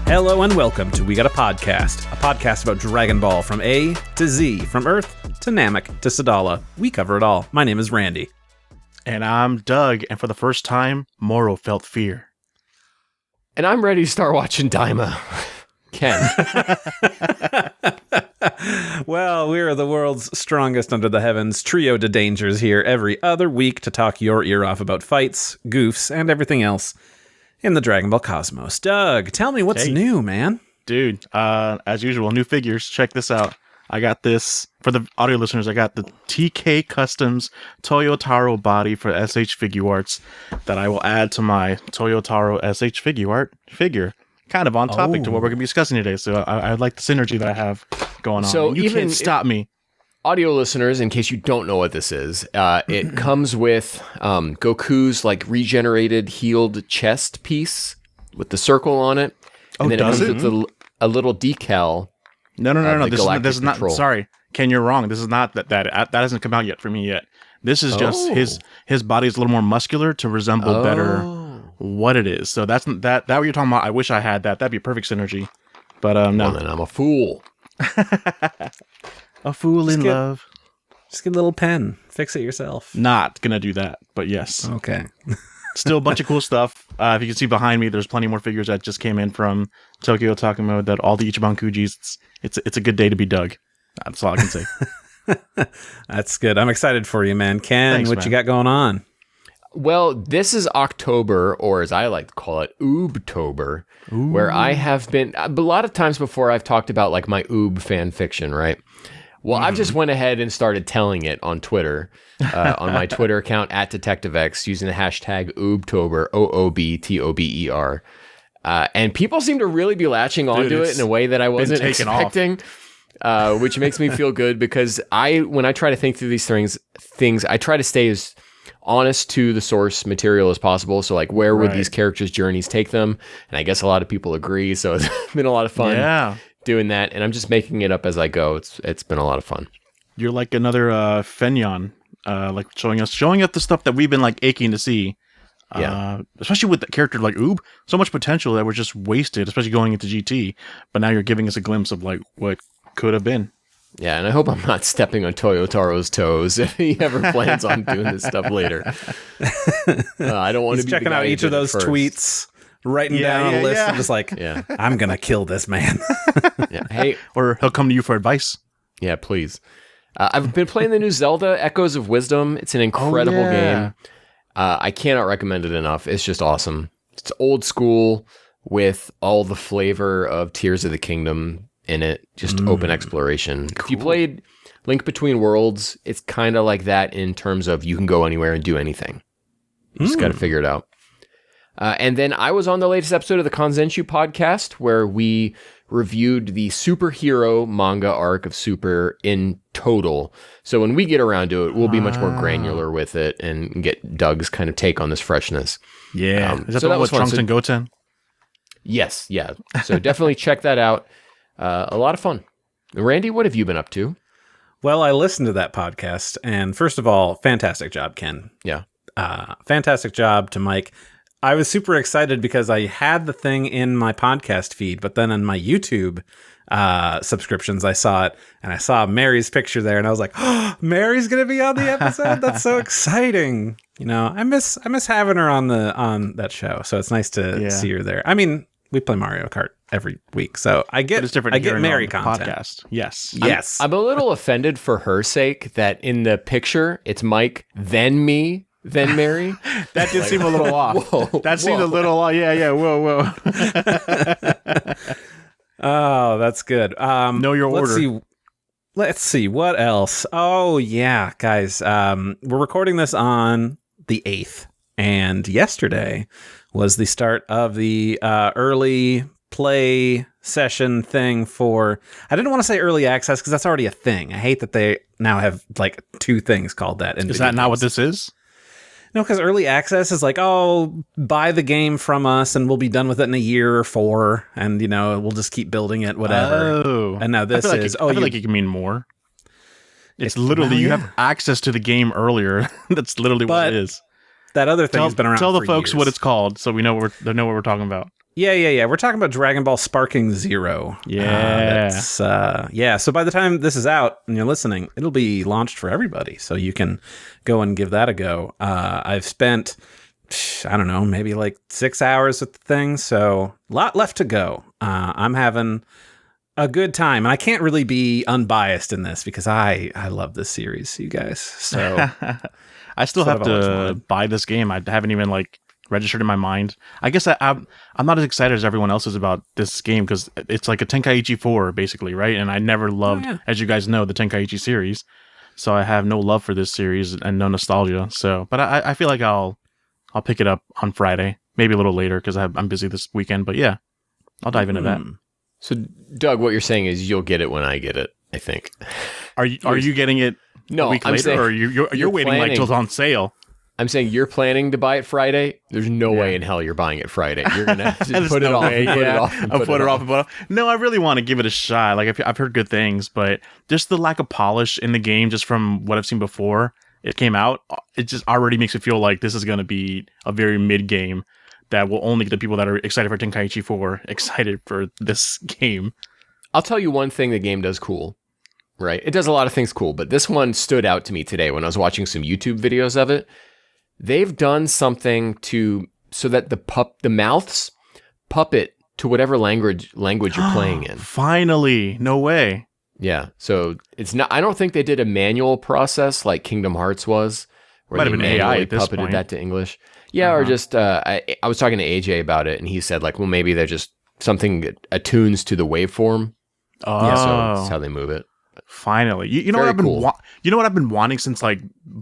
Hello and welcome to We Got a Podcast about Dragon Ball from A to Z, from Earth to Namek to Sadala. We cover it all. My name is Randy. And I'm Doug, and for the first time, Moro felt fear. And I'm ready to start watching Daima. Ken. Well, we're the world's strongest under the heavens trio de dangers here every other week to talk your ear off about fights, goofs, and everything else in the Dragon Ball cosmos. Doug, tell me what's new, man. Dude, as usual, new figures. Check this out. I got this, for the audio listeners, I got the TK Customs Toyotaro body for SH Figure Arts that I will add to my Toyotaro SH figure. Kind of on topic to what we're going to be discussing today. So I like the synergy that I have going on. So you can't stop me. Audio listeners, in case you don't know what this is, it comes with Goku's like regenerated healed chest piece with the circle on it. And then it comes with a little decal. No. This is not. Sorry, Ken, you're wrong. This is not that hasn't come out yet for me yet. This is just his body is a little more muscular to resemble better what it is. So that's that what you're talking about. I wish I had that. That'd be perfect synergy. But no. Well, then I'm a fool. A fool in love. Just get a little pen. Fix it yourself. Not gonna do that, but yes. Okay. Still a bunch of cool stuff. If you can see behind me, there's plenty more figures that just came in from Tokyo Takamo. That all the Ichiban Kujis. It's a good day to be Doug. That's all I can say. That's good. I'm excited for you, man. Ken, Thanks, what you got going on? Well, this is Ooktober, or as I like to call it, Oobtober, where I have been, a lot of times before I've talked about like my Oob fan fiction, right? Well, I've just went ahead and started telling it on Twitter, on my Twitter account @DetectiveX, using the hashtag Oobtober, OOBTOBER. And people seem to really be latching onto it in a way that I wasn't expecting, which makes me feel good because when I try to think through these things, I try to stay as honest to the source material as possible. So like, where would these characters' journeys take them? And I guess a lot of people agree. So it's been a lot of fun doing that. And I'm just making it up as I go. It's been a lot of fun. You're like another Fenyon, like showing us the stuff that we've been like aching to see. Especially with the character like Oob, so much potential that was just wasted, especially going into GT. But now you're giving us a glimpse of like what could have been. Yeah, and I hope I'm not stepping on Toyotaro's toes if he ever plans on doing this stuff later. I don't want to be checking out each of those tweets, writing down a list, and just like, I'm gonna kill this man. Hey, or he'll come to you for advice. Yeah, please. I've been playing the new Zelda Echoes of Wisdom. It's an incredible game. I cannot recommend it enough. It's just awesome. It's old school with all the flavor of Tears of the Kingdom in it, just open exploration. Cool. If you played Link Between Worlds, it's kind of like that in terms of you can go anywhere and do anything. You just got to figure it out. And then I was on the latest episode of the Kanzenshuu podcast where we reviewed the superhero manga arc of Super in total. So when we get around to it, we'll be much more granular with it and get Doug's kind of take on this freshness. Yeah. Is that the one with Trunks and Goten? Yes, yeah. So definitely check that out. A lot of fun. Randy, what have you been up to? Well, I listened to that podcast, and first of all, fantastic job, Ken. Yeah. Fantastic job to Mike. I was super excited because I had the thing in my podcast feed, but then on my YouTube subscriptions, I saw it, and I saw Mary's picture there, and I was like, oh, Mary's going to be on the episode? That's so exciting. You know, I miss having her on that show, so it's nice to see her there. I mean, we play Mario Kart every week, so I get Mary content. Podcast. Yes. I'm a little offended for her sake that in the picture it's Mike, then me, then Mary. That did seem a little off. That seemed a little off. Yeah. Whoa. Oh, that's good. Know your order. Let's see what else. Oh yeah, guys. We're recording this on the 8th, and yesterday was the start of the early play session thing for, I didn't want to say early access because that's already a thing. I hate that they now have like two things called that. Is that not what this is? No, because early access is like, oh, buy the game from us and we'll be done with it in a year or 4, and you know we'll just keep building it, whatever. Oh, and now this is I feel like it can mean more. It's literally you have access to the game earlier. That's literally what it is. That other thing has been around. Tell for the folks years. what it's called, so we know what we're talking about. Yeah. We're talking about Dragon Ball Sparking Zero. Yeah. So by the time this is out and you're listening, it'll be launched for everybody. So you can go and give that a go. I've spent, I don't know, maybe like 6 hours with the thing. So a lot left to go. I'm having a good time. And I can't really be unbiased in this because I love this series, you guys. So I still have to buy this game. I haven't even like registered in my mind. I guess I'm not as excited as everyone else is about this game because it's like a Tenkaichi 4 basically, right? And I never loved, as you guys know, the Tenkaichi series, so I have no love for this series and no nostalgia. So, but I feel like I'll pick it up on Friday, maybe a little later because I'm busy this weekend. But yeah, I'll dive into that. So, Doug, what you're saying is you'll get it when I get it. I think. Are you getting it a week later, saying, or you're waiting like till it's on sale? I'm saying you're planning to buy it Friday. There's no way in hell you're buying it Friday. You're gonna just put it off. I'll put it off. No, I really want to give it a shot. Like I've heard good things, but just the lack of polish in the game, just from what I've seen before it came out, it just already makes me feel like this is going to be a very mid game that will only get the people that are excited for Tenkaichi 4 excited for this game. I'll tell you one thing the game does cool, right? It does a lot of things cool, but this one stood out to me today when I was watching some YouTube videos of it. They've done something so that the mouths puppet to whatever language you're playing in. Finally, no way. Yeah, so it's not. I don't think they did a manual process like Kingdom Hearts was, where they manually puppeted that to English. Yeah, or just I was talking to AJ about it, and he said like, well, maybe they're just something that attunes to the waveform. Oh, yeah, so that's how they move it. Finally, you know what I've been wanting since like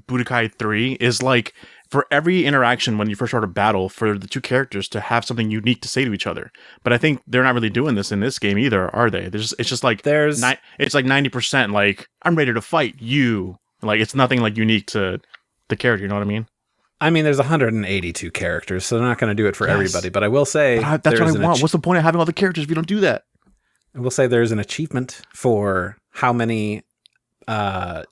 Budokai 3 is like, for every interaction when you first start a battle, for the two characters to have something unique to say to each other. But I think they're not really doing this in this game either, are they? It's just like it's like 90% like, I'm ready to fight you. Like it's nothing like unique to the character. You know what I mean? I mean, there's 182 characters, so they're not going to do it for everybody. But I will say that's what I want. What's the point of having all the characters if you don't do that? I will say there's an achievement for how many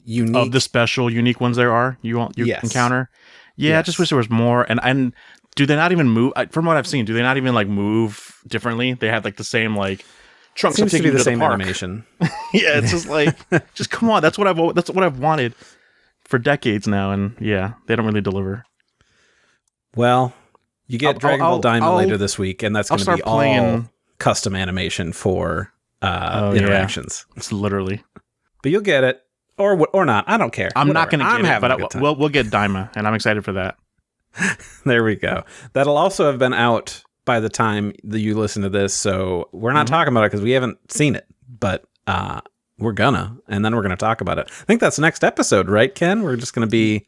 unique of the special unique ones there are you encounter. Yeah, I just wish there was more. And do they not even move? From what I've seen, do they not even like move differently? They have like the same like trunks. Seems to be the same animation. Yeah, it's just like, just come on. That's what I've wanted for decades now, and yeah, they don't really deliver. Well, you get Dragon Ball Daima later this week, and that's going to be all custom animation for interactions. Yeah. It's literally. But you'll get it. Or not. I don't care. I'm not going to get it, but we'll get Daima, and I'm excited for that. There we go. That'll also have been out by the time that you listen to this, so we're not talking about it because we haven't seen it, but we're gonna, and then we're gonna talk about it. I think that's next episode, right, Ken? We're just gonna be...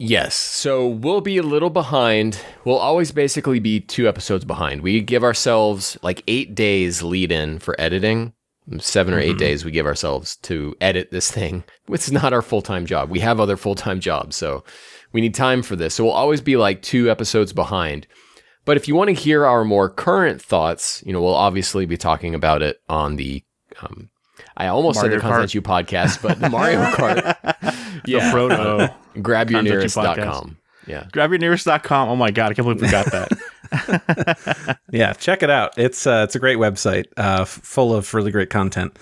Yes, so we'll be a little behind. We'll always basically be 2 episodes behind. We give ourselves like 8 days lead in for editing. 7 or 8 days we give ourselves to edit this thing. It's not our full-time job. We have other full-time jobs, so we need time for this. So we'll always be like 2 episodes behind. But if you want to hear our more current thoughts, we'll obviously be talking about it on the, I almost said the Kanzenshuu podcast, but the Mario Kart. Yeah. The Frodo. GrabYourNearest.com. Yeah. GrabYourNearest.com. Oh my God, I can't believe we got that. Yeah, check it out. It's a great website, full of really great content.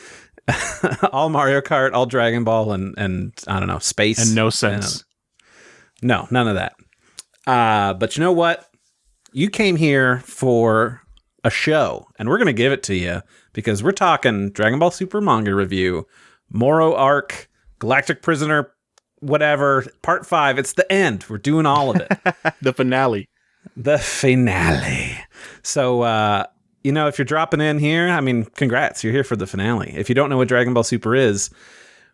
All Mario Kart, all Dragon Ball, and I don't know, space. And no sense. No, none of that. But you know what? You came here for a show, and we're going to give it to you because we're talking Dragon Ball Super manga review, Moro Arc, Galactic Prisoner, whatever, Part 5. It's the end. We're doing all of it. The finale. The finale. So, if you're dropping in here, I mean, congrats. You're here for the finale. If you don't know what Dragon Ball Super is,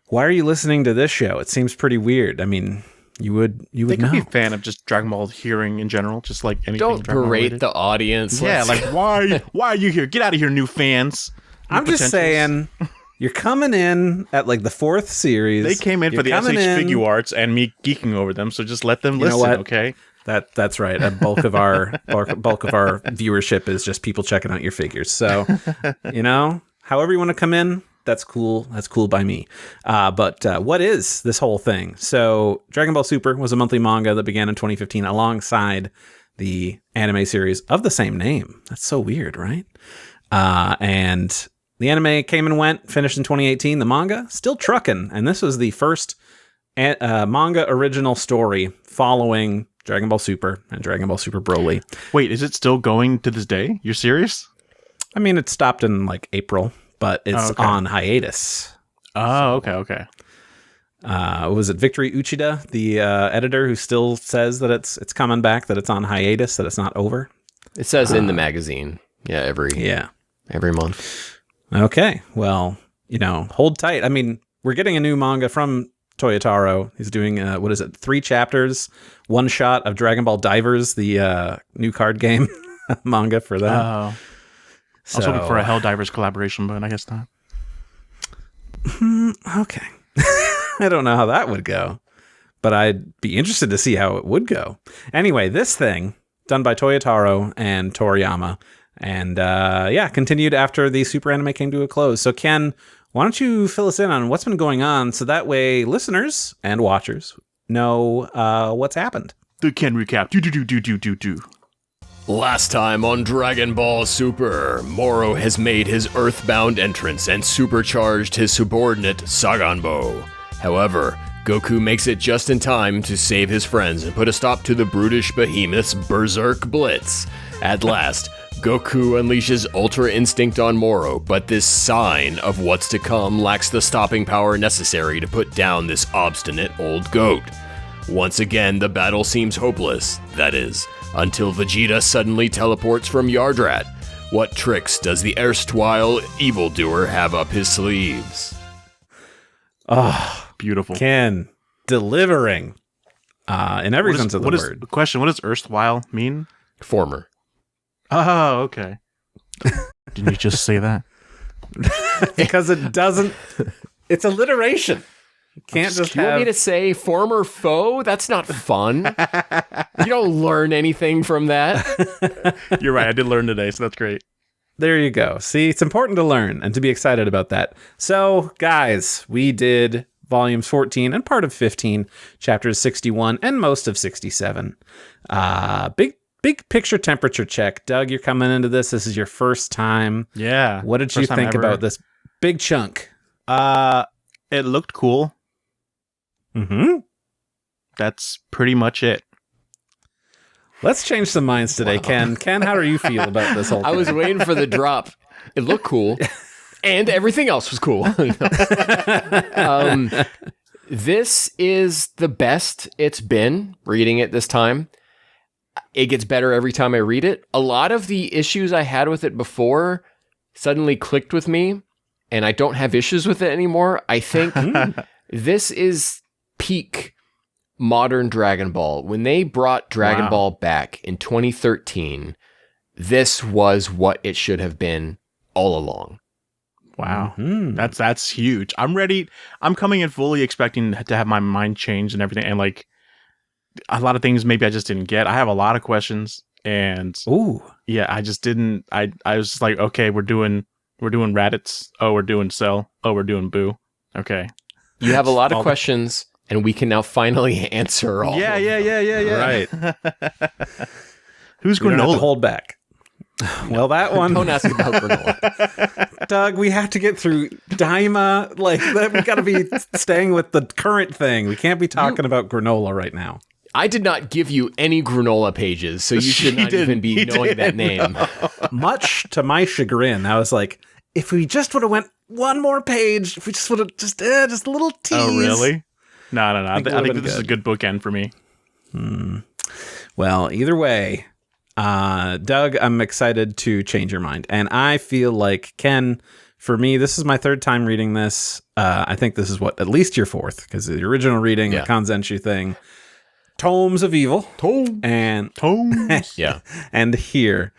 why are you listening to this show? It seems pretty weird. I mean, you would know. They could be a fan of just Dragon Ball hearing in general, just like anything. Don't berate the audience. Yeah, like why are you here? Get out of here, new fans. I'm just saying, you're coming in at like the 4th series. They came in for the SH Figure Arts and me geeking over them, so just let them listen, okay? That's right. A bulk of our viewership is just people checking out your figures. So, however you want to come in, that's cool. That's cool by me. But what is this whole thing? So Dragon Ball Super was a monthly manga that began in 2015 alongside the anime series of the same name. That's so weird, right? And the anime came and went, finished in 2018. The manga still trucking, and this was the first manga original story following Dragon Ball Super and Dragon Ball Super Broly. Wait, is it still going to this day? You're serious? I mean, it stopped in like April, but it's on hiatus. Oh, okay. Was it Victory Uchida, the editor, who still says that it's coming back, that it's on hiatus, that it's not over? It says in the magazine. Yeah, every month. Okay, well, hold tight. I mean, we're getting a new manga from Toyotaro. He's doing 3 chapters, one shot of Dragon Ball Divers, the new card game manga for that. I was hoping for a Helldivers collaboration, but I guess not. Okay. I don't know how that would go, but I'd be interested to see how it would go. Anyway, this thing, done by Toyotaro and Toriyama, and continued after the Super anime came to a close. So Ken, why don't you fill us in on what's been going on so that way listeners and watchers know what's happened? The Ken recap. Do. Last time on Dragon Ball Super, Moro has made his earthbound entrance and supercharged his subordinate Saganbo. However, Goku makes it just in time to save his friends and put a stop to the brutish behemoth's berserk blitz. At last, Goku unleashes Ultra Instinct on Moro, but this sign of what's to come lacks the stopping power necessary to put down this obstinate old goat. Once again, the battle seems hopeless, that is, until Vegeta suddenly teleports from Yardrat. What tricks does the erstwhile evildoer have up his sleeves? Oh, beautiful. Ken, delivering in every sense of the word. Question, what does erstwhile mean? Former. Oh, okay. Didn't you just say that? Because it doesn't... It's alliteration. You can't just You want me to say former foe? That's not fun. You don't learn anything from that. You're right. I did learn today, so that's great. There you go. See, it's important to learn and to be excited about that. So, guys, we did volumes 14 and part of 15, chapters 61 and most of 67. Big picture temperature check. Doug, you're coming into this. This is your first time. Yeah. What did you think about this big chunk? It looked cool. Mm-hmm. That's pretty much it. Let's change some minds today, Ken. Ken, how do you feel about this whole thing? I was waiting for the drop. It looked cool. And everything else was cool. This is the best it's been reading it this time. It gets better every time I read it. A lot of the issues I had with it before suddenly clicked with me, and I don't have issues with it anymore. I think this is peak modern Dragon Ball. When they brought Dragon Ball back in 2013, this was what it should have been all along. Wow. Mm-hmm. That's huge. I'm ready. I'm coming in fully expecting to have my mind changed and everything. And like a lot of things maybe I just didn't get. I have a lot of questions, and I just didn't. I was just like, okay, we're doing Raditz. Oh, we're doing Cell. Oh, we're doing Boo. Okay. You have a lot of questions, and we can now finally answer all. Yeah. Right. Who's Granola? we don't have to hold back. Well, that one. Don't ask about granola. Doug, we have to get through Daima. Like, we got to be staying with the current thing. We can't be talking about granola right now. I did not give you any granola pages, so you should not even be knowing that name. No. Much to my chagrin, I was like, if we just would have went one more page, if we just would have just a little tease. Oh, really? No. I think this is a good bookend for me. Well, either way, Doug, I'm excited to change your mind. And I feel like, Ken, for me, this is my third time reading this. I think this is at least your fourth, because the original reading, the Kanzenshuu thing, Tomes of Evil. Tomes. Yeah. And here,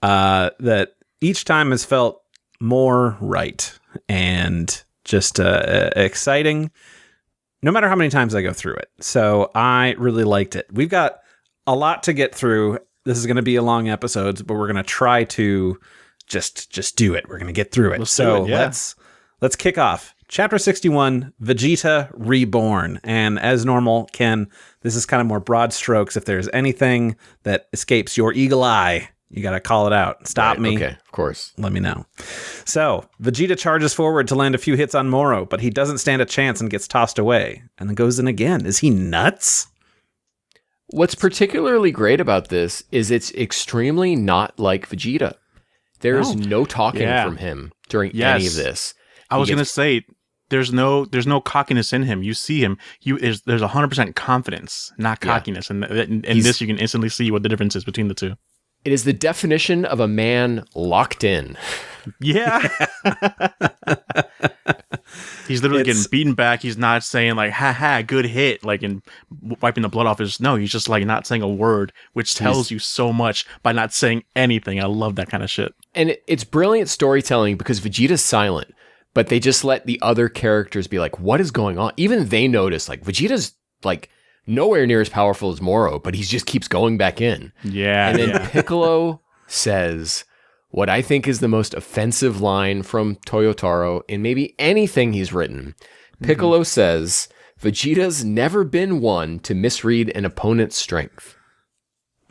that each time has felt more right and just exciting, no matter how many times I go through it. So I really liked it. We've got a lot to get through. This is going to be a long episode, but we're going to try to just do it. We're going to get through it. Let's kick off Chapter 61, Vegeta Reborn. And as normal, Ken, this is kind of more broad strokes. If there's anything that escapes your eagle eye, you got to call it out. Stop me. Okay, of course. Let me know. So, Vegeta charges forward to land a few hits on Moro, but he doesn't stand a chance and gets tossed away. And then goes in again. Is he nuts? What's particularly great about this is it's extremely not like Vegeta. There's no talking from him during any of this. I was going to say, there's no cockiness in him. You see him. There's 100% confidence, not cockiness. And in this, you can instantly see what the difference is between the two. It is the definition of a man locked in. Yeah. He's literally getting beaten back. He's not saying like, ha ha, good hit, like in wiping the blood off his. No, he's just like not saying a word, which tells you so much by not saying anything. I love that kind of shit. And it's brilliant storytelling because Vegeta's silent. But they just let the other characters be like, what is going on? Even they notice, like, Vegeta's, like, nowhere near as powerful as Moro, but he just keeps going back in. Yeah. And then Piccolo says what I think is the most offensive line from Toyotaro in maybe anything he's written. Piccolo says, Vegeta's never been one to misread an opponent's strength.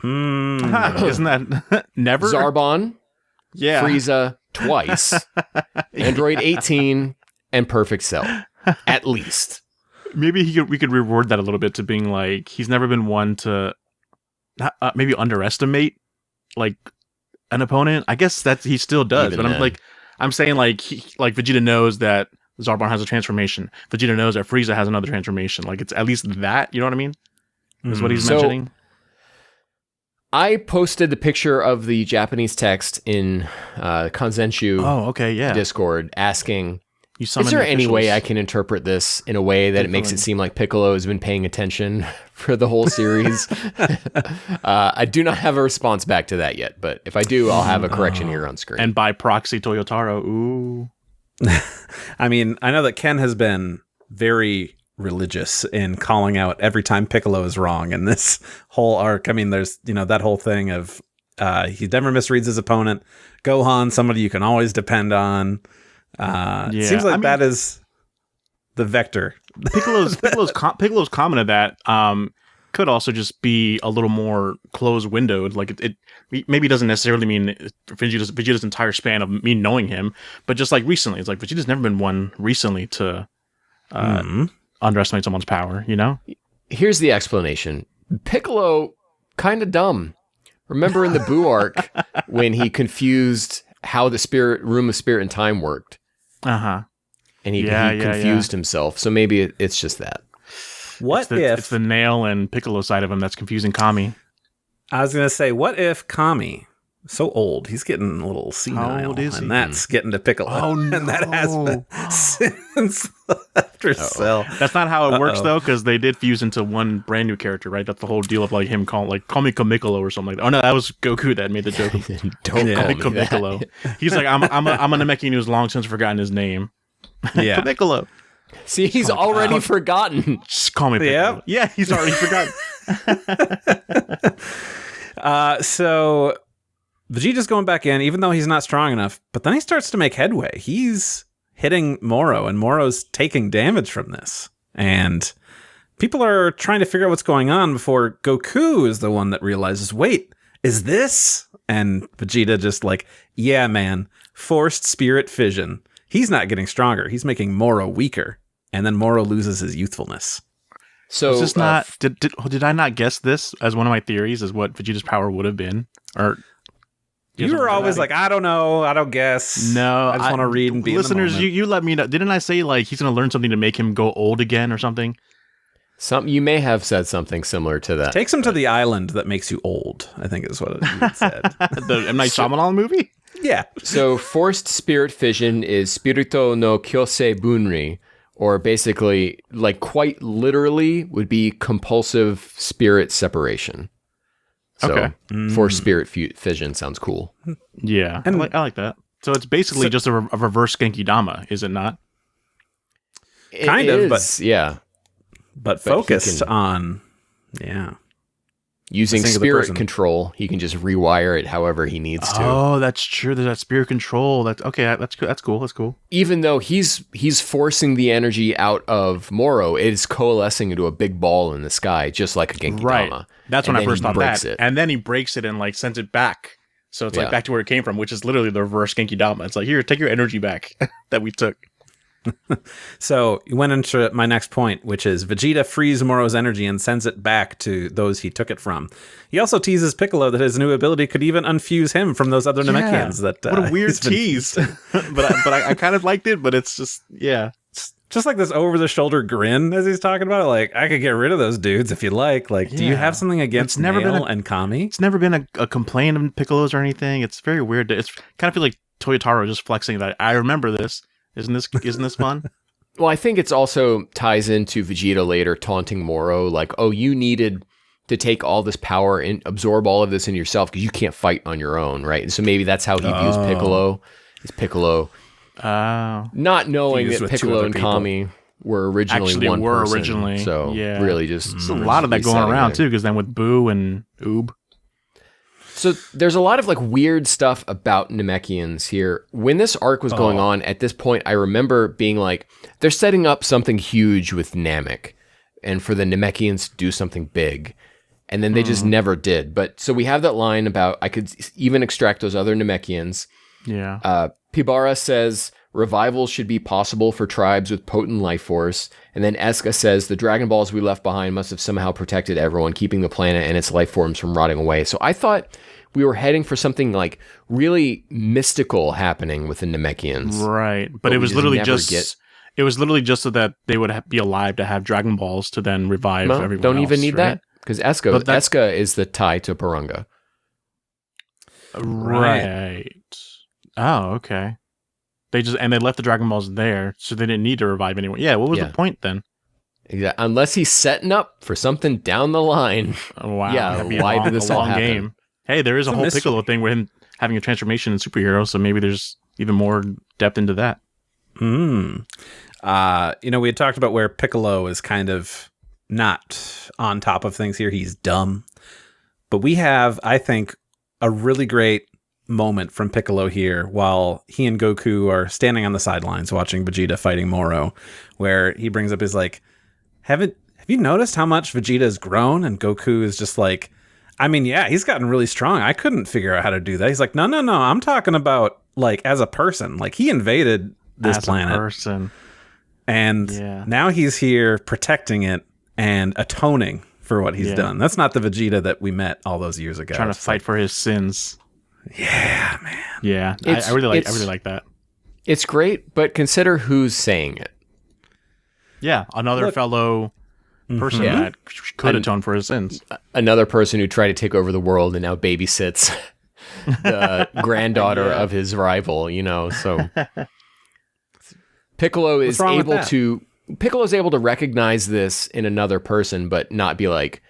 Isn't that never? Zarbon, Frieza, twice, Android 18, and Perfect Cell, at least. Maybe we could reward that a little bit to being like, he's never been one to maybe underestimate like an opponent. I guess that he still does, but I'm saying like Vegeta knows that Zarbon has a transformation. Vegeta knows that Frieza has another transformation. Like it's at least that, you know what I mean? Is what he's mentioning. I posted the picture of the Japanese text in Kanzenshuu Discord asking, is there any way I can interpret this in a way that it makes it seem like Piccolo has been paying attention for the whole series? I do not have a response back to that yet, but if I do, I'll have a correction here on screen. And by proxy, Toyotaro, ooh. I mean, I know that Ken has been very religious in calling out every time Piccolo is wrong in this whole arc. I mean, there's, that whole thing of he never misreads his opponent. Gohan, somebody you can always depend on. It seems like that is the vector. Piccolo's comment of that could also just be a little more closed windowed. Like it maybe doesn't necessarily mean Vegeta's entire span of me knowing him, but just like recently, it's like Vegeta's never been one recently to underestimate someone's power, Here's the explanation. Piccolo, kind of dumb. Remember in the Boo arc when he confused how the Room of Spirit and Time worked? Uh-huh. And he confused himself. So maybe it's just that. It's the nail and Piccolo side of him that's confusing Kami. I was going to say, what if Kami, so old, he's getting a little senile. How old is he? And that's getting to Piccolo. Oh, no. And that has been since after Cell. That's not how it works, though, because they did fuse into one brand new character, right? That's the whole deal of like him call me Kamikolo or something like that. Oh, no, that was Goku that made the joke. Don't call me Kamikolo. He's like, I'm a Namekian who's long since forgotten his name. Yeah. Kamikolo. See, he's already forgotten. Just call me Piccolo. Yeah, he's already forgotten. So Vegeta's going back in, even though he's not strong enough, but then he starts to make headway. He's hitting Moro, and Moro's taking damage from this. And people are trying to figure out what's going on before Goku is the one that realizes, wait, is this? And Vegeta just like, yeah, man, forced spirit fission. He's not getting stronger. He's making Moro weaker. And then Moro loses his youthfulness. So is this not did I not guess this as one of my theories as what Vegeta's power would have been? Or you were always like, I don't know, I don't guess. No, I just want to read and be listeners. in the moment. You let me know. Didn't I say like he's going to learn something to make him go old again or something? You may have said something similar to that. Takes him to the island that makes you old, I think is what you said. The M. Night Shyamalan movie? Yeah. So forced spirit fission is spirito no kyosei bunri, or basically, like quite literally, would be compulsive spirit separation. So forced spirit fission sounds cool. Yeah, and I like that. So it's basically just a reverse Genki Dama, is it not? Kind of, but yeah. But focused on, yeah. Using spirit control, he can just rewire it however he needs to. Oh, that's true. There's that spirit control. That's okay. That's cool. That's cool. Even though he's forcing the energy out of Moro, it is coalescing into a big ball in the sky, just like a Genki Right. Dama. That's when I first thought that. It. And then he breaks it and like sends it back. So it's like back to where it came from, which is literally the reverse Genki Dama. It's like, here, take your energy back that we took. So you went into my next point, which is Vegeta frees Moro's energy and sends it back to those he took it from. He also teases Piccolo that his new ability could even unfuse him from those other Namekians. That what a weird tease. but I kind of liked it, but it's just just like this over-the-shoulder grin as he's talking about it. Like, I could get rid of those dudes if you like. Like, do you have something against Nail and Kami? It's never been a complaint of Piccolo's or anything. It's very weird. It's kind of feel like Toyotaro just flexing that I remember this. Isn't this fun? Well, I think it's also ties into Vegeta later taunting Moro, like, oh, you needed to take all this power and absorb all of this in yourself because you can't fight on your own, right? And so maybe that's how he views Piccolo. Is Piccolo not knowing that Piccolo and Kami were originally one person. So really just... There's a lot of that going around too, because then with Boo and Oob. So there's a lot of like weird stuff about Namekians here. When this arc was going on, at this point, I remember being like, they're setting up something huge with Namek, and for the Namekians to do something big. And then they just never did. But so we have that line about I could even extract those other Namekians. Yeah. Pibara says revival should be possible for tribes with potent life force. And then Eska says the Dragon Balls we left behind must have somehow protected everyone, keeping the planet and its life forms from rotting away. So I thought we were heading for something like really mystical happening with the Namekians. Right. But it was literally just so that they would be alive to have Dragon Balls to then revive everyone don't else, even need right? that. Because Eska is the tie to Purunga. Right. Oh, okay. They left the Dragon Balls there, so they didn't need to revive anyone. Yeah, what was the point then? Exactly. Unless he's setting up for something down the line. Oh, wow. Yeah, why did this all happen? Game. Hey, there is a whole Piccolo thing with him having a transformation in superhero, so maybe there's even more depth into that. We had talked about where Piccolo is kind of not on top of things here. He's dumb. But we have, I think, a really great moment from Piccolo here while he and Goku are standing on the sidelines watching Vegeta fighting Moro, where he brings up his like, have you noticed how much Vegeta has grown? And Goku is just like, I mean, yeah, he's gotten really strong. I couldn't figure out how to do that. He's like, no, I'm talking about like as a person. Like he invaded this planet. As a person. And now he's here protecting it and atoning for what he's done. That's not the Vegeta that we met all those years ago. Trying to fight for his sins. Yeah, man. Yeah, I really like that. It's great, but consider who's saying it. Yeah, another fellow person that could atone for his sins. Another person who tried to take over the world and now babysits the granddaughter of his rival, so Piccolo is Piccolo's able to recognize this in another person, but not be like,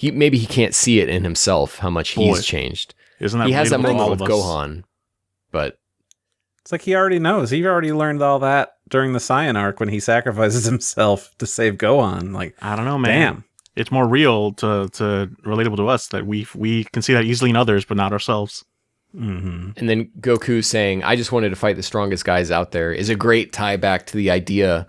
maybe he can't see it in himself how much he's changed. Isn't that he has that moment with us? Gohan, but it's like he already knows. He already learned all that during the Saiyan arc when he sacrifices himself to save Gohan. Like, I don't know, man. Damn. It's more real to relatable to us that we can see that easily in others, but not ourselves. Mm-hmm. And then Goku saying, "I just wanted to fight the strongest guys out there," is a great tie back to the idea.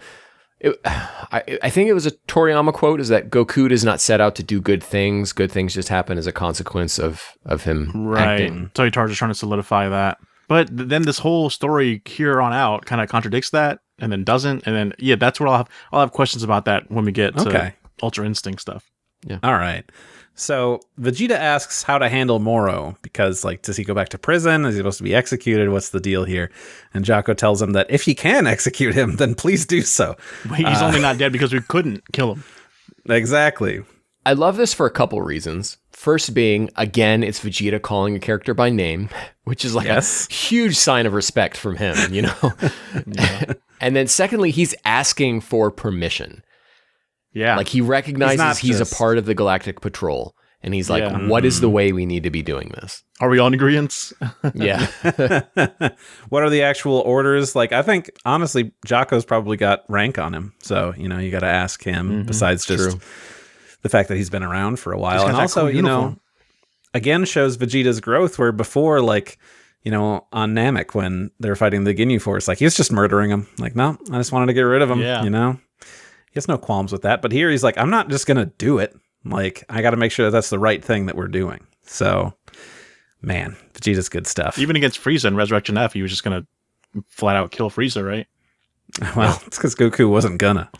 I think it was a Toriyama quote, is that Goku does not set out to do good things. Good things just happen as a consequence of him acting. Toyotaro's just trying to solidify that. But then this whole story here on out kind of contradicts that and then doesn't. And then, that's where I'll have questions about that when we get to Ultra Instinct stuff. Yeah. All right. So Vegeta asks how to handle Moro because, like, does he go back to prison? Is he supposed to be executed? What's the deal here? And Jocko tells him that if he can execute him, then please do so. He's only not dead because we couldn't kill him. Exactly. I love this for a couple reasons. First being, again, it's Vegeta calling a character by name, which is like a huge sign of respect from him, And then secondly, he's asking for permission. Yeah. Like he recognizes he's a part of the Galactic Patrol. And he's like, what is the way we need to be doing this? Are we all in agreement? Yeah. What are the actual orders? Like, I think, honestly, Jocko's probably got rank on him. So, you got to ask him besides just the fact that he's been around for a while. got And that also, cool you know, uniform. again shows Vegeta's growth, where before, like, you know, on Namek when they were fighting the Ginyu Force, like, he was just murdering him. Like, no, I just wanted to get rid of him, Yeah. you know? He has no qualms with that. But here he's like, I'm not just going to do it. Like, I got to make sure that that's the right thing that we're doing. So, man, Vegeta's good stuff. Even against Frieza in Resurrection F, he was just gonna flat out kill Frieza, right? Well, it's because Goku wasn't gonna.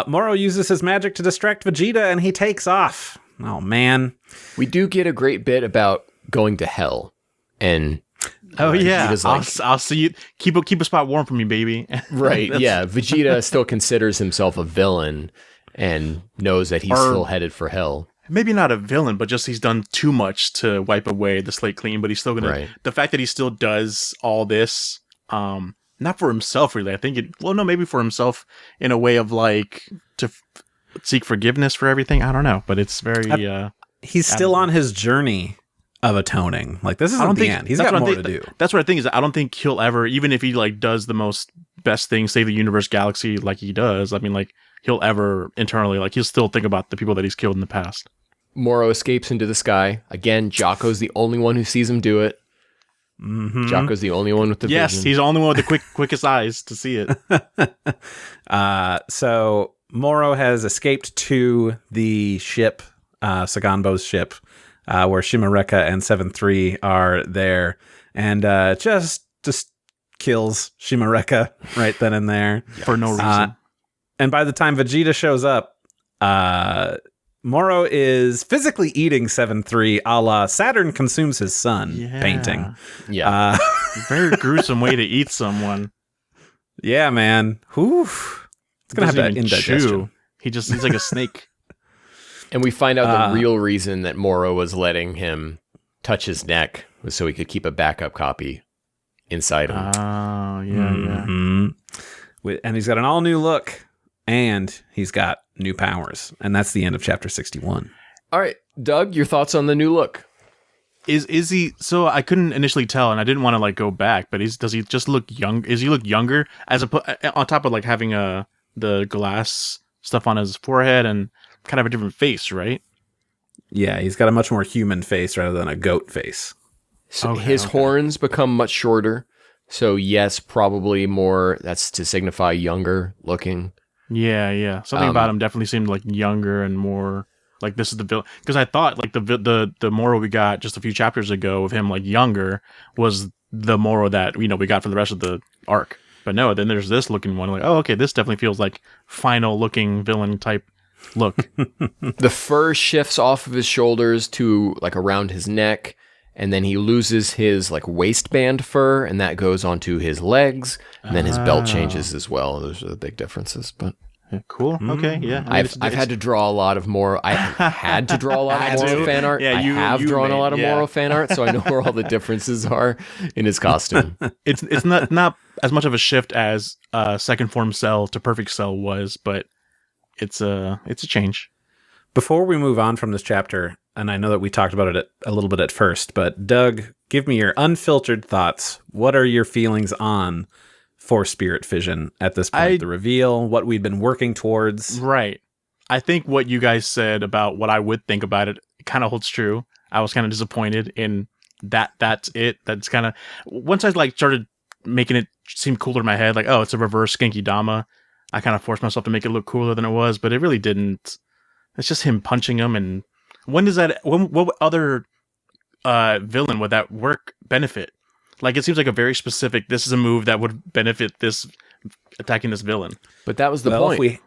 Moro uses his magic to distract Vegeta, and he takes off. Oh, man. We do get a great bit about going to hell, and Oh yeah, Vegeta's like, I'll see you. Keep a spot warm for me, baby. right? Yeah, Vegeta still considers himself a villain and knows that he's still headed for hell. Maybe not a villain, but just he's done too much to wipe away the slate clean. But he's still gonna. Right. The fact that he still does all this, not for himself really. I think maybe for himself in a way of like to seek forgiveness for everything. I don't know, but it's very. He's still on his journey of atoning. Like, this isn't the end. He's got more to do. That's what I think is that I don't think he'll ever, even if he like does the most best thing, save the universe, galaxy, like he does. I mean, like he'll ever internally, like he'll still think about the people that he's killed in the past. Moro escapes into the sky. Again, Jocko's the only one who sees him do it. Mm-hmm. Jocko's the only one with the Yes, vision. he's the only one with the quickest eyes to see it. So Moro has escaped to the ship, Saganbo's ship, where Shimareka and 7-3 are there, and just kills Shimareka right then and there. For no reason. And by the time Vegeta shows up, Moro is physically eating 7-3, a la Saturn consumes his son painting. Yeah. Very gruesome way to eat someone. Yeah, man. Whew. It's going to have that indigestion. He's like a snake. And we find out the real reason that Moro was letting him touch his neck was so he could keep a backup copy inside him. Oh, yeah. And he's got an all-new look, and he's got new powers. And that's the end of chapter 61. All right, Doug, your thoughts on the new look? Is he? So I couldn't initially tell, and I didn't want to like go back. But does he just look young? Is he look younger on top of like having the glass stuff on his forehead and kind of a different face, right? Yeah, he's got a much more human face rather than a goat face. So his horns become much shorter. So yes, probably more. That's to signify younger looking. Yeah. Something about him definitely seemed like younger and more like this is the villain. Because I thought like the Moro we got just a few chapters ago of him like younger was the Moro that we got for the rest of the arc. But no, then there's this looking one. Like, oh, okay, this definitely feels like final looking villain type look. The fur shifts off of his shoulders to like around his neck, and then he loses his like waistband fur, and that goes onto his legs, and then his belt changes as well. Those are the big differences. But cool. Okay. Yeah. I've had to draw a lot of Moro. I had to draw a lot of Moro fan art. Yeah, I have drawn a lot of Moro fan art, so I know where all the differences are in his costume. It's not as much of a shift as second form Cell to perfect Cell was, but it's a change. Before we move on from this chapter, and I know that we talked about it a little bit at first, but Doug, give me your unfiltered thoughts. What are your feelings on Force Spirit Fission at this point? The reveal, what we've been working towards. Right. I think what you guys said about what I would think about it kind of holds true. I was kind of disappointed in that. That's it. That's kind of once I like started making it seem cooler in my head, like, oh, it's a reverse Genki Dama. I kind of forced myself to make it look cooler than it was, but it really didn't. It's just him punching him. And what other villain would that work benefit? Like, it seems like a very specific, this is a move that would benefit this attacking this villain. But that was the point.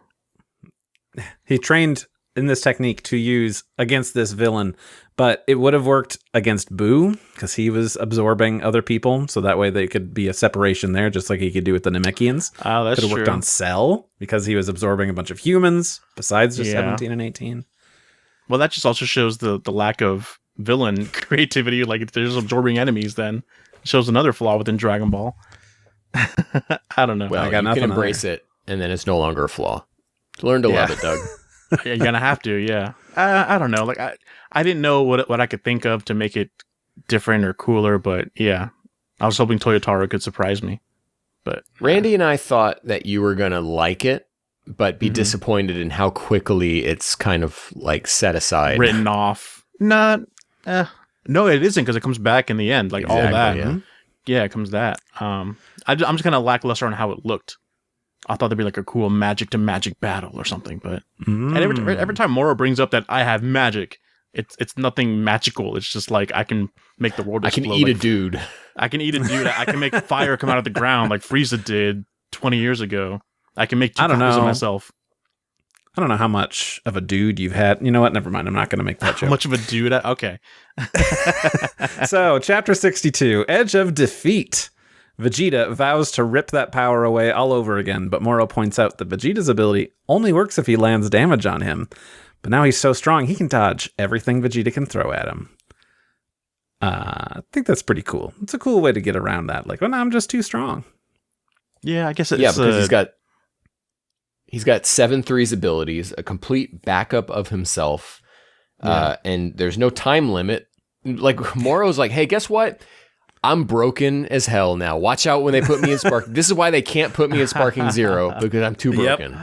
He trained in this technique to use against this villain, but it would have worked against Boo because he was absorbing other people, so that way they could be a separation there, just like he could do with the Namekians. Oh, that's true. Could have worked on Cell because he was absorbing a bunch of humans besides just 17 and 18. Well, that just also shows the lack of villain creativity. Like, if there's absorbing enemies, then it shows another flaw within Dragon Ball. I don't know. Well, you can embrace it, and then it's no longer a flaw. Learn to love it, Doug. You're gonna have to, yeah. I don't know. Like, I didn't know what I could think of to make it different or cooler, but yeah, I was hoping Toyotaro could surprise me. But Randy and I thought that you were gonna like it, but be disappointed in how quickly it's kind of like set aside. Written off. No, it isn't, because it comes back in the end. Like all that. Yeah, it comes that. I'm just kind of lackluster on how it looked. I thought there'd be like a cool magic to magic battle or something, but and every time Moro brings up that I have magic, it's nothing magical. It's just like I can make the world explode. I can eat a dude. I can eat a dude. I can make fire come out of the ground like Frieza did 20 years ago. I can make 2 copies of myself. I don't know how much of a dude you've had. You know what? Never mind. I'm not going to make that joke. How much of a dude? Okay. So, Chapter 62, Edge of Defeat. Vegeta vows to rip that power away all over again, but Moro points out that Vegeta's ability only works if he lands damage on him. But now he's so strong, he can dodge everything Vegeta can throw at him. I think that's pretty cool. It's a cool way to get around that. Like, well, no, I'm just too strong. Yeah, I guess it's... Yeah, because he's got 7-3's abilities, a complete backup of himself, and there's no time limit. Like, Moro's like, hey, guess what? I'm broken as hell now. Watch out when they put me in Spark. This is why they can't put me in Sparking Zero, because I'm too broken.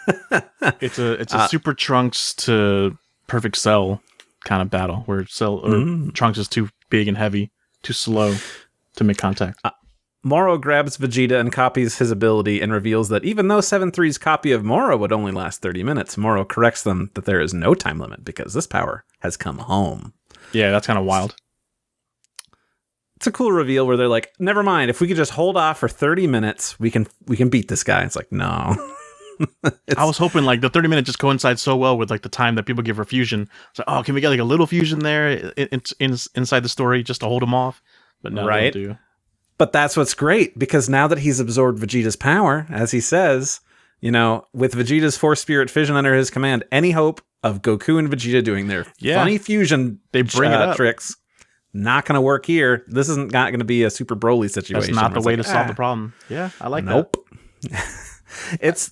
Yep. It's a Super Trunks to Perfect Cell kind of battle, where Trunks is too big and heavy, too slow to make contact. Moro grabs Vegeta and copies his ability and reveals that even though 7-3's copy of Moro would only last 30 minutes, Moro corrects them that there is no time limit because this power has come home. Yeah, that's kind of wild. It's a cool reveal where they're like, never mind, if we could just hold off for 30 minutes, we can beat this guy. It's like, no. I was hoping like the 30 minutes just coincides so well with like the time that people give for fusion. So, can we get like a little fusion there inside the story just to hold him off? But no, right. They don't do. But that's what's great, because now that he's absorbed Vegeta's power, as he says, with Vegeta's Force Spirit Fission under his command, any hope of Goku and Vegeta doing their funny fusion they bring it up. Tricks, not going to work here. This isn't not going to be a Super Broly situation. That's not the way to solve the problem. Yeah, I like that. Nope. It's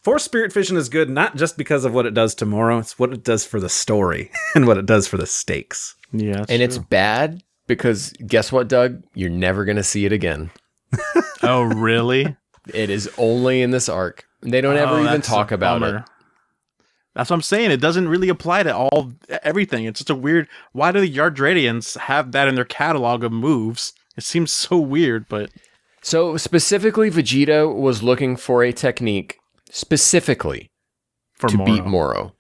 Force Spirit Fission is good, not just because of what it does to Moro, it's what it does for the story and what it does for the stakes. Yeah, and it's bad because guess what, Doug? You're never going to see it again. Oh, really? It is only in this arc. They don't ever even talk about it. That's what I'm saying. It doesn't really apply to everything. It's just a weird... Why do the Yardradians have that in their catalog of moves? It seems so weird, but... So, specifically, Vegeta was looking for a technique specifically to beat Moro.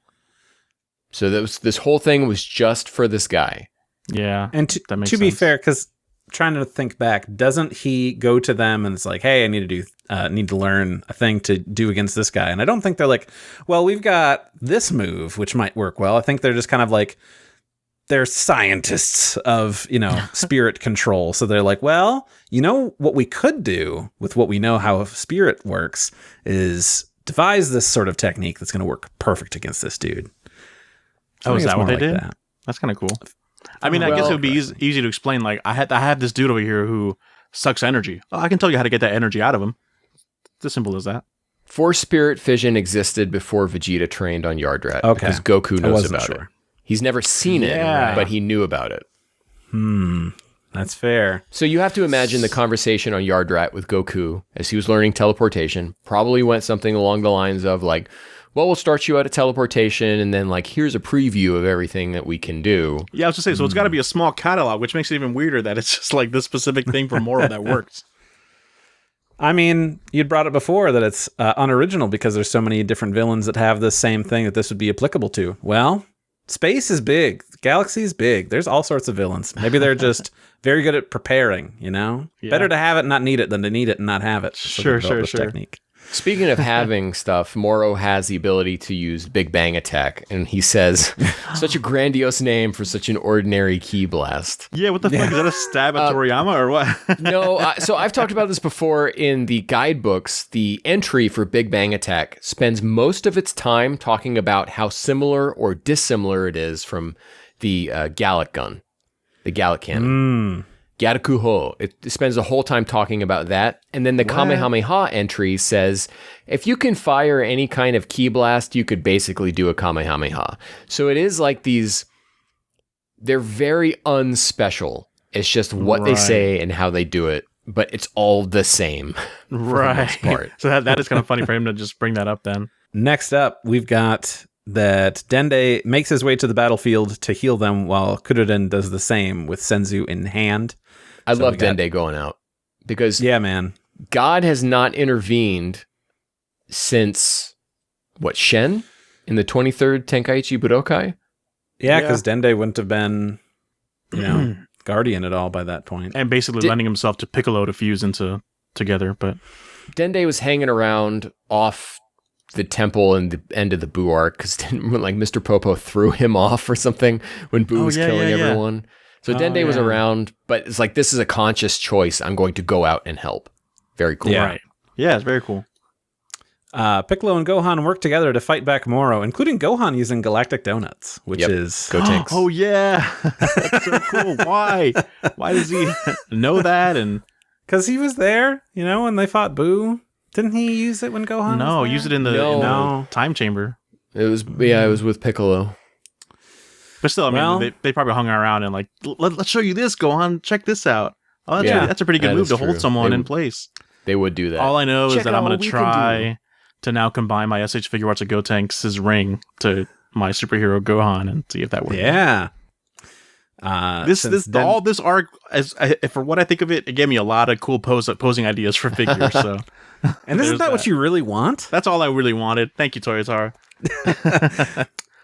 So, this whole thing was just for this guy. Yeah, and to be fair, because trying to think back, doesn't he go to them and it's like, hey, I need to learn a thing to do against this guy? And I don't think they're like, well, we've got this move which might work well. I think they're just kind of like, they're scientists of spirit control. So they're like, well, what we could do with what we know how spirit works is devise this sort of technique that's going to work perfect against this dude. So is that what they did? That's kind of cool. I mean, I guess it would be easy to explain. Like, I have this dude over here who sucks energy. Well, I can tell you how to get that energy out of him. It's as simple as that. Force Spirit Fission existed before Vegeta trained on Yardrat. Okay. Because Goku knows about it. He's never seen it, but he knew about it. That's fair. So you have to imagine the conversation on Yardrat with Goku as he was learning teleportation probably went something along the lines of like, well, we'll start you out at teleportation, and then, like, here's a preview of everything that we can do. Yeah, I was just saying, so it's got to be a small catalog, which makes it even weirder that it's just, like, this specific thing for Moro that works. I mean, you'd brought it before that it's unoriginal because there's so many different villains that have the same thing that this would be applicable to. Well, space is big. The galaxy is big. There's all sorts of villains. Maybe they're just very good at preparing, Yeah. Better to have it and not need it than to need it and not have it. Sure. Technique. Speaking of having stuff, Moro has the ability to use Big Bang Attack, and he says, such a grandiose name for such an ordinary ki blast. Yeah, what the fuck? Is that a stab at Toriyama or what? No, so I've talked about this before in the guidebooks. The entry for Big Bang Attack spends most of its time talking about how similar or dissimilar it is from the Gallic gun, the Gallic cannon. Gyakuho. It spends the whole time talking about that. And then the Kamehameha entry says, if you can fire any kind of ki blast, you could basically do a Kamehameha. So it is like they're very unspecial. It's just what they say and how they do it but it's all the same. Right. For the most part. So that is kind of funny for him to just bring that up then. Next up, we've got that Dende makes his way to the battlefield to heal them, while Kuroden does the same with Senzu in hand. I love Dende going out because yeah, man, God has not intervened since Shen in the 23rd Tenkaichi Budokai? Yeah, because Dende wouldn't have been, guardian at all by that point. And basically lending himself to Piccolo to fuse together. But Dende was hanging around off the temple and the end of the Boo arc because like Mr. Popo threw him off or something when Boo was killing everyone. So Dende was around, but it's like, this is a conscious choice. I'm going to go out and help. Very cool. Yeah, right. Yeah, it's very cool. Piccolo and Gohan work together to fight back Moro, including Gohan using galactic donuts, which is... Go Tinks. Oh, yeah. That's so cool. Why? Why does he know that? And because he was there, when they fought Boo. Didn't he use it when Gohan was there? Use it in the time chamber. It was with Piccolo. But still, I mean, they probably hung around and like, let's show you this, Gohan. Check this out. Oh, that's a pretty good move to hold someone in place. They would do that. All I know is that I'm going to try to now combine my SH Figure Arts of Gotenks' ring to my superhero Gohan and see if that works. Yeah. All this arc, for what I think of it, it gave me a lot of cool posing ideas for figures. So, and isn't that what you really want? That's all I really wanted. Thank you, Toyotaro.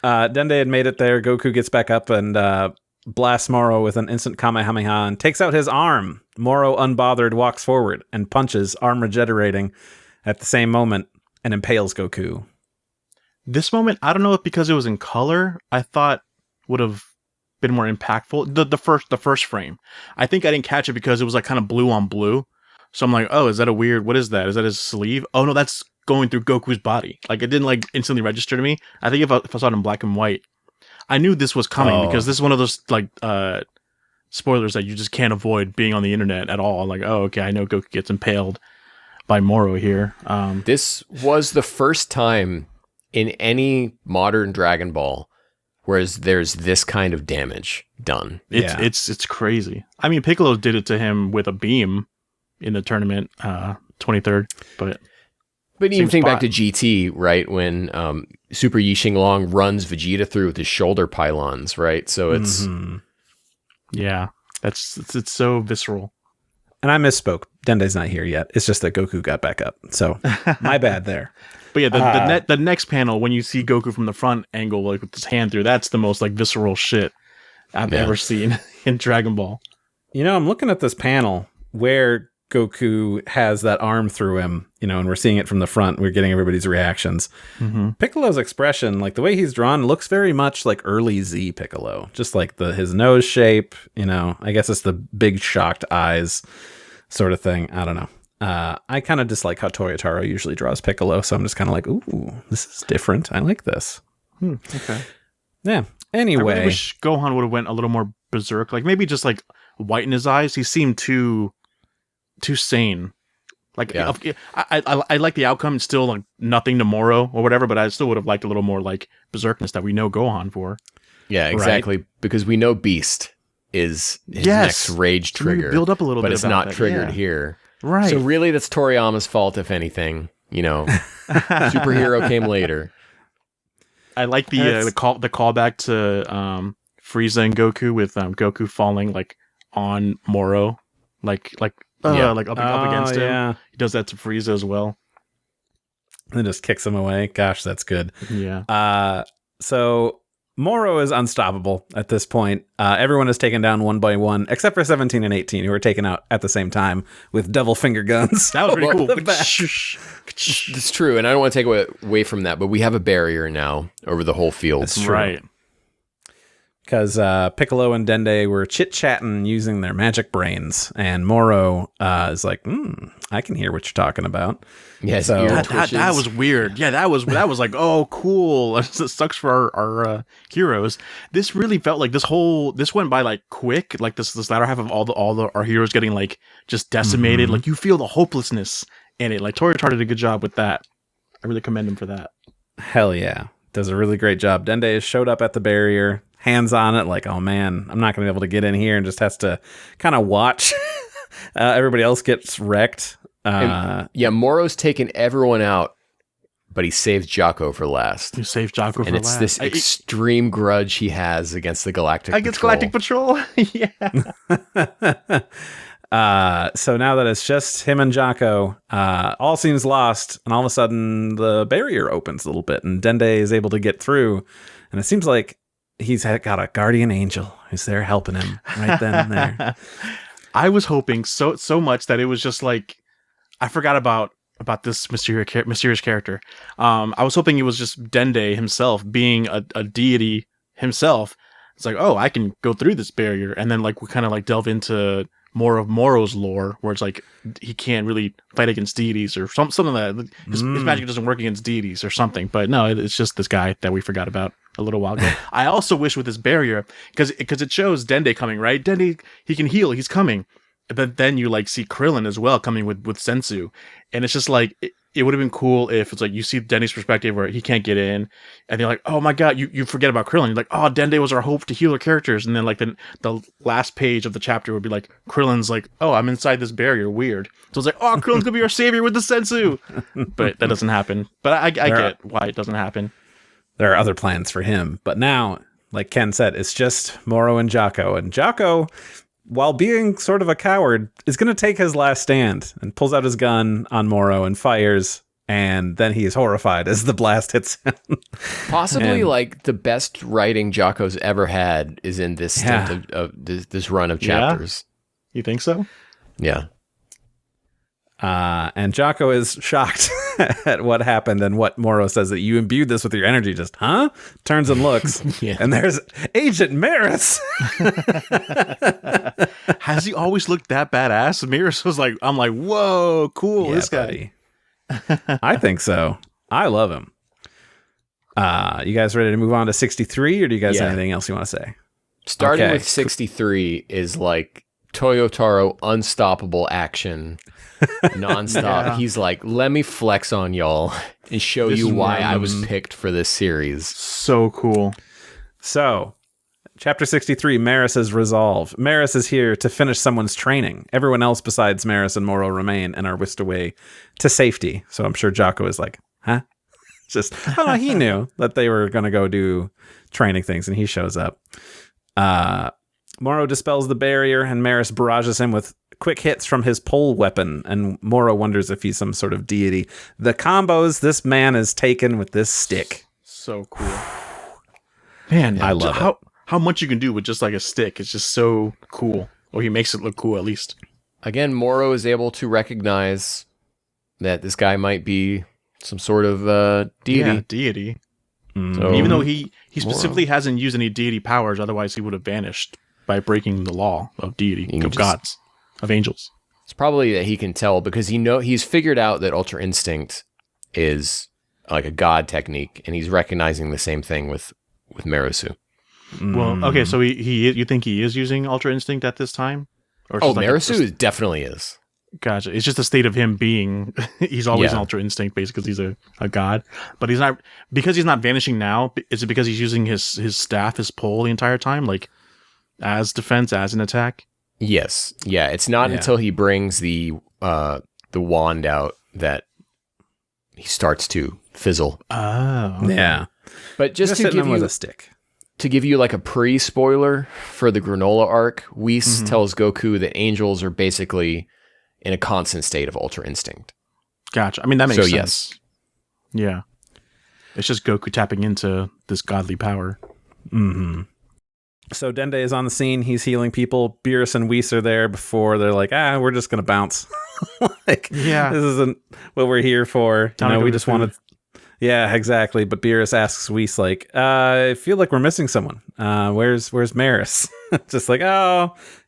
Dende had made it there. Goku gets back up and blasts Moro with an instant Kamehameha and takes out his arm. Moro, unbothered, walks forward and punches, arm regenerating at the same moment, and impales Goku. This moment, I don't know if because it was in color, I thought would have been more impactful. The first frame. I think I didn't catch it because it was like kind of blue on blue. So I'm like, oh, is that what is that? Is that his sleeve? Oh no, that's going through Goku's body. Like, it didn't like instantly register to me. I think if I saw it in black and white, I knew this was coming because this is one of those like spoilers that you just can't avoid being on the internet at all. Like, oh, okay, I know Goku gets impaled by Moro here. This was the first time in any modern Dragon Ball where there's this kind of damage done. It's crazy. I mean, Piccolo did it to him with a beam in the tournament, 23rd, but even think back to GT, right? When Super Yixing Long runs Vegeta through with his shoulder pylons, right? So it's it's so visceral. And I misspoke. Dende's not here yet. It's just that Goku got back up. So my bad there. But yeah, the next panel, when you see Goku from the front angle, like with his hand through, that's the most like visceral shit I've ever seen in Dragon Ball. I'm looking at this panel where Goku has that arm through him, and we're seeing it from the front. We're getting everybody's reactions. Mm-hmm. Piccolo's expression, like the way he's drawn, looks very much like early Z Piccolo. Just like his nose shape, I guess it's the big shocked eyes sort of thing. I don't know. I kind of dislike how Toyotaro usually draws Piccolo, so I'm just kind of like, ooh, this is different. I like this. Okay. Yeah. Anyway. I really wish Gohan would have went a little more berserk. Like maybe just like whiten his eyes. He seemed too sane. Like I like the outcome. It's still like nothing to Moro or whatever, but I still would have liked a little more like berserkness that we know Gohan for. Yeah, exactly. Right? Because we know Beast is his next rage trigger. Build up a little bit, but it's not triggered here. Right. So really, that's Toriyama's fault, if anything. Superhero came later. I like the callback to Frieza and Goku with Goku falling like on Moro, like up against him. Yeah. He does that to Frieza as well. And just kicks him away. Gosh, that's good. Yeah. So Moro is unstoppable at this point. Everyone is taken down one by one, except for 17 and 18, who were taken out at the same time with double finger guns. That was pretty cool. It's true, and I don't want to take away from that, but we have a barrier now over the whole field. That's true. Right. Because Piccolo and Dende were chit-chatting using their magic brains, and Moro is like, I can hear what you're talking about. Yeah, so that was weird. Yeah, that was like, oh, cool. It sucks for our heroes. This really felt like this went by like quick. Like this latter half of all our heroes getting like just decimated. Mm-hmm. Like you feel the hopelessness in it. Like Toyotaro did a good job with that. I really commend him for that. Hell yeah, does a really great job. Dende showed up at the barrier. Hands on it, like, oh man, I'm not going to be able to get in here, and just has to kind of watch Everybody else gets wrecked. Moro's taken everyone out, but he saves Jocko for last. You saved Jocko for last. And it's this extreme grudge he has against the Galactic Patrol. Against Galactic Patrol? Yeah. So now that it's just him and Jocko, all seems lost, and all of a sudden the barrier opens a little bit, and Dende is able to get through, and it seems like he's got a guardian angel who's there helping him right then and there. I was hoping so much that it was just like, I forgot about this mysterious character. I was hoping it was just Dende himself being a deity himself. It's like, oh, I can go through this barrier, and then like we kind of like delve into more of Moro's lore, where it's like he can't really fight against deities or something like that. His magic doesn't work against deities or something. But no, it's just this guy that we forgot about a little while ago. I also wish with this barrier, because it shows Dende coming, right? Dende, he can heal, he's coming. But then you like see Krillin as well coming with Sensu, and it's just like it would have been cool if it's like you see Dende's perspective where he can't get in, and you're like, oh my god, you forget about Krillin. You're like, oh, Dende was our hope to heal our characters, and then like the last page of the chapter would be like Krillin's like, oh, I'm inside this barrier, weird. So it's like, oh, Krillin's gonna be our savior with the Sensu, but that doesn't happen. But I get why it doesn't happen. There are other plans for him, but now, like Ken said, it's just Moro and Jocko, while being sort of a coward, is going to take his last stand and pulls out his gun on Moro and fires, and then he is horrified as the blast hits him. Possibly like the best writing Jocko's ever had is in this stint of this run of chapters. You think so? Yeah. And Jocko is shocked at what happened and what Moro says, that you imbued this with your energy. Just, huh? Turns and looks. And there's Agent Maris. Has he always looked that badass? Maris was like, I'm like, whoa, cool. This guy. I think so. I love him. You guys ready to move on to 63, or do you guys have anything else you want to say? Starting with 63 is like Toyotaro unstoppable action. Nonstop. He's like, let me flex on y'all and show you why I was picked for this series. So cool. So, chapter 63, Maris's resolve. Maris is here to finish someone's training. Everyone else besides Maris and Moro remain and are whisked away to safety. So I'm sure Jocko is like, huh? Just, he knew that they were going to go do training things, and he shows up. Moro dispels the barrier, and Maris barrages him with quick hits from his pole weapon, and Moro wonders if he's some sort of deity. The combos this man is taken with this stick. So cool. Man, I love it. How much you can do with just like a stick. It's just so cool. Or he makes it look cool, at least. Again, Moro is able to recognize that this guy might be some sort of deity. Yeah, deity. So, even though he specifically hasn't used any deity powers, otherwise he would have vanished by breaking the law of deity, of gods, of angels. It's probably that he can tell because he's figured out that Ultra Instinct is like a god technique, and he's recognizing the same thing with Marisu. Well, okay, so you think he is using Ultra Instinct at this time? Or Marisu definitely is. Gotcha. It's just a state of him being, he's always an Ultra Instinct basically because he's a god. But he's not, because he's not vanishing now, is it because he's using his staff, his pole the entire time? Like, as defense, as an attack? Yes. Yeah, it's not until he brings the wand out that he starts to fizzle. Oh. Okay. Yeah. But just to give you with a stick. To give you like a pre-spoiler for the Granola arc, Whis tells Goku that angels are basically in a constant state of Ultra Instinct. Gotcha. I mean, that makes sense. Yes. Yeah. It's just Goku tapping into this godly power. Mm-hmm. So Dende is on the scene. He's healing people. Beerus and Whis are there before they're like, we're just going to bounce. This isn't what we're here for. We just wanted... Yeah, exactly. But Beerus asks Whis, like, I feel like we're missing someone. Where's Maris? Just like,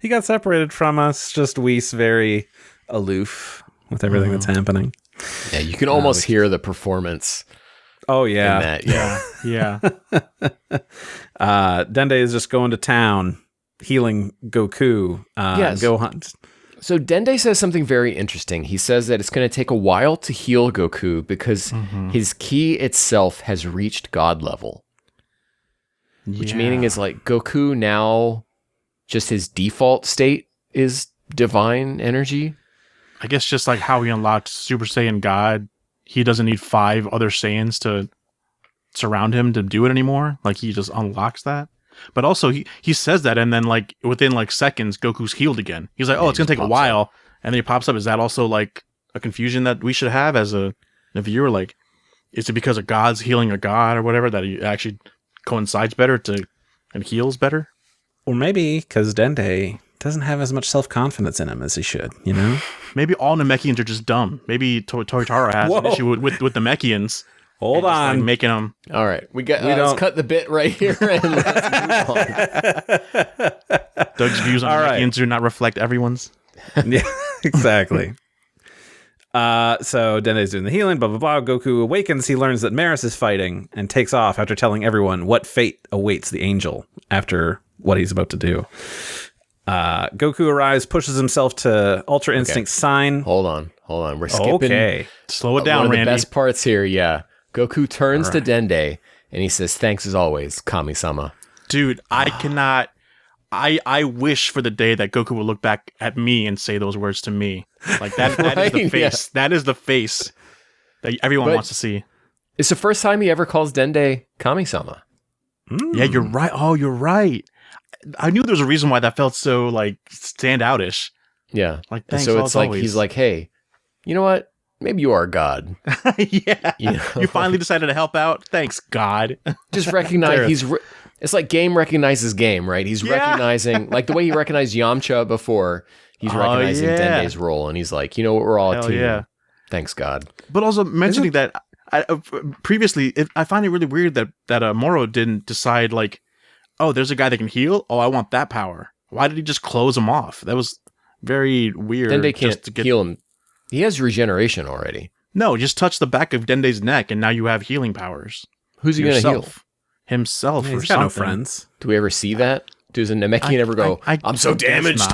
he got separated from us. Just Whis very aloof with everything that's happening. Yeah, you can almost hear the performance. Oh, yeah. That, yeah. Dende is just going to town, healing Goku. Go hunt. So Dende says something very interesting. He says that it's going to take a while to heal Goku because his ki itself has reached God level. Which meaning is like Goku now, just his default state is divine energy. I guess just like how he unlocked Super Saiyan God, he doesn't need 5 other Saiyans to surround him to do it anymore. Like he just unlocks that. But also he says that, and then like within like seconds, Goku's healed again. He's like, it's gonna take a while, and then he pops up. Is that also like a confusion that we should have as a viewer? Like, is it because a god's healing a god or whatever that he actually coincides better and heals better? Or maybe because Dende doesn't have as much self-confidence in him as he should, you know? Maybe all Namekians are just dumb. Maybe Toyotaro has an issue with the Namekians. Hold on. Like making them. All right. Let's cut the bit right here and let's move on. Doug's views on Namekians do not reflect everyone's. Yeah, exactly. So Dende's doing the healing, blah, blah, blah. Goku awakens. He learns that Maris is fighting and takes off after telling everyone what fate awaits the angel after what he's about to do. Goku arrives, pushes himself to Ultra Instinct Sign. Hold on. We're skipping. Okay. Slow it down, one of Randy. the best parts here, yeah. Goku turns to Dende and he says, "Thanks as always, Kami-sama." Dude, I cannot. I wish for the day that Goku will look back at me and say those words to me. Like that. That is the face. Yeah. That is the face that everyone wants to see. It's the first time he ever calls Dende Kami-sama. Yeah, you're right. Oh, you're right. I knew there was a reason why that felt so like standoutish. Yeah. Like thanks, so it's like always. he's like, "Hey, you know what? Maybe you are God." Yeah. You know? You finally decided to help out. Thanks, God. Just recognize it's like game recognizes game, right? He's recognizing, like the way he recognized Yamcha before, he's recognizing Dende's role, and he's like, you know what, we're all a team. Yeah. Thanks, God. But also mentioning that previously, I find it really weird that Moro didn't decide like, oh, there's a guy that can heal. Oh, I want that power. Why did he just close him off? That was very weird. Dende can't heal him. He has regeneration already. No, just touch the back of Dende's neck, and now you have healing powers. Who's he going to heal? Himself. He's got no friends. Do we ever see that? Does a Namekian ever go, "I'm so damaged"?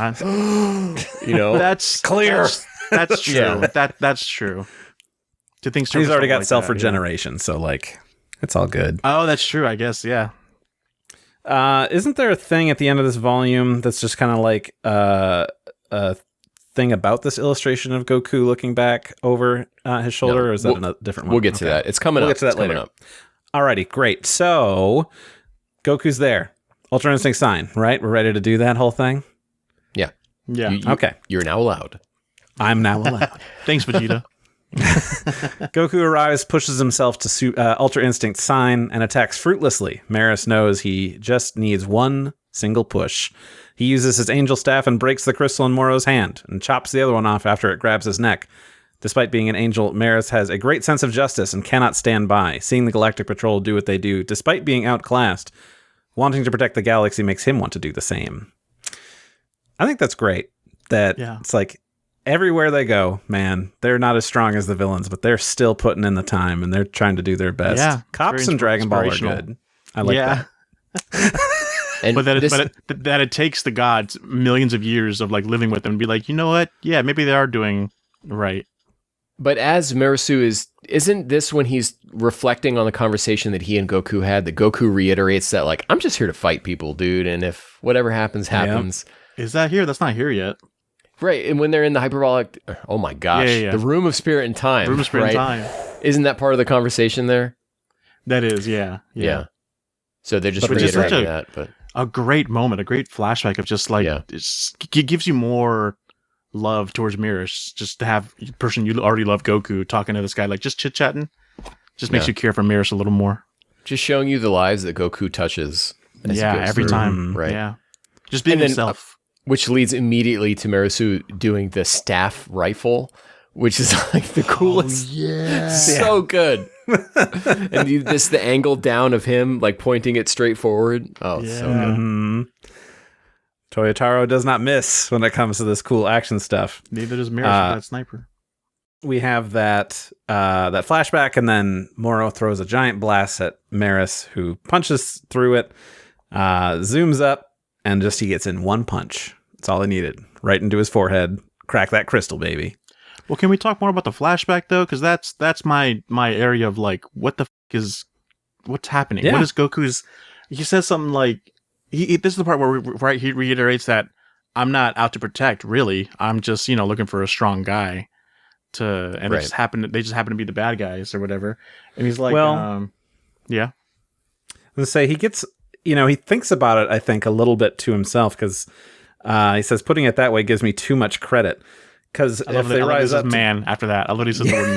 You know, that's clear. That's true. Yeah. That's true. He's already got self-regeneration, so like it's all good. Oh, that's true. I guess. Yeah. Isn't there a thing at the end of this volume that's just kind of like a thing about this illustration of Goku looking back over his shoulder, or is that a different one? We'll get to that. It's coming up. We'll get to that later. Alrighty, great. So Goku's there. Ultra Instinct Sign, right? We're ready to do that whole thing? Yeah. Yeah. Okay. You're now allowed. I'm now allowed. Thanks, Vegeta. Goku arrives, pushes himself to Ultra Instinct Sign, and attacks fruitlessly. Maris knows he just needs one single push. He uses his angel staff and breaks the crystal in Moro's hand, and chops the other one off after it grabs his neck. Despite being an angel, Maris has a great sense of justice and cannot stand by. Seeing the Galactic Patrol do what they do, despite being outclassed, wanting to protect the galaxy makes him want to do the same. I think that's great. It's like, everywhere they go, man, they're not as strong as the villains, but they're still putting in the time, and they're trying to do their best. Yeah, Cops and Dragon Ball are good. I like that. But that it takes the gods millions of years of like living with them and be like, you know what? Yeah, maybe they are doing right. But as Marisu isn't this when he's reflecting on the conversation that he and Goku had, that Goku reiterates that, like, I'm just here to fight people, dude, and if whatever happens, happens. Yeah. Is that here? That's not here yet. Right, and when they're in the hyperbolic, oh my gosh, the Room of Spirit and Time. Room of Spirit and Time. Isn't that part of the conversation there? That is, yeah. So they're just reiterating that. But a great moment, a great flashback of just like, it gives you more love towards Mirrors, just to have a person you already love, Goku, talking to this guy, like just chit-chatting, just makes you care for Mirrors a little more. Just showing you the lives that Goku touches. Every time. Right. Yeah. Just being himself. Which leads immediately to Marisu doing the staff rifle, which is like the coolest. So good. And the angle down of him, like pointing it straight forward. Oh, so good. Mm-hmm. Toyotaro does not miss when it comes to this cool action stuff. Neither does Mirrors with that sniper. We have that flashback, and then Moro throws a giant blast at Maris, who punches through it, zooms up, and he gets in one punch. That's all he needed. Right into his forehead. Crack that crystal, baby. Well, can we talk more about the flashback, though? Because that's my area of, like, what the what's happening? Yeah. What is Goku's... He says something like... This is the part where he reiterates that I'm not out to protect, really. I'm just, looking for a strong guy and Right. they just happen to be the bad guys or whatever. And he's like, Well, yeah. Let's say he gets, he thinks about it, I think, a little bit to himself because he says, putting it that way gives me too much credit. Because if they rise up, man. After that, I love he says the word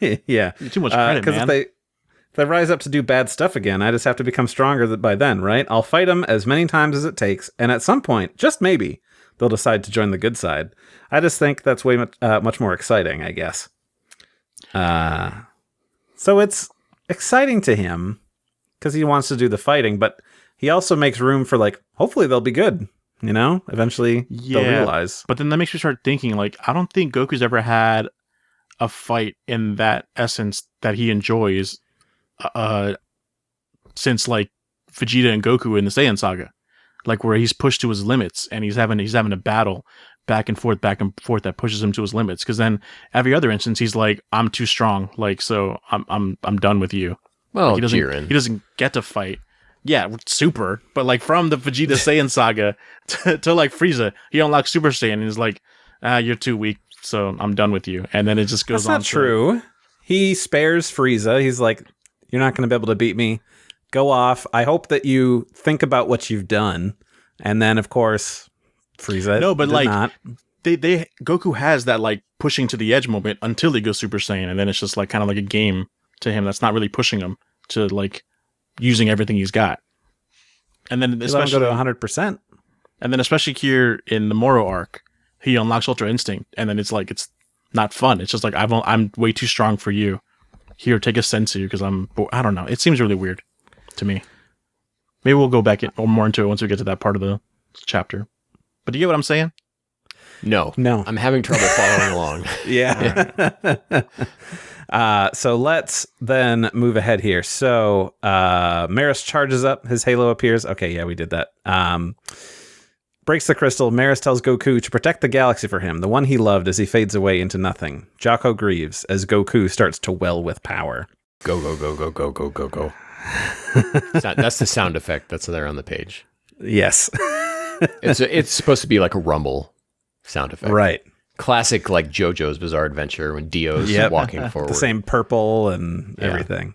man. Yeah, too much credit, man. Because if they rise up to do bad stuff again, I just have to become stronger by then, right? I'll fight them as many times as it takes, and at some point, just maybe, they'll decide to join the good side. I just think that's way much more exciting, I guess. So it's exciting to him because he wants to do the fighting, but he also makes room for hopefully they'll be good. Eventually they'll realize. But then that makes me start thinking, I don't think Goku's ever had a fight in that essence that he enjoys since Vegeta and Goku in the Saiyan saga. Where he's pushed to his limits and he's having a battle back and forth that pushes him to his limits. Because then every other instance he's like, I'm too strong, so I'm done with you. Well, he doesn't get to fight. Yeah, super. But from the Vegeta Saiyan saga to Frieza, he unlocks Super Saiyan and is like, you're too weak, so I'm done with you. And then it just goes on. That's not true. He spares Frieza. He's like, you're not going to be able to beat me. Go off. I hope that you think about what you've done. And then, of course, Frieza did not. They Goku has that pushing to the edge moment until he goes Super Saiyan, and then it's just kind of like a game to him that's not really pushing him to using everything he's got. And then especially go to 100%. And then especially here in the Moro arc, he unlocks Ultra Instinct, and then it's not fun. It's just I'm way too strong for you. Here, take a Sensu because I don't know. It seems really weird to me. Maybe we'll go back more into it once we get to that part of the chapter. But do you get what I'm saying? No. I'm having trouble following along. Yeah. So let's then move ahead here. So Maris charges up. His halo appears. Okay, yeah, we did that. Breaks the crystal. Maris tells Goku to protect the galaxy for him, the one he loved, as he fades away into nothing. Jocko grieves as Goku starts to well with power. Go, go, go, go, go, go, go, go. That's the sound effect that's there on the page. Yes. It's supposed to be like a rumble sound effect. Right. Classic JoJo's Bizarre Adventure when Dio's walking forward. The same purple and everything.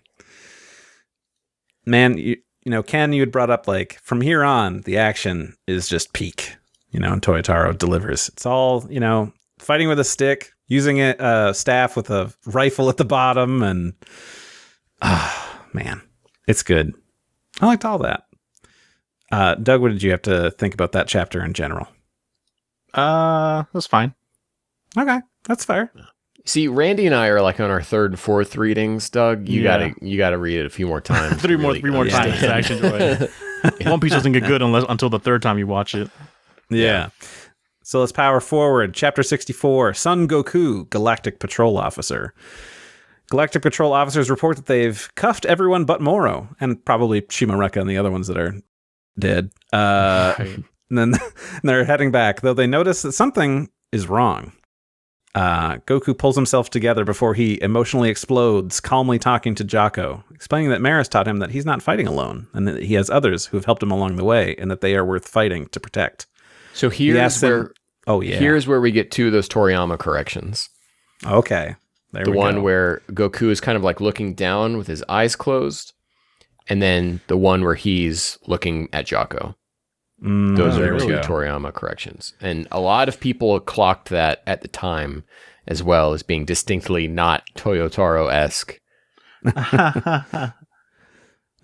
Man, Ken, you had brought up from here on, the action is just peak, and Toyotaro delivers. It's all, fighting with a stick, using a staff with a rifle at the bottom, and man, it's good. I liked all that. Doug, what did you have to think about that chapter in general? That's fine. Okay, that's fair. See, Randy and I are on our third and fourth readings. Doug, you gotta read it a few more times. three more times to actually enjoy it. One Piece doesn't get good until the third time you watch it. Yeah. So let's power forward. Chapter 64, Son Goku, Galactic Patrol Officer. Galactic Patrol officers report that they've cuffed everyone but Moro, and probably Shimareka and the other ones that are dead. And then they're heading back, though they notice that something is wrong. Goku pulls himself together before he emotionally explodes, calmly talking to Jocko, explaining that Maris taught him that he's not fighting alone, and that he has others who have helped him along the way, and that they are worth fighting to protect. So here's where we get two of those Toriyama corrections. Okay. The one where Goku is kind of looking down with his eyes closed, and then the one where he's looking at Jocko. Those are two Toriyama corrections. And a lot of people clocked that at the time as well as being distinctly not Toyotaro-esque.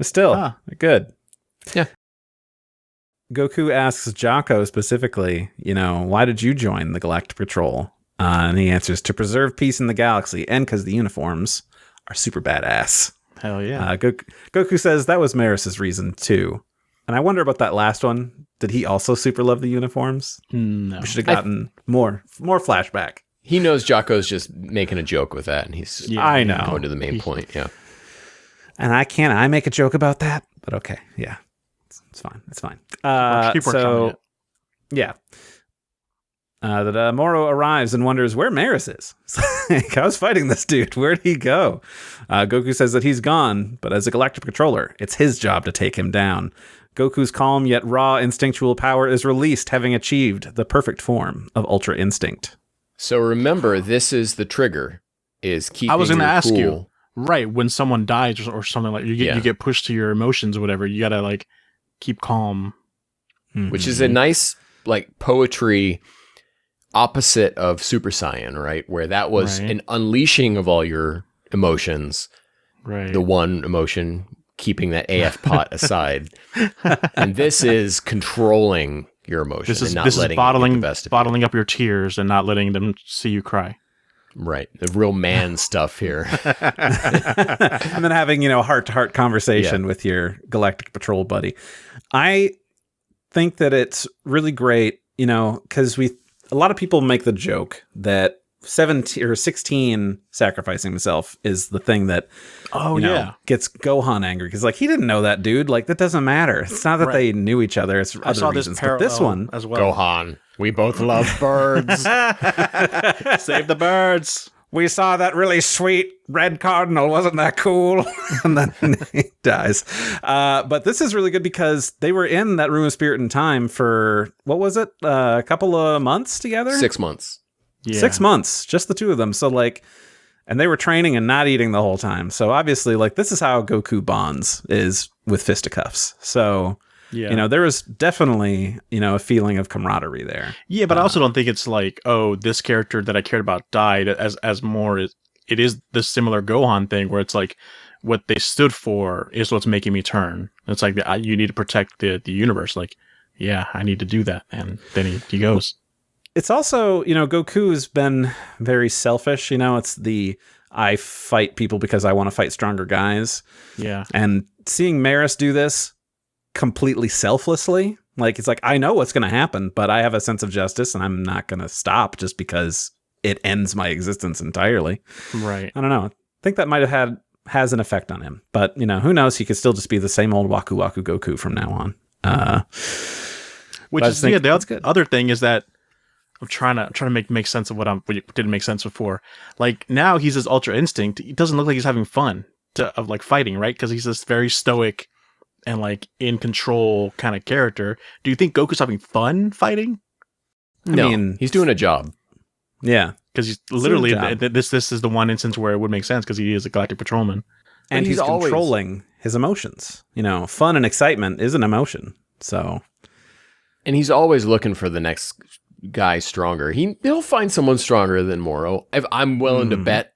Still, good. Yeah. Goku asks Jocko specifically, why did you join the Galactic Patrol? And he answers, to preserve peace in the galaxy, and because the uniforms are super badass. Hell yeah. Goku says that was Maris's reason, too. And I wonder about that last one. Did he also super love the uniforms? No. We should have gotten more flashback. He knows Jocko's just making a joke with that, and he's I know. going to the main point, yeah. And I make a joke about that? But okay, yeah. It's fine. It's fine. Keep working on it. Yeah. That Moro arrives and wonders where Maris is. I was fighting this dude. Where'd he go? Goku says that he's gone, but as a galactic controller, it's his job to take him down. Goku's calm yet raw instinctual power is released, having achieved the perfect form of Ultra Instinct. So remember, this is the trigger, is keeping I was going to ask cool. you, right, when someone dies or something like you get pushed to your emotions or whatever, you got to like keep calm. Which is a nice like poetry opposite of Super Saiyan, right? Where that was an unleashing of all your emotions. Right. The one emotion, keeping that AF pot aside. And this is controlling your emotions and not letting it get the best of you. Bottling up your tears and not letting them see you cry. Right. The real man stuff here. And then having, a heart-to-heart conversation with your Galactic Patrol buddy. I think that it's really great, because a lot of people make the joke that 17 or 16 sacrificing himself is the thing that gets Gohan angry, because like he didn't know that dude. Like that doesn't matter. It's not that they knew each other. It's other reasons. But this one as well. Gohan, we both love birds. Save the birds. We saw that really sweet red cardinal. Wasn't that cool? And then he dies. But this is really good because they were in that room of spirit and time for, what was it? A couple of months together? 6 months. Yeah. 6 months, just the two of them. So like, and they were training and not eating the whole time. So obviously like this is how Goku bonds, is with fisticuffs. So, there was definitely, a feeling of camaraderie there. Yeah, but I also don't think it's like, oh, this character that I cared about died as more it is the similar Gohan thing where it's like what they stood for is what's making me turn. It's like you need to protect the universe. Like, yeah, I need to do that. And then he goes. It's also, Goku's been very selfish. It's the I fight people because I want to fight stronger guys. Yeah. And seeing Maris do this completely selflessly, like it's like, I know what's going to happen, but I have a sense of justice and I'm not going to stop just because it ends my existence entirely. Right. I don't know. I think that might have has an effect on him, but who knows? He could still just be the same old Waku Waku Goku from now on. Which is the other thing is that I'm trying to make sense of what didn't make sense before. Like now he's his Ultra Instinct. He doesn't look like he's having fun of like fighting, right? Because he's this very stoic and like in control kind of character. Do you think Goku's having fun fighting? No, he's doing a job. Yeah, because he's literally this is the one instance where it would make sense because he is a Galactic Patrolman, and he's controlling his emotions. Fun and excitement is an emotion. So, and he's always looking for the next guy stronger. He'll find someone stronger than Moro. If I'm willing to bet.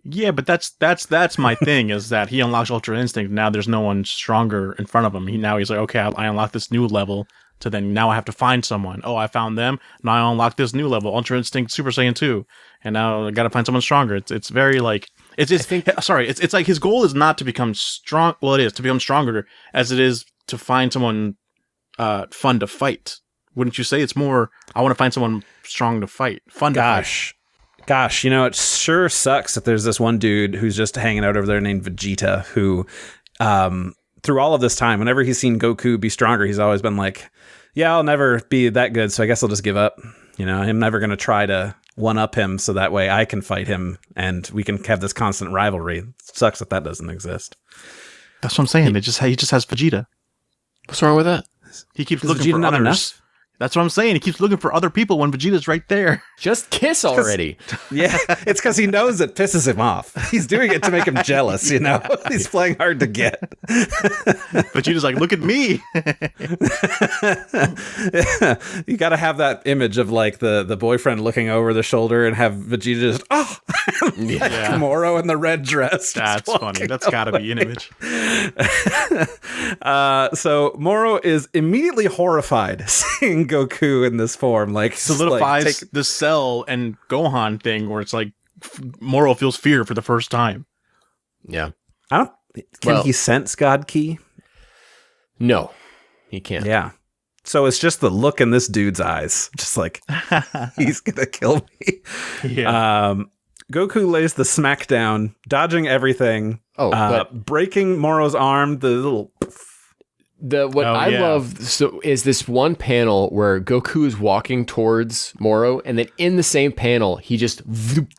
Yeah, but that's my thing is that he unlocks Ultra Instinct. Now there's no one stronger in front of him. He's like, okay, I unlocked this new level. To then now I have to find someone. Oh, I found them. Now I unlock this new level, Ultra Instinct Super Saiyan 2, and now I got to find someone stronger. It's very like it's like his goal is not to become strong. Well, it is to become stronger as it is to find someone fun to fight. Wouldn't you say it's more? I want to find someone strong to fight, fun to fight. Gosh, it sure sucks that there's this one dude who's just hanging out over there named Vegeta who, through all of this time, whenever he's seen Goku be stronger, he's always been like, yeah, I'll never be that good, so I guess I'll just give up. I'm never going to try to one-up him so that way I can fight him and we can have this constant rivalry. It sucks that doesn't exist. That's what I'm saying. He just has Vegeta. What's wrong with that? He keeps looking for others. Enough? That's what I'm saying. He keeps looking for other people when Vegeta's right there. Just kiss already. Yeah, it's because he knows it pisses him off. He's doing it to make him jealous, He's playing hard to get. Vegeta's like, look at me. Yeah. You got to have that image of like the boyfriend looking over the shoulder and have Vegeta just, like Moro in the red dress. That's funny. That's got to be an image. So Moro is immediately horrified seeing Goku in this form, like solidifies the Cell and Gohan thing, where it's like Moro feels fear for the first time. Yeah, Can he sense God Ki? No, he can't. Yeah, so it's just the look in this dude's eyes, just like he's gonna kill me. Yeah. Goku lays the smackdown, dodging everything. Breaking Moro's arm. The little. I love is this one panel where Goku is walking towards Moro, and then in the same panel he just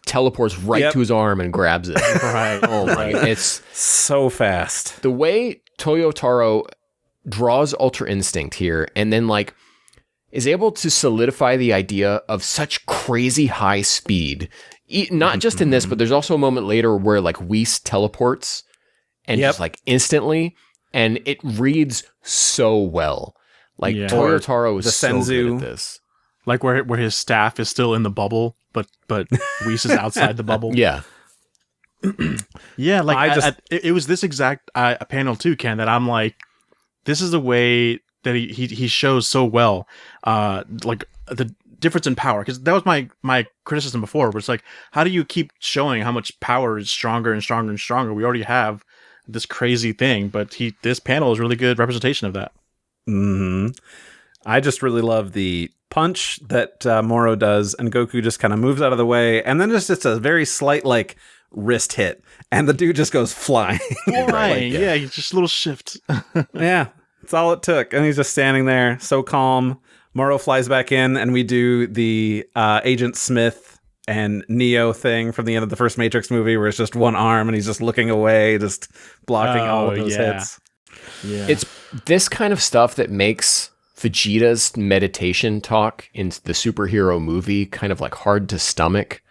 teleports right to his arm and grabs it. Right. Oh my god, it's so fast. The way Toyotaro draws Ultra Instinct here and then like is able to solidify the idea of such crazy high speed. Not just in this, but there's also a moment later where like Whis teleports and just like instantly, and it reads so well. Like Toyotaro is so good at this. Like where his staff is still in the bubble, but Whis is outside the bubble. Yeah. Yeah, like it was this exact panel too, Ken, that I'm like, this is the way that he shows so well, like the difference in power, because that was my criticism before, where it's like, how do you keep showing how much power is stronger and stronger and stronger? We already have this crazy thing, but this panel is really good representation of that. I just really love the punch that Moro does, and Goku just kind of moves out of the way, and then just it's a very slight like wrist hit, and the dude just goes flying. Right? Yeah, just a little shift. Yeah, that's all it took, and he's just standing there, so calm. Moro flies back in, and we do the Agent Smith and Neo thing from the end of the first Matrix movie, where it's just one arm, and he's just looking away, just blocking all of those hits. Yeah, it's this kind of stuff that makes Vegeta's meditation talk in the superhero movie kind of like hard to stomach.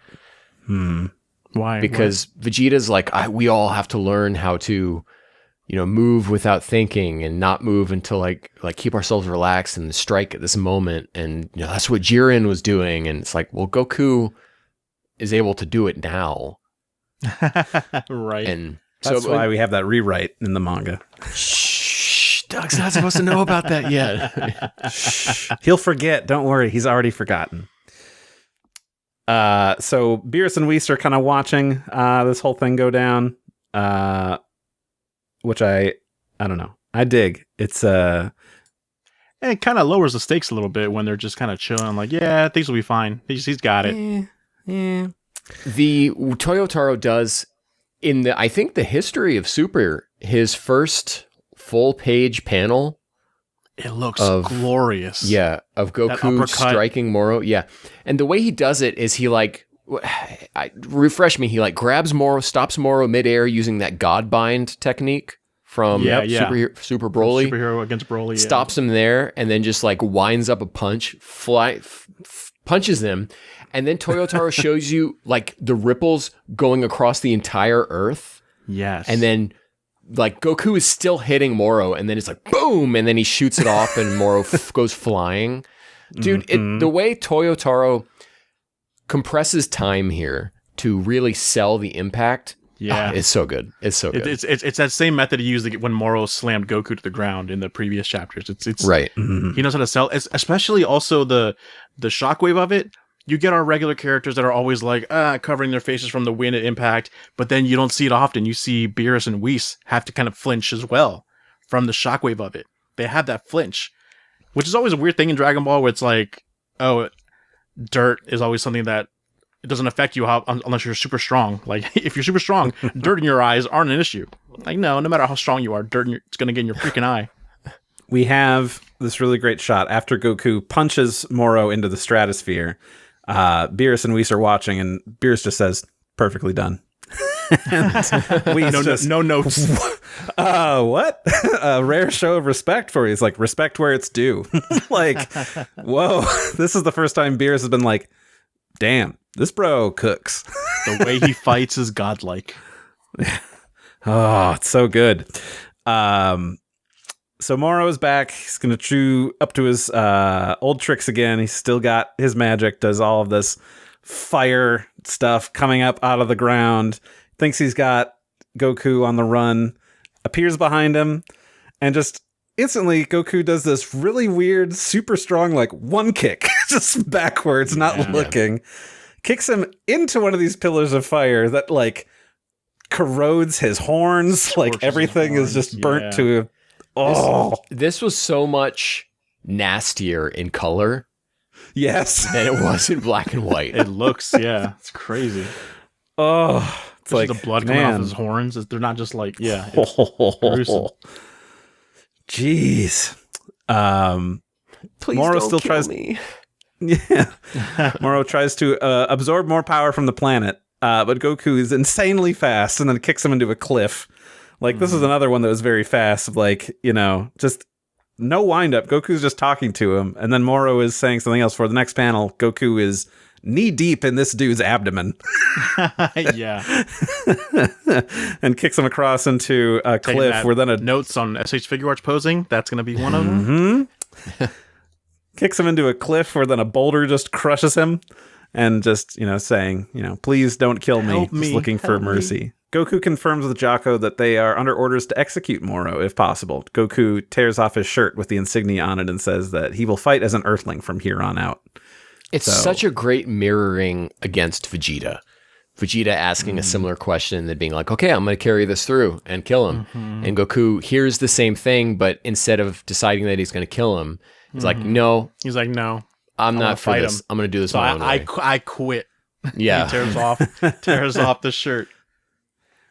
Why? Because Vegeta's like, we all have to learn how to, move without thinking and not move until like keep ourselves relaxed and strike at this moment. And that's what Jiren was doing. And it's like, well, Goku is able to do it now. Right. And that's why we have that rewrite in the manga. Shh, Doug's not supposed to know about that yet. He'll forget. Don't worry. He's already forgotten. So Beerus and Whis are kind of watching this whole thing go down, which I don't know. I dig. It's and it kind of lowers the stakes a little bit when they're just kind of chilling. Like, yeah, things will be fine. He's got it. Yeah. The Toyotaro does I think the history of Super, his first full page panel. It looks glorious. Yeah, of Goku striking Moro. Yeah, and the way he does it is he like, refresh me. He like grabs Moro, stops Moro midair using that God Bind technique from Super Broly. Superhero against Broly. Stops him there, and then just like winds up a punch, punches him, and then Toyotaro shows you like the ripples going across the entire Earth. Yes, and then. Like Goku is still hitting Moro, and then it's like boom, and then he shoots it off, and Moro goes flying. Dude, the way Toyotaro compresses time here to really sell the impact, it's so good. It's so good. It's that same method he used when Moro slammed Goku to the ground in the previous chapters. It's right. He knows how to sell, especially also the shockwave of it. You get our regular characters that are always like covering their faces from the wind at impact, but then you don't see it often. You see Beerus and Whis have to kind of flinch as well from the shockwave of it. They have that flinch, which is always a weird thing in Dragon Ball, where it's like, dirt is always something that it doesn't affect you unless you're super strong. Like if you're super strong, dirt in your eyes aren't an issue. Like no matter how strong you are, it's going to get in your freaking eye. We have this really great shot after Goku punches Moro into the stratosphere. Beerus and Whis are watching, and Beerus just says, "Perfectly done." No notes. What? A rare show of respect for you. He's like, respect where it's due. Like, whoa. This is the first time Beerus has been like, damn, this bro cooks. The way he fights is godlike. Oh, it's so good. So Moro is back. He's going to chew up to his old tricks again. He's still got his magic, does all of this fire stuff coming up out of the ground. Thinks he's got Goku on the run. Appears behind him. And just instantly, Goku does this really weird, super strong, like one kick. Just backwards, not looking. Kicks him into one of these pillars of fire that like corrodes his horns. Like everything is just burnt to... This was so much nastier in color. Yes. Than it was in black and white. It looks, it's crazy. It's like the blood coming off his horns. They're not just like, it's gruesome. Jeez. Please Moro don't still kill tries me. Yeah. Moro tries to absorb more power from the planet, but Goku is insanely fast and then kicks him into a cliff. Like, this is another one that was very fast, like, just no wind up. Goku's just talking to him, and then Moro is saying something else. For the next panel, Goku is knee deep in this dude's abdomen. Yeah. And kicks him across into a cliff where then notes on SH Figure Arts posing, that's going to be one of them. Kicks him into a cliff where then a boulder just crushes him and just, saying, please don't kill me. Just looking for mercy. Goku confirms with Jocko that they are under orders to execute Moro if possible. Goku tears off his shirt with the insignia on it and says that he will fight as an Earthling from here on out. It's such a great mirroring against Vegeta. Vegeta asking a similar question and then being like, okay, I'm going to carry this through and kill him. And Goku hears the same thing, but instead of deciding that he's going to kill him, he's like, no. He's like, no. I'm not for this. I'm going to do this my own way. I quit. Yeah. He tears off the shirt.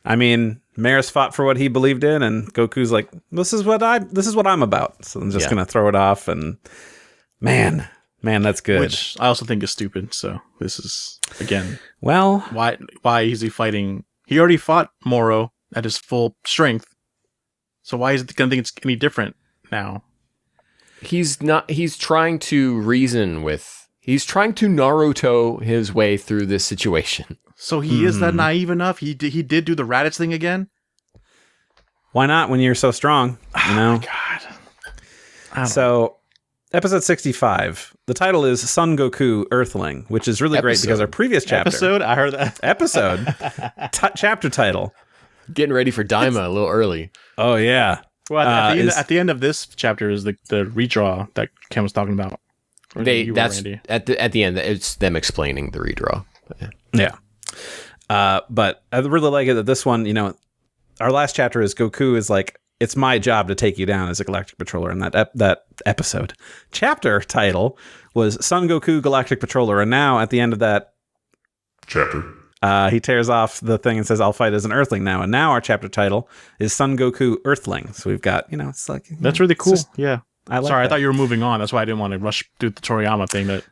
I mean, Maris fought for what he believed in, and Goku's like, this is what I'm about. So I'm just going to throw it off, and man, that's good. Which I also think is stupid. So this is, again, well, why is he fighting? He already fought Moro at his full strength. So why is it going to think it's any different now? He's trying to Naruto his way through this situation. So he is that naive enough? He did do the Raditz thing again? Why not when you're so strong? Oh my God. So, episode 65. The title is Son Goku Earthling, which is really great because our previous chapter. Episode? I heard that. Episode. Chapter title. Getting ready for Daima a little early. Oh, yeah. Well, at the end of this chapter is the redraw that Ken was talking about. At the end. It's them explaining the redraw. Yeah. But I really like it that this one, our last chapter is Goku is like, it's my job to take you down as a Galactic Patroller. And that episode chapter title was Son Goku Galactic Patroller. And now at the end of that chapter, he tears off the thing and says, I'll fight as an Earthling now. And now our chapter title is Son Goku Earthling. So we've got, it's like... That's really cool. Yeah. I thought you were moving on. That's why I didn't want to rush through the Toriyama thing.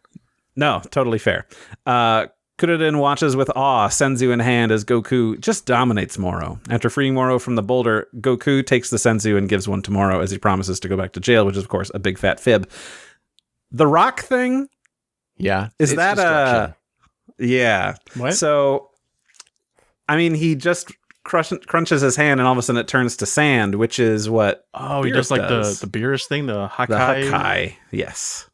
No, totally fair. Kuririn watches with awe, Senzu in hand, as Goku just dominates Moro. After freeing Moro from the boulder, Goku takes the Senzu and gives one to Moro as he promises to go back to jail, which is, of course, a big fat fib. The rock thing? Yeah. Is that yeah. What? So, I mean, he just crunches his hand and all of a sudden it turns to sand, which is what he does like the Beerus thing, the Hakai. The Hakai, yes.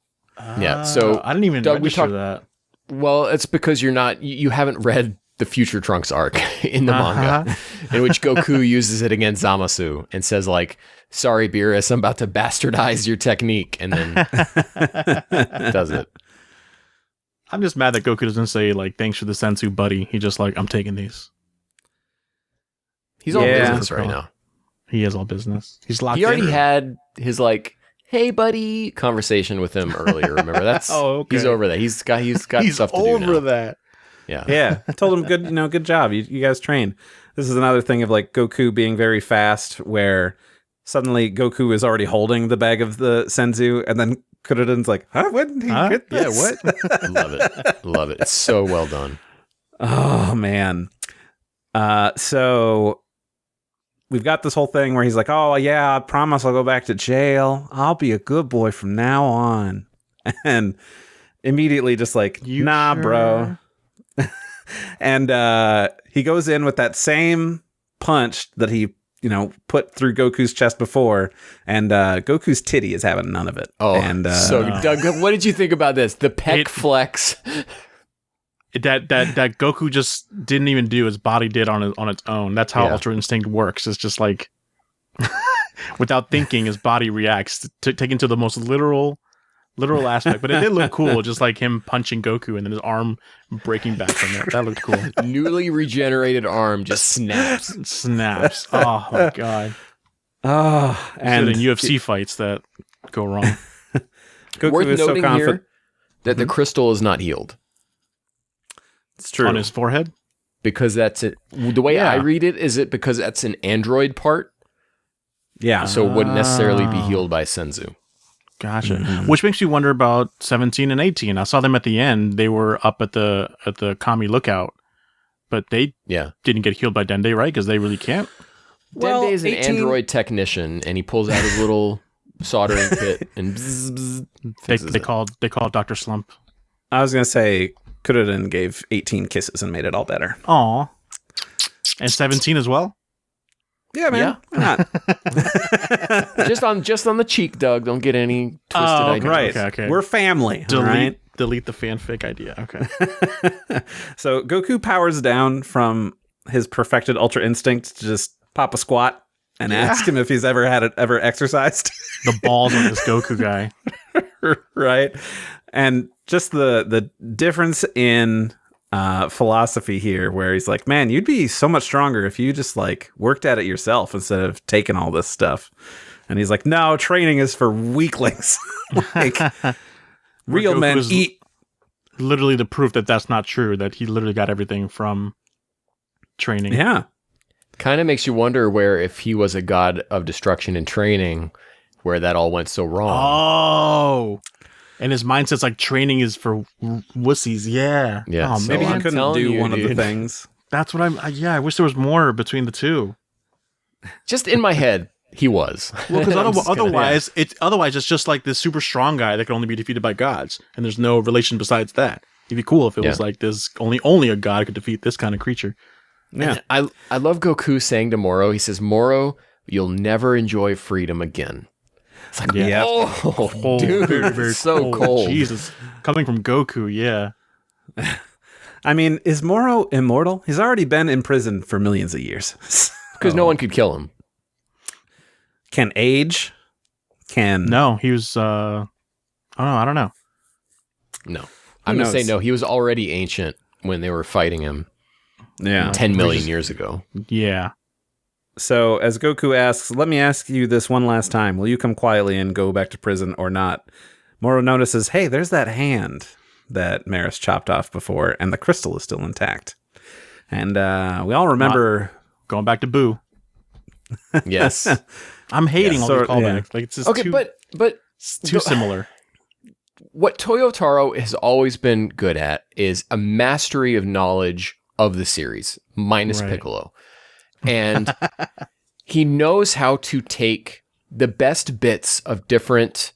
Yeah, so I didn't even register that. Well, it's because you haven't read the Future Trunks arc in the manga, in which Goku uses it against Zamasu and says like, sorry, Beerus, I'm about to bastardize your technique, and then does it. I'm just mad that Goku doesn't say like, thanks for the sensu, buddy. He's just like, I'm taking these. He's all business right now. He is all business. He's locked in. He already had his like, hey buddy conversation with him earlier. Remember that's okay. He's over that. He's got stuff to do now. He's over that. Yeah. I told him good job. You guys trained. This is another thing of like Goku being very fast, where suddenly Goku is already holding the bag of the senzu, and then Kuririn's like, when did he get this? Yeah, what? Love it. It's so well done. Oh man. So we've got this whole thing where he's like, oh, yeah, I promise I'll go back to jail. I'll be a good boy from now on. And immediately just like, nah, bro. And he goes in with that same punch that he, put through Goku's chest before. And Goku's titty is having none of it. Oh, and so Doug, what did you think about this? The pec flex. That Goku just didn't even do, his body did on its own. That's how Ultra Instinct works. It's just like, without thinking, his body reacts, taken to the most literal aspect. But it did look cool, just like him punching Goku and then his arm breaking back from it. That looked cool. Newly regenerated arm just snaps. Oh my god. Oh, and in UFC fights that go wrong. Goku Worth is noting so confident here that the crystal is not healed. It's true. On his forehead? Because that's it. The way I read it, is it because that's an android part? Yeah. So it wouldn't necessarily be healed by Senzu. Gotcha. Mm-hmm. Which makes me wonder about 17 and 18. I saw them at the end. They were up at the Kami lookout, but they didn't get healed by Dende, right? Because they really can't. Dende is an android technician, and he pulls out his little soldering kit and They called Dr. Slump. I was gonna say Kuririn gave 18 kisses and made it all better. Aw. And 17 as well? Yeah, man. Why not? just on the cheek, Doug. Don't get any twisted ideas. Right. Okay. We're family. Right? Delete the fanfic idea. Okay. So Goku powers down from his perfected Ultra Instinct to just pop a squat and ask him if he's ever exercised. The balls on this Goku guy. Right. And just the difference in philosophy here, where he's like, man, you'd be so much stronger if you just like worked at it yourself instead of taking all this stuff. And he's like, no, training is for weaklings. Like, real men eat. Literally the proof that that's not true, that he literally got everything from training. Yeah. Kind of makes you wonder where, if he was a god of destruction and training, where that all went so wrong. Oh. And his mindset's like training is for wussies. Yeah. Yeah. Oh, So Maybe he I'm couldn't telling do you, one of the dude. things. That's what I wish there was more between the two. Just in my head, he was. Well, because I'm just gonna- otherwise it's just like this super strong guy that can only be defeated by gods, and there's no relation besides that. It'd be cool if it was like this only a god could defeat this kind of creature. Yeah. And I love Goku saying to Moro, he says, Moro, you'll never enjoy freedom again. It's like, Yeah. oh, dude, very, very so cold. Jesus. Coming from Goku, yeah. I mean, is Moro immortal? He's already been imprisoned for millions of years. Because no one could kill him. Can age? Can No, he was I don't know. No. I'm going to say knows? no. He was already ancient when they were fighting him Yeah. 10 million years ago. Yeah. So as Goku asks, let me ask you this one last time. Will you come quietly and go back to prison or not? Moro notices, hey, there's that hand that Maris chopped off before, and the crystal is still intact. And we all remember... Going back to Boo. Yes. I'm hating all these yeah. callbacks. Like it's just Okay, but it's too similar. what Toyotaro has always been good at is a mastery of knowledge of the series, minus Right. Piccolo. And he knows how to take the best bits of different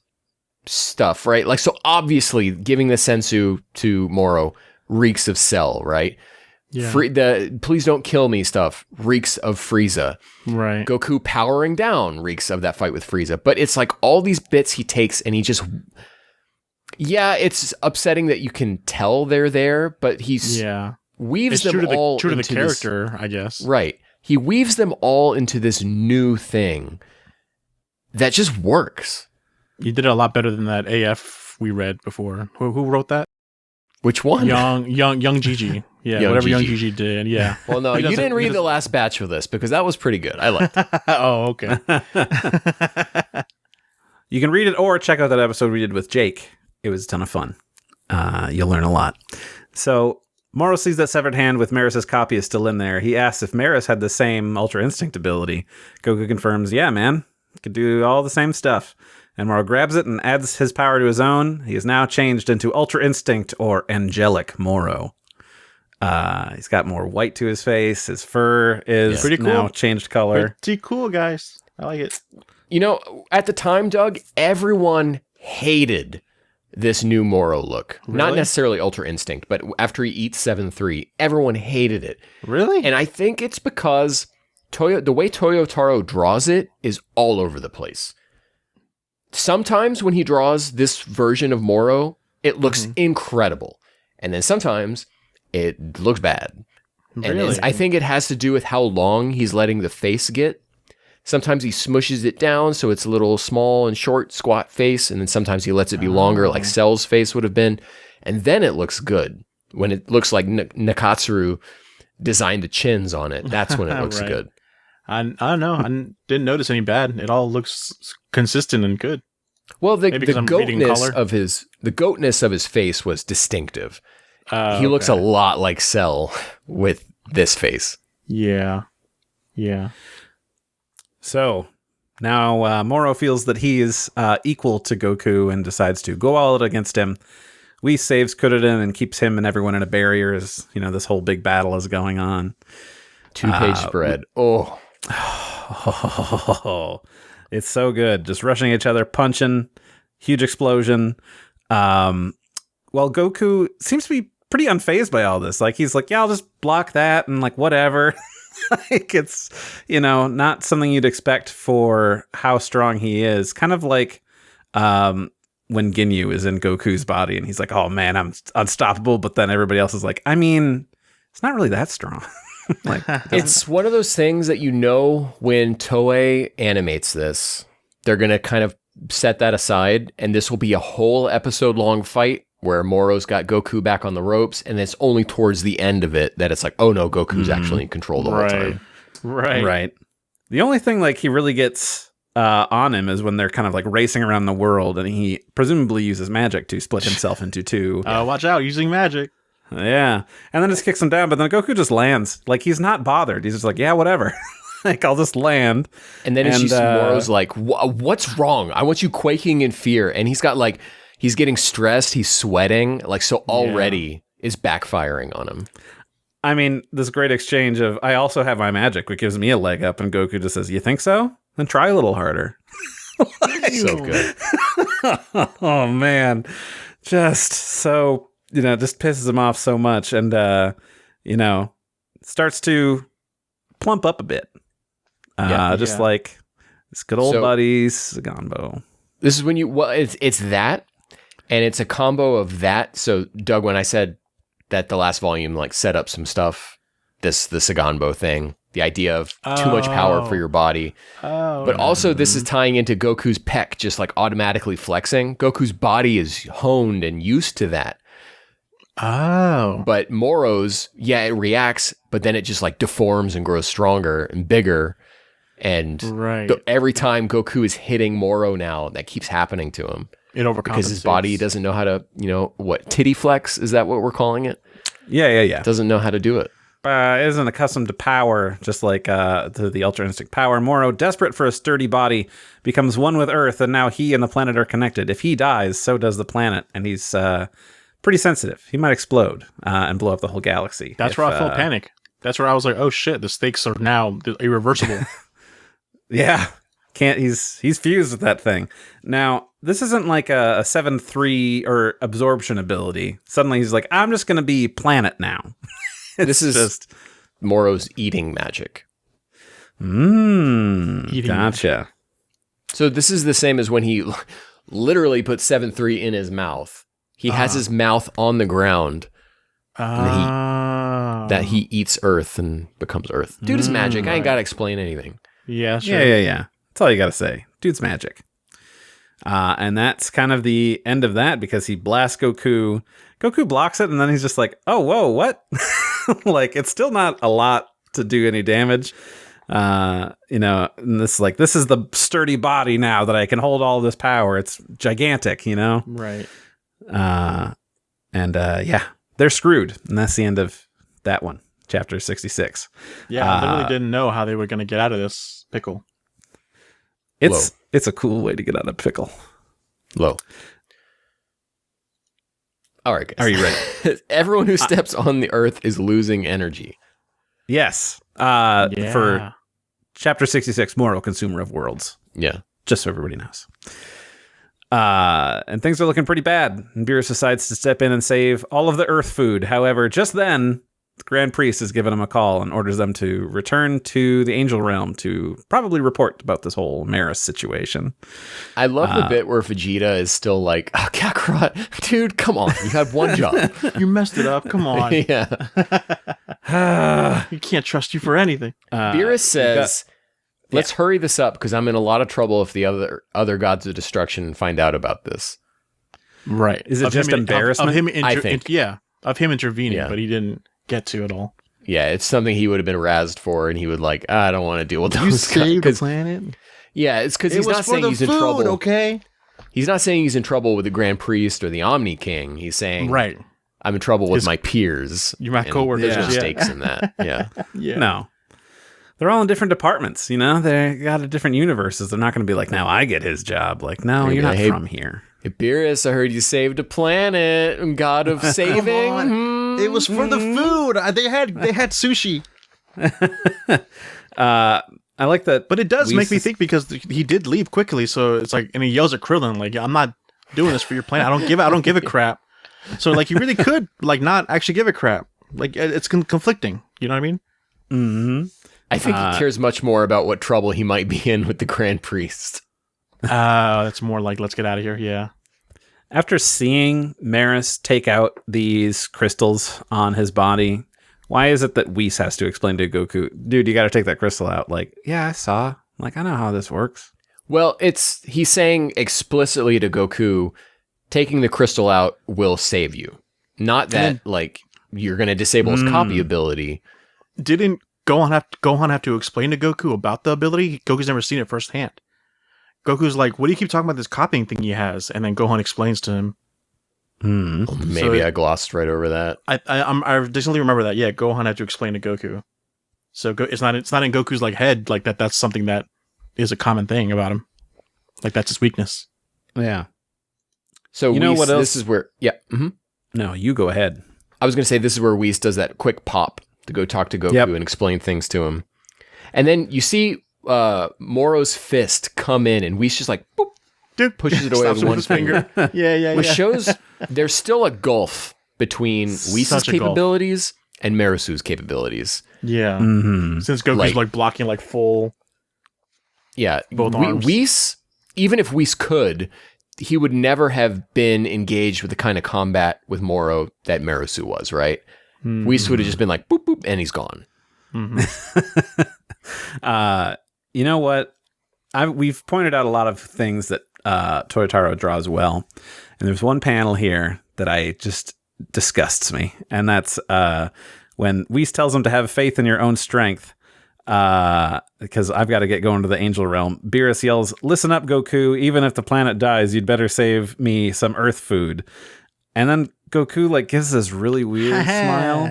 stuff, right? Like, so obviously giving the sensu to Moro reeks of Cell, right? Yeah. The please don't kill me stuff reeks of Frieza. Right. Goku powering down reeks of that fight with Frieza. But it's like all these bits he takes and he just... Yeah, it's upsetting that you can tell they're there, but he's weaves It's them all true to the into this- character, I guess. Right. He weaves them all into this new thing that just works. You did it a lot better than that AF we read before. Who wrote that? Which one? Young Gigi. Yeah, Young whatever Gigi. Young Gigi did. Yeah. Well, no, He you doesn't- didn't he read the last batch of this because that was pretty good. I liked it. Oh, okay. You can read it or check out that episode we did with Jake. It was a ton of fun. You'll learn a lot. So Moro sees that severed hand with Maris's copy is still in there. He asks if Maris had the same Ultra Instinct ability. Goku confirms, yeah, man. Could do all the same stuff. And Moro grabs it and adds his power to his own. He is now changed into Ultra Instinct or Angelic Moro. He's got more white to his face. His fur is Pretty cool. now changed color. Pretty cool, guys. I like it. You know, at the time, Doug, everyone hated this new Moro look. Not Really? necessarily Ultra Instinct, but after he eats 7-3, everyone hated it. Really? And I think it's because the way Toyotaro draws it is all over the place. Sometimes when he draws this version of Moro, it looks incredible. And then sometimes it looks bad. And Really? I think it has to do with how long he's letting the face get. Sometimes he smushes it down so it's a little small and short, squat face, and then sometimes he lets it be longer, like Cell's face would have been, and then it looks good. When it looks like Nakatsuru designed the chins on it, that's when it looks Right. good. I don't know. I didn't notice any bad. It all looks consistent and good. Well, the Maybe 'cause I'm reading color. goatness of his face was distinctive. He looks a Okay. lot like Cell with this face. Yeah. Yeah. So now Moro feels that he is equal to Goku and decides to go all out against him. Whis saves Kuririn and keeps him and everyone in a barrier as, you know, this whole big battle is going on. 2-page spread. Oh, It's so good. Just rushing each other, punching, huge explosion. Well, Goku seems to be pretty unfazed by all this. Like, he's like, yeah, I'll just block that and like whatever. Like, it's, not something you'd expect for how strong he is. Kind of like when Ginyu is in Goku's body and he's like, oh man, I'm unstoppable. But then everybody else is like, I mean, it's not really that strong. Like, it's one of those things that when Toei animates this, they're going to kind of set that aside, and this will be a whole episode-long fight where Moro's got Goku back on the ropes, and it's only towards the end of it that it's like, oh no, Goku's actually in control the whole time. Right. The only thing like he really gets on him is when they're kind of like racing around the world, and he presumably uses magic to split himself into two. Watch out, using magic. Yeah. And then just kicks him down, but then Goku just lands. Like, he's not bothered. He's just like, yeah, whatever. Like, I'll just land. And then Moro's like, what's wrong? I want you quaking in fear. And he's got like, he's getting stressed. He's sweating. Like, so already is backfiring on him. I mean, this great exchange of, I also have my magic, which gives me a leg up. And Goku just says, you think so? Then try a little harder. So good. Oh, man. Just so... just pisses him off so much and, starts to plump up a bit. Like this good old buddies, Saganbo. This is when it's that, and it's a combo of that. So, Doug, when I said that the last volume, like, set up some stuff, the Saganbo thing, the idea of too much power for your body. But also this is tying into Goku's pec just, like, automatically flexing. Goku's body is honed and used to that. Oh. But Moro's, it reacts, but then it just like deforms and grows stronger and bigger. And every time Goku is hitting Moro now, that keeps happening to him. It overcompensates. Because his body doesn't know how to, titty flex? Is that what we're calling it? Yeah. Doesn't know how to do it. Isn't accustomed to power, just like to the Ultra Instinct power. Moro, desperate for a sturdy body, becomes one with Earth, and now he and the planet are connected. If he dies, so does the planet, and he's... pretty sensitive. He might explode and blow up the whole galaxy. That's where I felt panic. That's where I was like, oh shit, the stakes are now irreversible. Yeah. He's fused with that thing. Now, this isn't like a 7-3 or absorption ability. Suddenly he's like, I'm just going to be planet now. This is just Moro's eating magic. Gotcha. So this is the same as when he literally put 7-3 in his mouth. He has his mouth on the ground. That he eats Earth and becomes Earth. Dude is magic. I ain't got to explain anything. Yeah, sure. Yeah. That's all you got to say. Dude's magic. And that's kind of the end of that because he blasts Goku. Goku blocks it, and then he's just like, oh, whoa, what? Like, it's still not a lot to do any damage. And this is the sturdy body now that I can hold all this power. It's gigantic, Right. They're screwed, and that's the end of that one, chapter 66. Yeah, I literally didn't know how they were going to get out of this pickle. It's a cool way to get out of pickle. Low. All right, guys. Are you ready? Everyone who steps on the Earth is losing energy. Yes. For chapter 66, Moral Consumer of Worlds. Yeah. Just so everybody knows. And things are looking pretty bad. And Beerus decides to step in and save all of the Earth food. However, just then, the Grand Priest is giving him a call and orders them to return to the Angel Realm to probably report about this whole Maris situation. I love the bit where Vegeta is still like, oh, Kakarot, dude, come on. You had one job. You messed it up. Come on. Yeah. You can't trust you for anything. Beerus says... Let's hurry this up because I'm in a lot of trouble if the other gods of destruction find out about this. Right. Is it just embarrassment? Of him I think. Of him intervening, but he didn't get to it all. Yeah, it's something he would have been razzed for, and he would I don't want to deal with those. You saved the planet? Yeah, it's because he's not saying he's in trouble. Okay. He's not saying he's in trouble with the Grand Priest or the Omni King. He's saying, right, I'm in trouble with my peers. You're my coworkers. There's mistakes in that. Yeah. No. They're all in different departments, They got different universes. They're not going to be like, now I get his job. Like, no, you're not from here. Hey, Beerus, I heard you saved a planet. God of saving. It was for the food. They had sushi. I like that. But it does Whis make me is- think because he did leave quickly, so it's like, and he yells at Krillin, like, I'm not doing this for your planet. I don't give a crap. So like, he really could like not actually give a crap. Like, it's conflicting. You know what I mean? Mm-hmm. I think he cares much more about what trouble he might be in with the Grand Priest. That's more like, let's get out of here. Yeah. After seeing Maris take out these crystals on his body, why is it that Whis has to explain to Goku, dude, you got to take that crystal out? Like, yeah, I saw. Like, I know how this works. Well, he's saying explicitly to Goku, taking the crystal out will save you. Not that, like, you're going to disable his copy ability. Didn't Gohan have to explain to Goku about the ability? Goku's never seen it firsthand. Goku's like, what do you keep talking about this copying thing he has? And then Gohan explains to him. Maybe I glossed right over that. I distinctly remember that. Yeah, Gohan had to explain to Goku. So it's not in Goku's like head like that. That's something that is a common thing about him. Like that's his weakness. Yeah. So you know what else? This is where No, you go ahead. I was going to say this is where Whis does that quick pop to go talk to Goku and explain things to him. And then you see Moro's fist come in and Whis just like boop, pushes it away with one finger. Yeah. Which shows there's still a gulf between Whis' capabilities and Marisu's capabilities. Yeah. Since Goku's like blocking like full. Yeah. Both arms. Whis, even if Whis could, he would never have been engaged with the kind of combat with Moro that Marisu was, right? Whis would have just been like boop boop and he's gone. You know what? We've pointed out a lot of things that Toyotaro draws well, and there's one panel here that I just disgusts me, and that's when Whis tells him to have faith in your own strength, because I've got to get going to the angel realm. Beerus yells, "Listen up, Goku! Even if the planet dies, you'd better save me some Earth food." And then Goku like gives this really weird smile.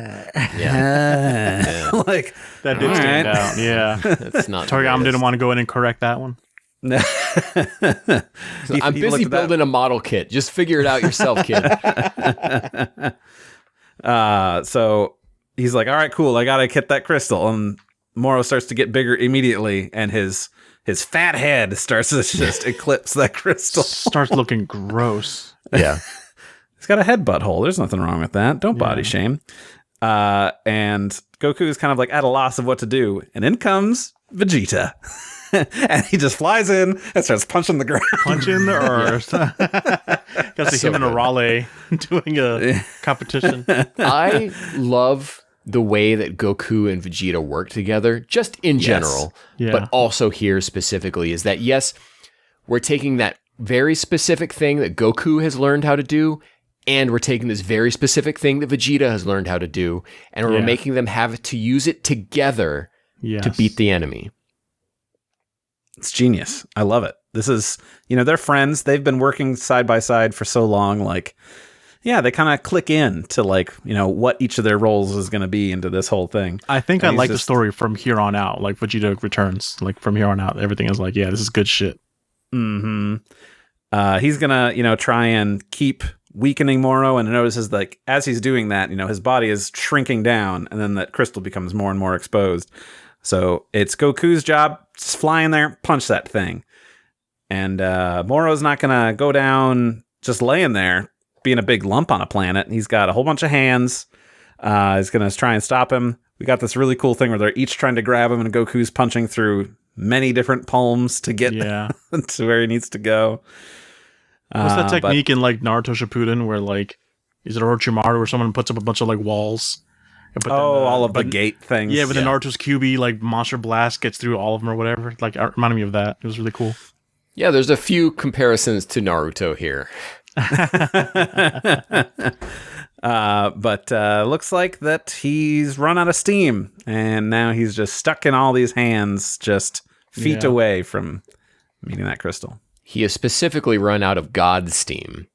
Yeah. Like that did stand out. Yeah. That's not Toriyama didn't want to go in and correct that one. I'm busy building a model kit. Just figure it out yourself, kid. So he's like, all right, cool. I got to get that crystal. And Moro starts to get bigger immediately. And his fat head starts to just eclipse that crystal. Starts looking gross. Yeah. He's got a head butthole. There's nothing wrong with that. Don't body shame. And Goku is kind of like at a loss of what to do. And in comes Vegeta. And he just flies in and starts punching the ground. Punching the earth. Got to see him and Arale doing a competition. I love the way that Goku and Vegeta work together, just in general, but also here specifically, is that, yes, we're taking that very specific thing that Goku has learned how to do, and we're taking this very specific thing that Vegeta has learned how to do, and we're making them have to use it together to beat the enemy. It's genius. I love it. This is, they're friends. They've been working side by side for so long. Like, yeah, they kind of click in to like, what each of their roles is going to be into this whole thing. I think I like the story from here on out. Like Vegeta returns, like from here on out, everything is like, yeah, this is good shit. Mm-hmm. He's going to, try and keep weakening Moro, and notices like as he's doing that, his body is shrinking down, and then that crystal becomes more and more exposed. So it's Goku's job, just fly in there, punch that thing. And Moro's not going to go down just laying there, being a big lump on a planet. He's got a whole bunch of hands. He's going to try and stop him. We got this really cool thing where they're each trying to grab him, and Goku's punching through many different palms to get to where he needs to go. What's that technique in like Naruto Shippuden where like, is it Orochimaru where someone puts up a bunch of like walls? All of the gate things. Yeah, but then Naruto's QB, like Monster Blast gets through all of them or whatever. Like, it reminded me of that. It was really cool. Yeah, there's a few comparisons to Naruto here. But looks like that he's run out of steam, and now he's just stuck in all these hands, just feet away from meeting that crystal. He has specifically run out of God steam.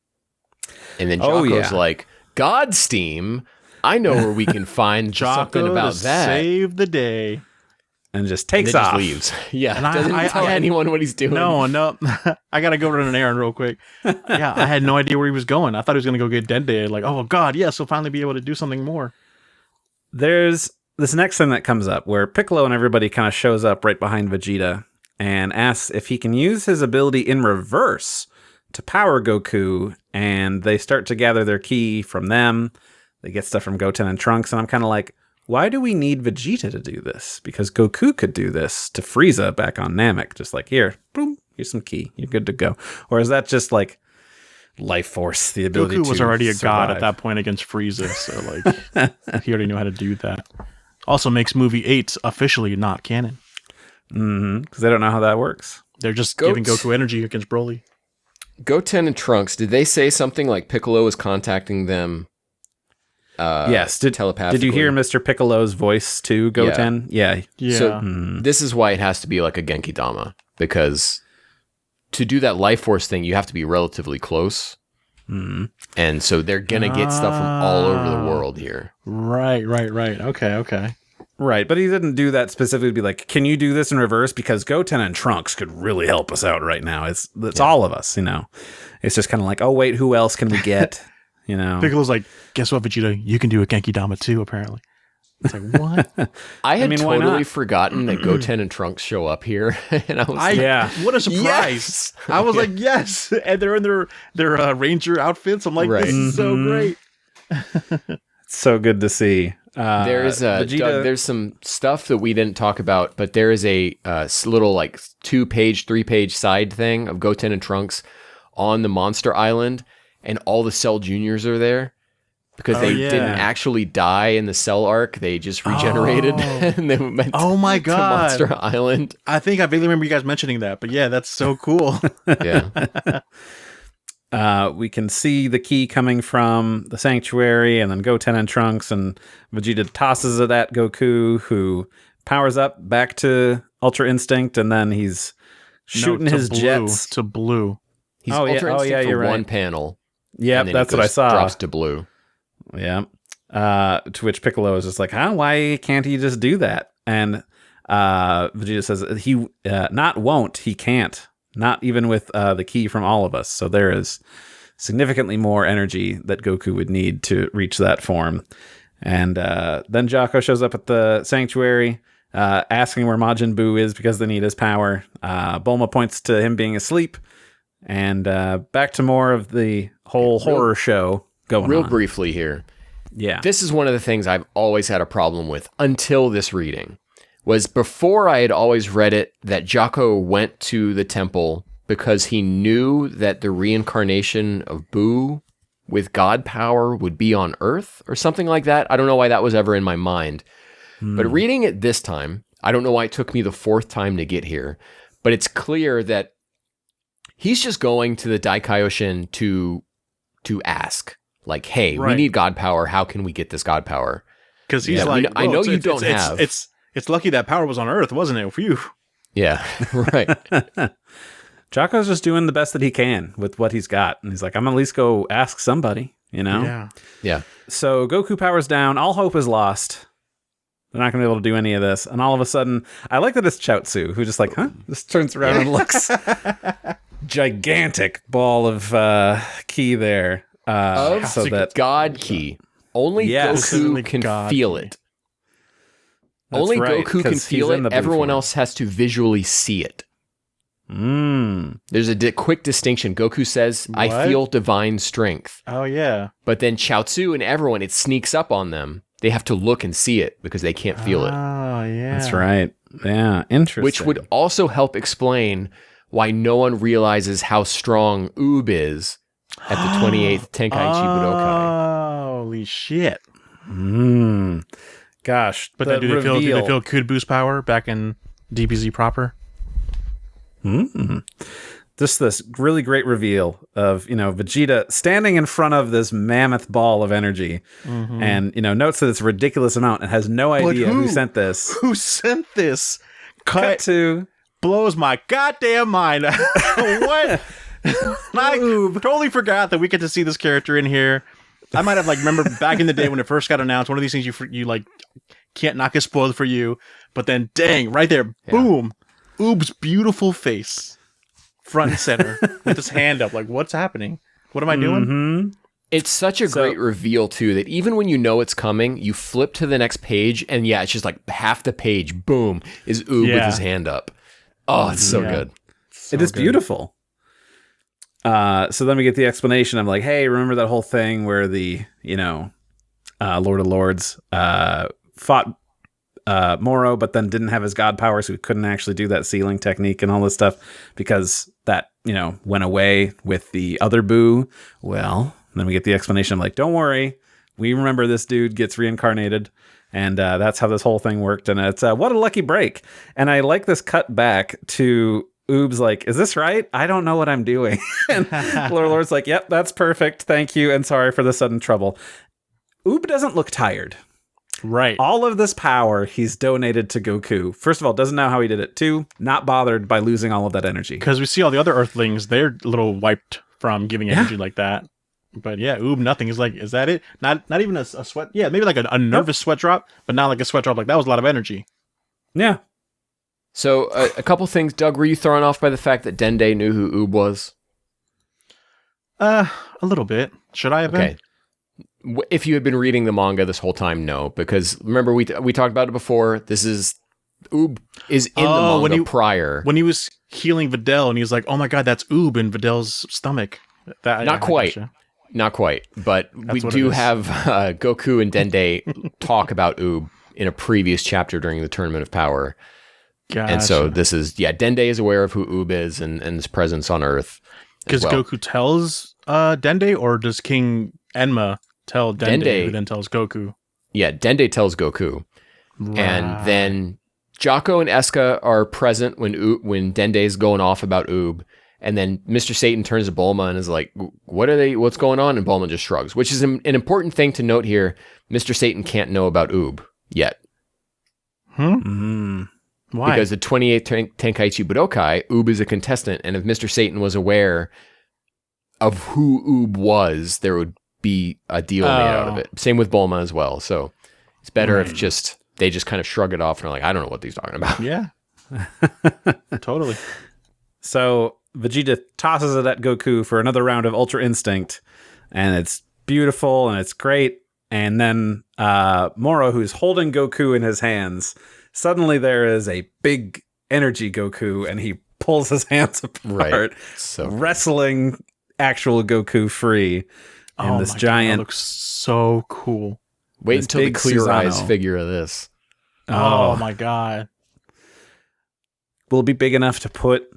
And then Jocko's like, God steam? I know where we can find something about that. Save the day. And just takes off. Just leaves. Yeah. And doesn't tell anyone what he's doing. No. I got to go run an errand real quick. Yeah, I had no idea where he was going. I thought he was going to go get Dende. Like, oh, God, yes, he'll finally be able to do something more. There's this next thing that comes up where Piccolo and everybody kind of shows up right behind Vegeta and asks if he can use his ability in reverse to power Goku, and they start to gather their ki from them. They get stuff from Goten and Trunks, and I'm kind of like, why do we need Vegeta to do this? Because Goku could do this to Frieza back on Namek, just like, here, boom, here's some ki, you're good to go. Or is that just like life force, the ability Goku was to already a survive? god at that point against Frieza, so like he already knew how to do that. Also makes movie 8 officially not canon. Because they don't know how that works. They're just giving Goku energy against Broly. Goten and Trunks, did they say something like Piccolo was contacting them? Yes. Telepathically. Did you hear Mr. Piccolo's voice too, Goten? Yeah. So this is why it has to be like a Genki Dama, because to do that life force thing, you have to be relatively close. And so they're going to get stuff from all over the world here. Right. Okay. Right, but he didn't do that specifically to be like, can you do this in reverse? Because Goten and Trunks could really help us out right now. It's all of us, you know. It's just kind of like, oh, wait, who else can we get? You know. Piccolo's like, guess what, Vegeta? You can do a Genki Dama too, apparently. It's like, what? I had why totally not? forgotten that Goten and Trunks show up here. And I was What a surprise. Yes! I was like, yes. And they're in their ranger outfits. I'm like, this is so great. It's so good to see. There is Doug, there's some stuff that we didn't talk about, but there is a little like 2-page, 3-page side thing of Goten and Trunks on the Monster Island, and all the Cell Juniors are there because they didn't actually die in the Cell arc; they just regenerated and they went oh my to god, Monster Island. I think I vaguely remember you guys mentioning that, but yeah, that's so cool. Yeah. We can see the ki coming from the sanctuary, and then Goten and Trunks, and Vegeta tosses it at Goku, who powers up back to Ultra Instinct, and then he's shooting his jets to blue. He's Ultra Instinct for you're one right. panel. Yep, that's what I saw. Drops to blue. Yeah. To which Piccolo is just like, why can't he just do that? And Vegeta says he he can't. Not even with the ki from all of us. So there is significantly more energy that Goku would need to reach that form. And then Jocko shows up at the sanctuary, asking where Majin Buu is because they need his power. Bulma points to him being asleep. And back to more of the whole horror show going on. Real briefly here. Yeah. This is one of the things I've always had a problem with until this reading. Was before I had always read it that Jocko went to the temple because he knew that the reincarnation of Buu with God power would be on Earth or something like that. I don't know why that was ever in my mind. But reading it this time, I don't know why it took me the 4th time to get here, but it's clear that he's just going to the Daikaioshin to ask, like, hey, we need God power. How can we get this God power? Because he's like, I know you don't have. It's lucky that power was on Earth, wasn't it? Phew. Yeah, right. Jocko's just doing the best that he can with what he's got. And he's like, I'm gonna at least go ask somebody, you know? Yeah. So Goku powers down. All hope is lost. They're not going to be able to do any of this. And all of a sudden, I like that it's Chaozu, who just like, just turns around and looks. Gigantic ball of ki there. So that God ki. Only Goku can feel it. Only Goku can feel it. Everyone else has to visually see it. There's a quick distinction. Goku says, I feel divine strength. Oh, yeah. But then Chaozu and everyone, it sneaks up on them. They have to look and see it because they can't feel it. Oh, yeah. That's right. Yeah, interesting. Which would also help explain why no one realizes how strong Oob is at the 28th Tenkaichi Budokai. Holy shit. Gosh. But then do they feel Kid Boo's power back in DBZ proper? Just this really great reveal of, Vegeta standing in front of this mammoth ball of energy and, notes that it's a ridiculous amount and has no idea who sent this. Who sent this? Cut to... Blows my goddamn mind. What? I totally forgot that we get to see this character in here. I might have remember back in the day when it first got announced, one of these things you can't not get spoiled for you. But then, dang, right there, boom, Oob's beautiful face, front and center, with his hand up. Like, what's happening? What am I doing? It's such a great reveal, too, that even when you know it's coming, you flip to the next page, and it's just like half the page, boom, is Oob with his hand up. Oh, it's so good. It is beautiful. So then we get the explanation. I'm like, hey, remember that whole thing where the, Lord of Lords fought Moro, but then didn't have his god power, so he couldn't actually do that sealing technique and all this stuff because that, went away with the other Boo. Well, then we get the explanation. I'm like, don't worry. We remember this dude gets reincarnated. And that's how this whole thing worked. And it's what a lucky break. And I like this cut back to Oob's like, is this right? I don't know what I'm doing. And Lord's like, yep, that's perfect. Thank you. And sorry for the sudden trouble. Oob doesn't look tired. Right. All of this power he's donated to Goku. First of all, doesn't know how he did it. Two, not bothered by losing all of that energy. Because we see all the other Earthlings, they're a little wiped from giving energy like that. But yeah, Oob, nothing. He's like, is that it? Not even a sweat. Yeah, maybe like a nervous sweat drop, but not like a sweat drop. Like that was a lot of energy. Yeah. So a couple things, Doug. Were you thrown off by the fact that Dende knew who Oob was? A little bit. Should I have been? Okay. If you had been reading the manga this whole time, no, because remember we talked about it before. This is Oob is in the manga prior when he was healing Videl, and he was like, "Oh my god, that's Oob in Videl's stomach." Not quite. Not quite, but we do have Goku and Dende talk about Oob in a previous chapter during the Tournament of Power. Gotcha. And so this is, Dende is aware of who Oob is and his presence on Earth. Because Goku tells Dende, or does King Enma tell Dende, who then tells Goku? Yeah, Dende tells Goku. Right. And then Jocko and Eska are present when Dende's going off about Oob. And then Mr. Satan turns to Bulma and is like, what's going on? And Bulma just shrugs, which is an important thing to note here. Mr. Satan can't know about Oob yet. Why? Because the 28th Tenkaichi Budokai, Oob is a contestant. And if Mr. Satan was aware of who Oob was, there would be a deal made out of it. Same with Bulma as well. So it's better if they just kind of shrug it off and are like, I don't know what he's talking about. Yeah. Totally. So Vegeta tosses it at Goku for another round of Ultra Instinct, and it's beautiful and it's great. And then Moro, who's holding Goku in his hands, suddenly there is a big energy Goku, and he pulls his hands apart, so wrestling actual Goku free. And this giant God, that looks so cool. Wait until the Clear Eyes figure of this. Oh my god! Will it be big enough to put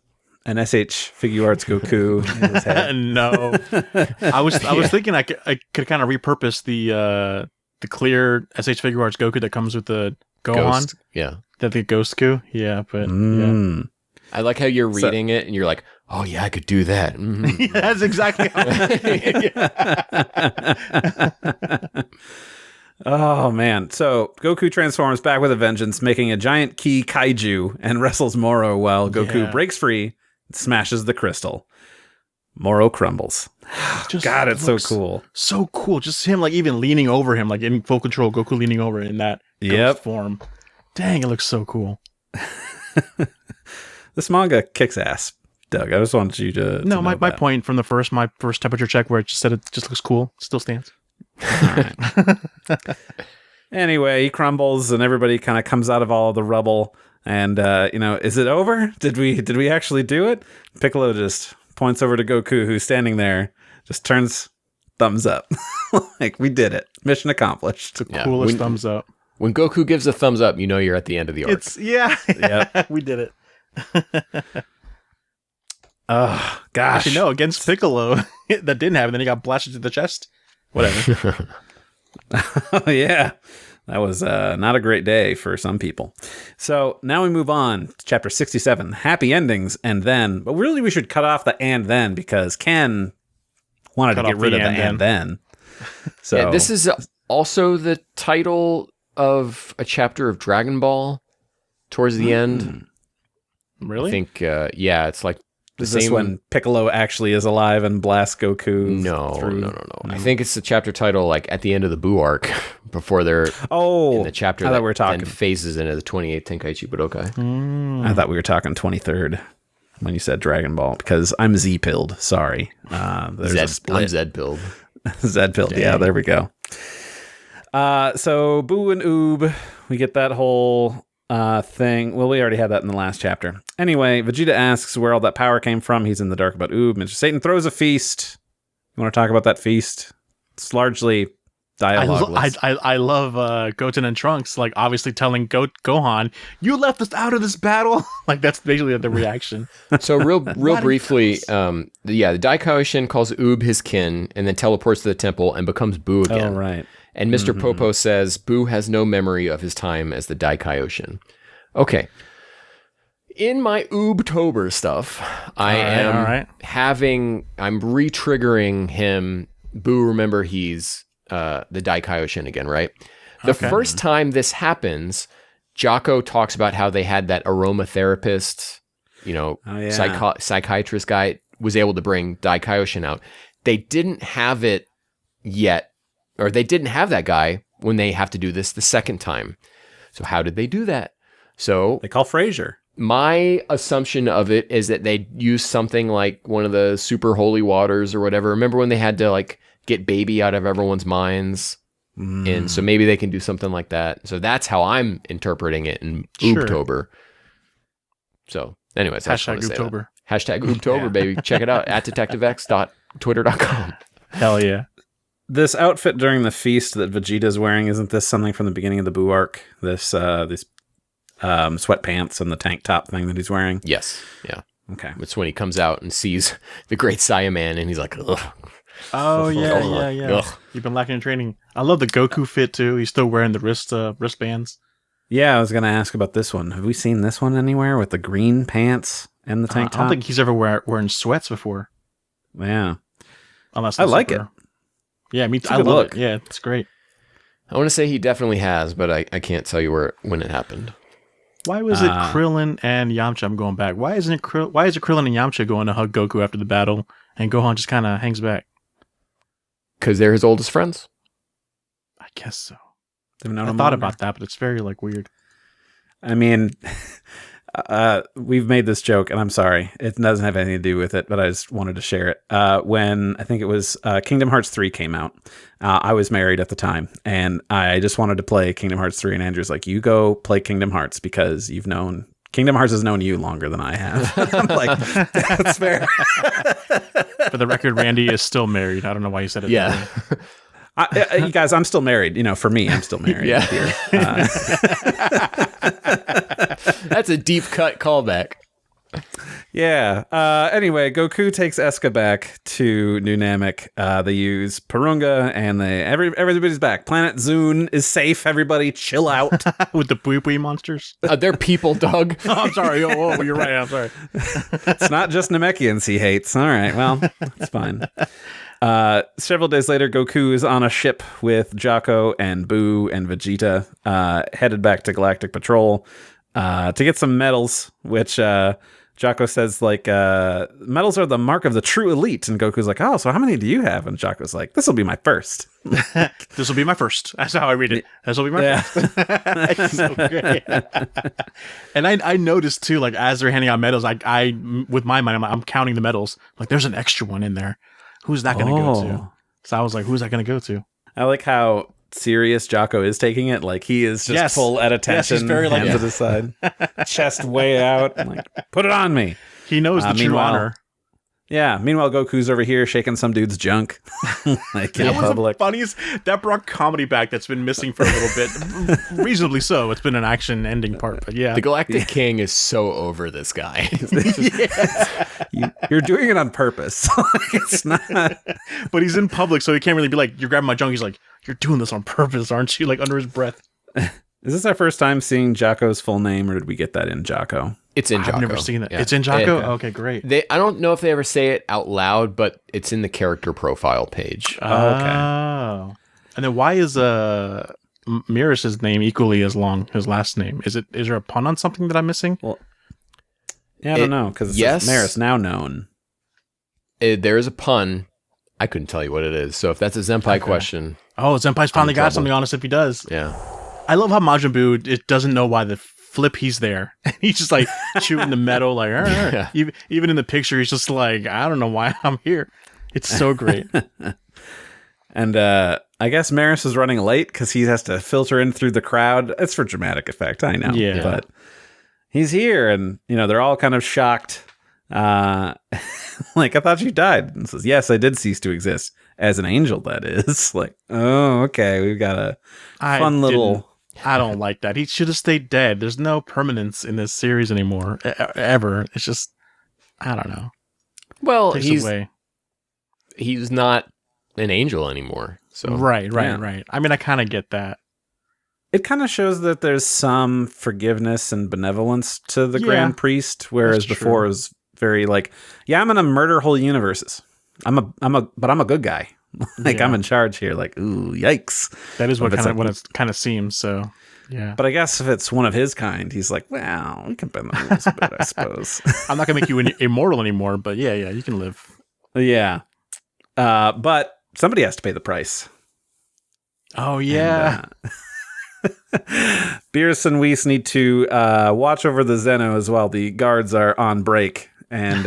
an SH Figure Arts Goku in his head? No. I was thinking I could kind of repurpose the clear SH Figure Arts Goku that comes with the Gohan. Ghost. Yeah. The Ghost Goku. Yeah, but yeah. I like how you're reading it and you're like, oh yeah, I could do that. Mm-hmm. Yeah, that's exactly how Oh man. So Goku transforms back with a vengeance, making a giant ki kaiju and wrestles Moro while Goku breaks free and smashes the crystal. Moro crumbles. God, it's so cool. So cool. Just him like even leaning over him, like in full control, Goku leaning over in that ghost form. Dang, it looks so cool. This manga kicks ass, Doug. I just wanted you to No, my point from my first temperature check where it just said it just looks cool, still stands. Anyway, he crumbles and everybody kind of comes out of all of the rubble. And, is it over? Did we actually do it? Piccolo just points over to Goku, who's standing there, just turns thumbs up. Like, we did it. Mission accomplished. It's the coolest thumbs up. When Goku gives a thumbs up, you know you're at the end of the arc. Yep. We did it. Oh, gosh. Actually, no, against Piccolo, that didn't happen. Then he got blasted to the chest. Whatever. Oh, yeah. That was not a great day for some people. So now we move on to chapter 67, Happy Endings, and Then. But really, we should cut off the and then because Ken wanted to get rid of the and then. So this is also the title of a chapter of Dragon Ball towards the end. Really? I think, it's like is this when Piccolo actually is alive and blasts Goku? No. I think it's the chapter title, like at the end of the Boo arc, before they're in the chapter that we were talking. Then phases into the 28th Tenkaichi Budokai. I thought we were talking 23rd when you said Dragon Ball because I'm Z-pilled. Sorry, there's a split. I'm Z-pilled. Zed pilled. Dang. Yeah, there we go. So Boo and Oob, we get that whole thing. Well, we already had that in the last chapter. Anyway, Vegeta asks where all that power came from. He's in the dark about Oob. Mr. Satan throws a feast. You want to talk about that feast? It's largely dialogueless. I love Goten and Trunks, like, obviously telling Gohan, you left us out of this battle. Like, that's basically the reaction. So real briefly, the Daikaoshin calls Oob his kin and then teleports to the temple and becomes Boo again. Oh, right. And Mr. Popo says Boo has no memory of his time as the Daikaoshin. Okay. In my Oobtober stuff, I'm re-triggering him. Boo, remember he's the Daikaoshin again, right? The first time this happens, Jocko talks about how they had that aromatherapist, psychiatrist guy was able to bring Daikaoshin out. They didn't have it yet, or they didn't have that guy when they have to do this the second time. So how did they do that? So They call Frasier. my assumption of it is that they used something like one of the super holy waters or whatever. Remember when they had to like get baby out of everyone's minds? And so maybe they can do something like that. So that's how I'm interpreting it in Oobtober. So anyways, Hashtag Oobtober. Hashtag Oobtober, baby. Check it out at detectivex.twitter.com. Hell yeah. This outfit during the feast that Vegeta's wearing, isn't this something from the beginning of the Boo arc? This sweatpants and the tank top thing that he's wearing? Yes. Yeah. Okay. It's when he comes out and sees the great Saiyaman and he's like, ugh. Oh, yeah. Ugh. You've been lacking in training. I love the Goku fit, too. He's still wearing the wristbands. Yeah, I was going to ask about this one. Have we seen this one anywhere with the green pants and the tank top? I don't think he's ever wearing sweats before. Yeah. Unless I like it. Yeah, me too. I good love look. it. Yeah, it's great. I want to say he definitely has, but I can't tell you when it happened. Why was it Krillin and Yamcha? I'm going back. Why is it Krillin and Yamcha going to hug Goku after the battle, and Gohan just kind of hangs back? Because they're his oldest friends. I guess so. They've known I him thought longer. about that, but it's very weird. I mean, we've made this joke, and I'm sorry. It doesn't have anything to do with it, but I just wanted to share it. When I think it was Kingdom Hearts 3 came out, I was married at the time, and I just wanted to play Kingdom Hearts 3, and Andrew's like, you go play Kingdom Hearts because Kingdom Hearts has known you longer than I have. I'm like, that's fair. For the record, Randy is still married. I don't know why you said it. Yeah. You guys, I'm still married. For me, I'm still married. Yeah. Here. That's a deep cut callback. Yeah. Anyway, Goku takes Eska back to New Namek. They use Purunga, and everybody's back. Planet Zune is safe. Everybody, chill out. With the Pui Pui monsters. They're people, Doug. Oh, I'm sorry. Oh, you're right. I'm sorry. It's not just Namekians he hates. All right. Well, it's fine. Several days later, Goku is on a ship with Jocko and Boo and Vegeta, headed back to Galactic Patrol to get some medals, which Jocko says, medals are the mark of the true elite. And Goku's like, oh, so how many do you have? And Jocko's like, this will be my first. This will be my first. That's how I read it. This will be my first. It's so great. And I noticed, too, as they're handing out medals, I with my mind, I'm counting the medals. There's an extra one in there. Who's that going to go to? So I was like, who's that going to go to? I like how serious Jocko is taking it. He is just full at attention. Yes, he's very hands at his side. Chest way out. I'm like, put it on me. He knows the true honor. Yeah. Meanwhile, Goku's over here shaking some dude's junk. In public. The funniest. That brought comedy back that's been missing for a little bit. Reasonably so. It's been an action ending part, but yeah. The Galactic King is so over this guy. You're doing it on purpose. It's not. But he's in public, so he can't really be like, you're grabbing my junk. He's like, you're doing this on purpose, aren't you? Under his breath. Is this our first time seeing Jocko's full name, or did we get that in Jocko? It's in Jocko. I've never seen it. Yeah. It's in Jocko? Okay, great. I don't know if they ever say it out loud, but it's in the character profile page. Oh, okay. And then why is Mirish's name equally as long, his last name? Is there a pun on something that I'm missing? Well, yeah, I don't know, because Maris now known. There is a pun. I couldn't tell you what it is. So if that's a Zenpai question. Oh, Zenpai's finally got something on us if he does. Yeah. I love how Majin Buu it doesn't know why the flip he's there. He's just shooting the metal Yeah. Even in the picture, he's just I don't know why I'm here. It's so great. And I guess Maris is running late because he has to filter in through the crowd. It's for dramatic effect, I know. Yeah. But he's here, and they're all kind of shocked. Like, I thought you died. And says, yes, I did cease to exist. As an angel, that is. Like, oh, okay, we've got a fun little... I don't like that. He should have stayed dead. There's no permanence in this series anymore, ever. It's just, I don't know. Well, Takes he's not an angel anymore. So Right. I mean, I kind of get that. It kind of shows that there's some forgiveness and benevolence to the Grand Priest, whereas before it was very like, yeah, I'm gonna murder whole universes. I'm a good guy. Like, I'm in charge here. Like, ooh, yikes. That is what it kind of seems. So, yeah. But I guess if it's one of his kind, he's like, well, we can bend the rules a bit, I suppose. I'm not gonna make you immortal anymore, but yeah, you can live. Yeah. But somebody has to pay the price. Oh yeah. Beerus and Whis need to watch over the Zeno while the guards are on break, and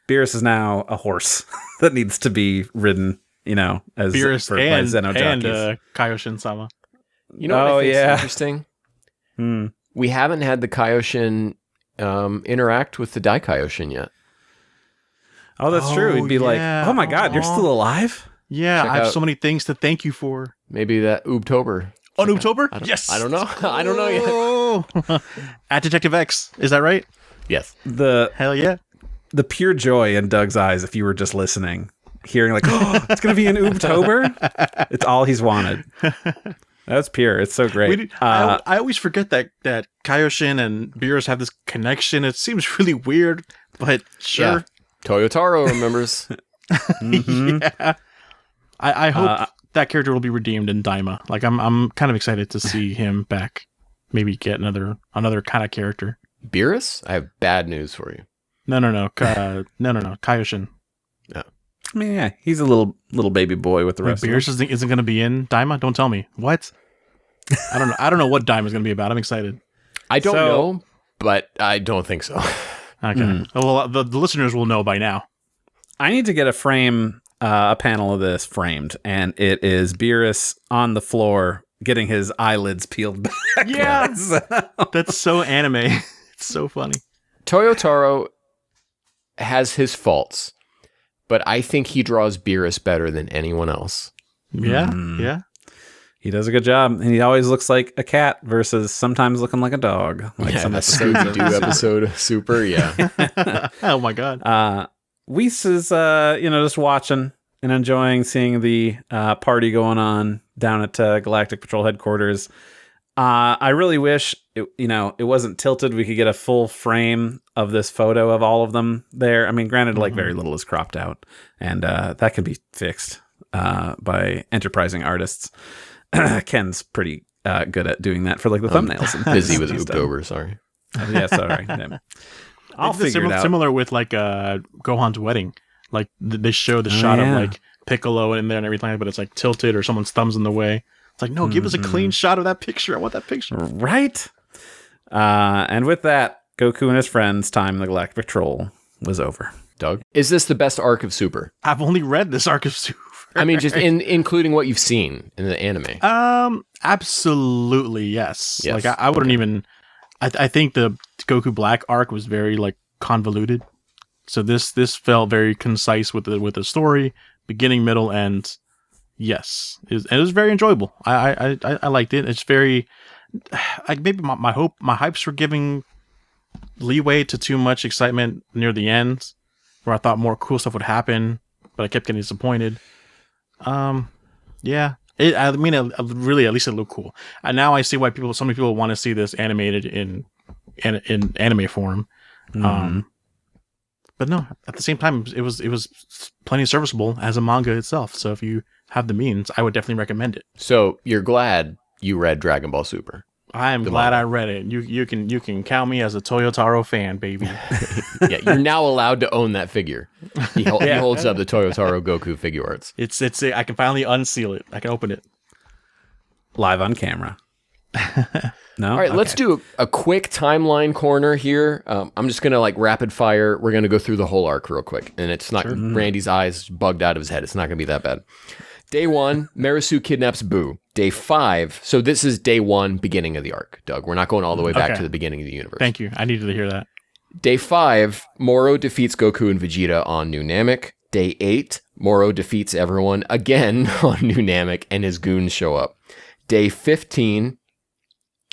Beerus is now a horse that needs to be ridden, as Beerus by Zeno and jockeys. Kaioshin-sama. You know what I think is interesting? We haven't had the Kaioshin interact with the Dai Kaioshin yet. Oh, that's true. He'd be like, oh my God, you're still alive? Yeah, Check I have out- so many things to thank you for. Maybe that Oobtober. On Oobtober? Yes. I don't know. I don't know yet. At Detective X. Is that right? Yes. Hell yeah. The pure joy in Doug's eyes, if you were just listening, hearing like, oh, it's going to be an Oobtober. It's all he's wanted. That's pure. It's so great. I always forget that Kaioshin and Beerus have this connection. It seems really weird, but sure. Yeah. Toyotaro remembers. Yeah. I hope that character will be redeemed in Daima. Like, I'm kind of excited to see him back. Maybe get another kind of character. Beerus? I have bad news for you. No. No. Kaioshin. I mean, yeah, he's a little baby boy with the rest of Beerus isn't going to be in Daima? Don't tell me. What? I don't know. I don't know what Daima's going to be about. I'm excited. I don't know, but I don't think so. Okay. Well, the listeners will know by now. I need to get a panel of this framed, and it is Beerus on the floor getting his eyelids peeled back. Yeah. That's so anime. It's so funny. Toyotaro has his faults, but I think he draws Beerus better than anyone else. Yeah. Yeah. He does a good job, and he always looks like a cat versus sometimes looking like a dog. Like some Scooby-Doo episode. Super, yeah. Oh my God. Whis is, just watching and enjoying seeing the party going on down at Galactic Patrol headquarters. I really wish it wasn't tilted. We could get a full frame of this photo of all of them there. I mean, granted, like very little is cropped out, and that can be fixed by enterprising artists. Ken's pretty good at doing that for like the thumbnails. And Busy with stuff. Oobtober, sorry. Yeah, sorry. Yeah. I'll figure it out. Similar with like Gohan's wedding. Like they show the shot of like Piccolo in there and everything, but it's like tilted or someone's thumb's in the way. It's like, no, give us a clean shot of that picture. I want that picture. Right. And with that, Goku and his friends' time in the Galactic Patrol was over. Doug, is this the best arc of Super? I've only read this arc of Super. I mean, just including what you've seen in the anime. Absolutely, yes. Like I wouldn't even. I think the Goku Black arc was very like convoluted. So this felt very concise with the story, beginning, middle, end. Yes, it was very enjoyable. I liked it. It's very like maybe my hypes were giving leeway to too much excitement near the end, where I thought more cool stuff would happen, but I kept getting disappointed. Yeah. I mean, really, at least it looked cool. And now I see why so many people want to see this animated in anime form. But no, at the same time, it was plenty serviceable as a manga itself. So if you have the means, I would definitely recommend it. So you're glad you read Dragon Ball Super? I am glad I read it. You can count me as a Toyotaro fan, baby. Yeah, you're now allowed to own that figure. He holds up the Toyotaro Goku figure arts. It's I can finally unseal it. I can open it live on camera. No. All right, let's do a quick timeline corner here. I'm just gonna like rapid fire. We're gonna go through the whole arc real quick, and it's not Randy's eyes bugged out of his head. It's not gonna be that bad. Day 1, Marisu kidnaps Boo. Day 5, so this is day 1, beginning of the arc, Doug. We're not going all the way back to the beginning of the universe. Thank you. I needed to hear that. Day 5, Moro defeats Goku and Vegeta on New Namek. Day 8, Moro defeats everyone again on New Namek, and his goons show up. Day 15,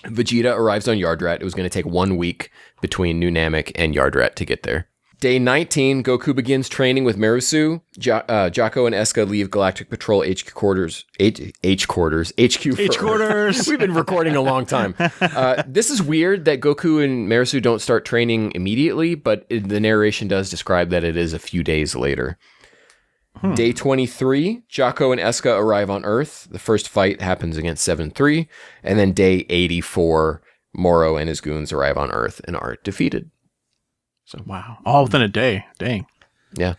Vegeta arrives on Yardrat. It was going to take 1 week between New Namek and Yardrat to get there. Day 19, Goku begins training with Marisu. Jocko and Eska leave Galactic Patrol HQ quarters. HQ quarters. We've been recording a long time. This is weird that Goku and Marisu don't start training immediately, but the narration does describe that it is a few days later. Day 23, Jocko and Eska arrive on Earth. The first fight happens against 7-3. And then day 84, Moro and his goons arrive on Earth and are defeated. So wow, all within a day. Dang. Yeah.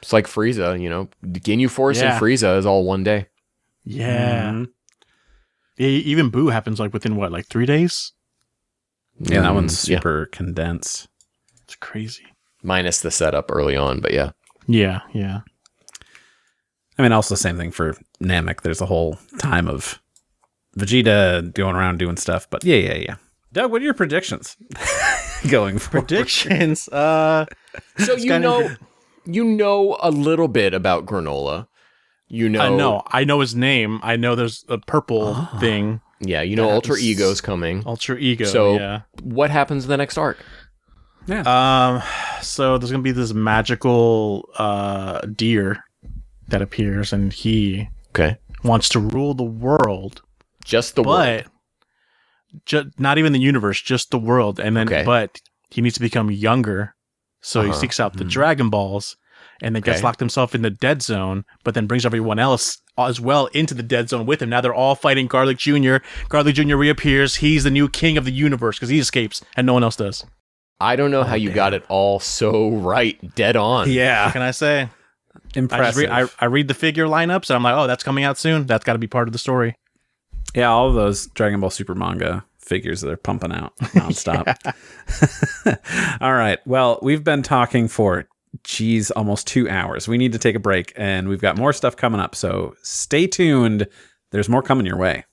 It's like Frieza, Ginyu Force and Frieza is all one day. Yeah. Mm-hmm. Yeah, even Boo happens within 3 days? Yeah, that one's super condensed. It's crazy. Minus the setup early on, but yeah. Yeah. I mean, also the same thing for Namek. There's a whole time of Vegeta going around doing stuff, but yeah. Doug, what are your predictions? Going forward? Predictions. So you know a little bit about Granola. I know his name. I know there's a purple thing. Yeah, Ultra Ego's coming. Ultra Ego. So what happens in the next arc? Yeah. So there's gonna be this magical deer that appears, and he wants to rule the world. Just the world. Not even the universe, just the world. And then, but he needs to become younger. So he seeks out the Dragon Balls and then gets locked himself in the dead zone, but then brings everyone else as well into the dead zone with him. Now they're all fighting Garlic Jr. Garlic Jr. reappears. He's the new king of the universe because he escapes and no one else does. I don't know how you got it all so right. Dead on. Yeah. What can I say? Impressive. I read the figure lineups and I'm like, oh, that's coming out soon. That's got to be part of the story. Yeah, all of those Dragon Ball Super manga figures that are pumping out nonstop. All right. Well, we've been talking for, almost 2 hours. We need to take a break, and we've got more stuff coming up. So stay tuned. There's more coming your way.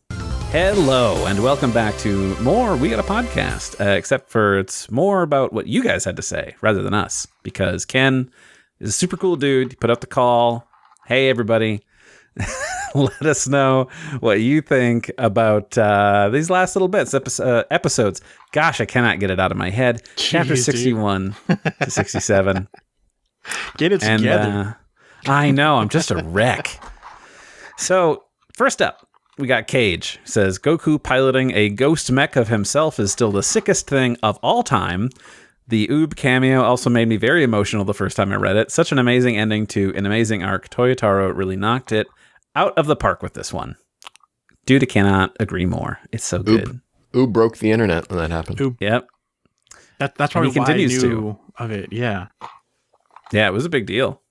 Hello, and welcome back to more We Got a Podcast, except for it's more about what you guys had to say rather than us, because Ken is a super cool dude. He put up the call. Hey, everybody. Let us know what you think about these last little bits, episodes. Gosh, I cannot get it out of my head. Chapter 61 to 67. Get it together. I know, I'm just a wreck. So, first up, we got Cage. Says, Goku piloting a ghost mech of himself is still the sickest thing of all time. The Oob cameo also made me very emotional the first time I read it. Such an amazing ending to an amazing arc. Toyotaro really knocked it out of the park with this one. Dude, I cannot agree more. It's so good. Oob broke the internet when that happened. Oob. Yep. That's probably why I knew of it. Yeah. Yeah, it was a big deal.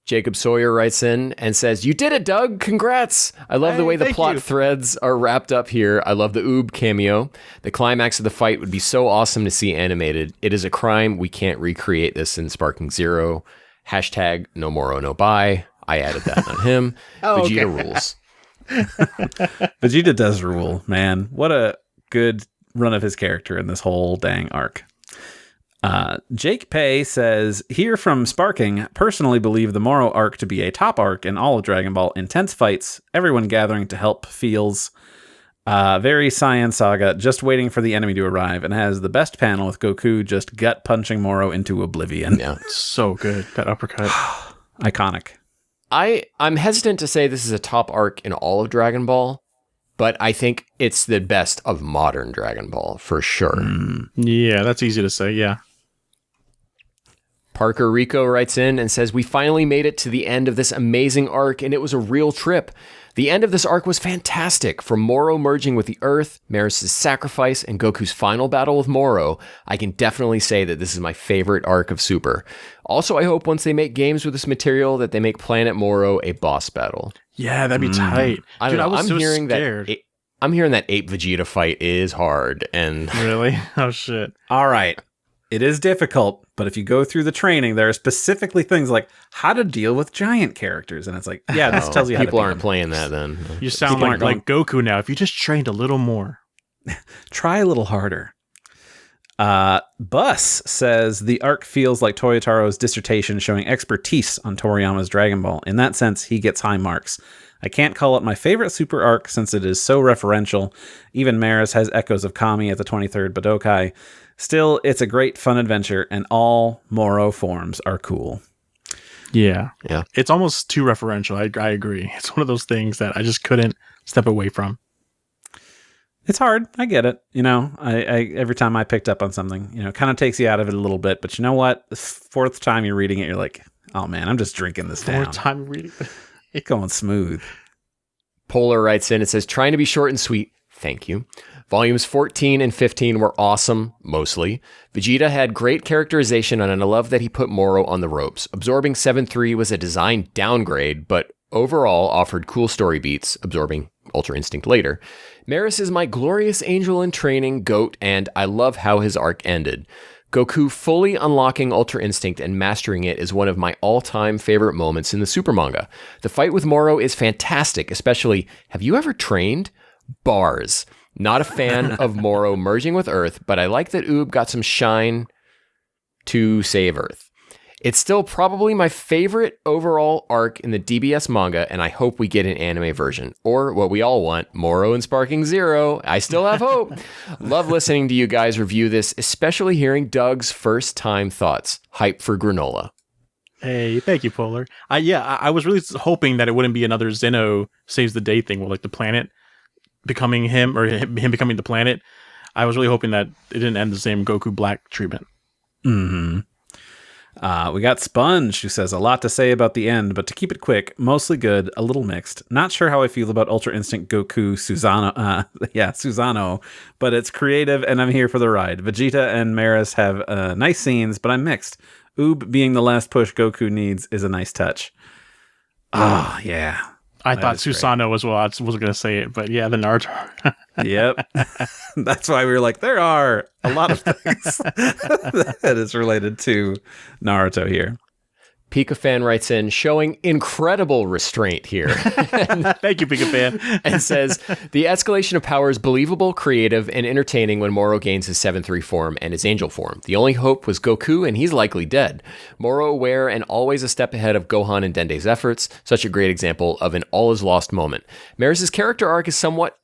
Jacob Sawyer writes in and says, you did it, Doug. Congrats. I love the way the plot threads are wrapped up here. I love the Oob cameo. The climax of the fight would be so awesome to see animated. It is a crime we can't recreate this in Sparking Zero. Hashtag no Moro, no buy. I added that on him. Vegeta rules. Vegeta does rule, man. What a good run of his character in this whole dang arc. Jake Pay says, here from Sparking, personally believe the Moro arc to be a top arc in all of Dragon Ball. Intense fights, everyone gathering to help feels very Saiyan Saga, just waiting for the enemy to arrive, and has the best panel with Goku just gut punching Moro into oblivion. Yeah, so good. That uppercut. Iconic. I'm hesitant to say this is a top arc in all of Dragon Ball, but I think it's the best of modern Dragon Ball, for sure. Yeah, that's easy to say, yeah. Parker Rico writes in and says, we finally made it to the end of this amazing arc, and it was a real trip. The end of this arc was fantastic. From Moro merging with the Earth, Marius' sacrifice, and Goku's final battle with Moro, I can definitely say that this is my favorite arc of Super. Also, I hope once they make games with this material that they make Planet Moro a boss battle. Yeah, that'd be tight. I don't know. I'm hearing scared. I'm hearing that Ape Vegeta fight is hard. And really? Oh, shit. All right. It is difficult, but if you go through the training, there are specifically things like how to deal with giant characters. And it's like, yeah, this tells you how to people beat aren't them. playing that then. You sound like Goku now. If you just trained a little more. Try a little harder. Bus says the arc feels like Toyotaro's dissertation showing expertise on Toriyama's Dragon Ball. In that sense, he gets high marks. I can't call it my favorite super arc since it is so referential. Even Maris has echoes of Kami at the 23rd Budokai. Still, it's a great fun adventure, and all Moro forms are cool. Yeah. Yeah. It's almost too referential. I agree. It's one of those things that I just couldn't step away from. It's hard. I get it. You know, I every time I picked up on something, you know, it kind of takes you out of it a little bit. But you know what? The fourth time you're reading it, you're like, oh man, I'm just drinking this down. Fourth time reading It's going smooth. Polar writes in, it says, trying to be short and sweet. Thank you. Volumes 14 and 15 were awesome, mostly. Vegeta had great characterization, and I love that he put Moro on the ropes. Absorbing 7-3 was a design downgrade, but overall offered cool story beats, absorbing Ultra Instinct later. Maris is my glorious angel in training, GOAT, and I love how his arc ended. Goku fully unlocking Ultra Instinct and mastering it is one of my all-time favorite moments in the Super manga. The fight with Moro is fantastic, especially, have you ever trained? Bars. Not a fan of Moro merging with Earth, but I like that Oob got some shine to save Earth. It's still probably my favorite overall arc in the DBS manga, and I hope we get an anime version. Or what we all want, Moro and Sparking Zero. I still have hope. Love listening to you guys review this, especially hearing Doug's first-time thoughts. Hype for granola. Hey, thank you, Polar. I was really hoping that it wouldn't be another Zeno saves the day thing, where like the planet becoming him or him becoming the planet. I was really hoping that it didn't end the same Goku Black treatment. Mm-hmm. We got Sponge, who says a lot to say about the end, but to keep it quick, mostly good, a little mixed. Not sure how I feel about Ultra Instinct Goku Susano, but it's creative and I'm here for the ride. Vegeta and Maris have nice scenes, but I'm mixed. Oob being the last push Goku needs is a nice touch. Oh, yeah. I thought Susano as well. I wasn't going to say it, but yeah, the Naruto. Yep. That's why we were like, there are a lot of things that is related to Naruto here. Pika Fan writes in, showing incredible restraint here. Thank you, Pika Fan. And says, the escalation of power is believable, creative, and entertaining when Moro gains his 7-3 form and his angel form. The only hope was Goku, and he's likely dead. Moro aware and always a step ahead of Gohan and Dende's efforts. Such a great example of an all is lost moment. Maris' character arc is somewhat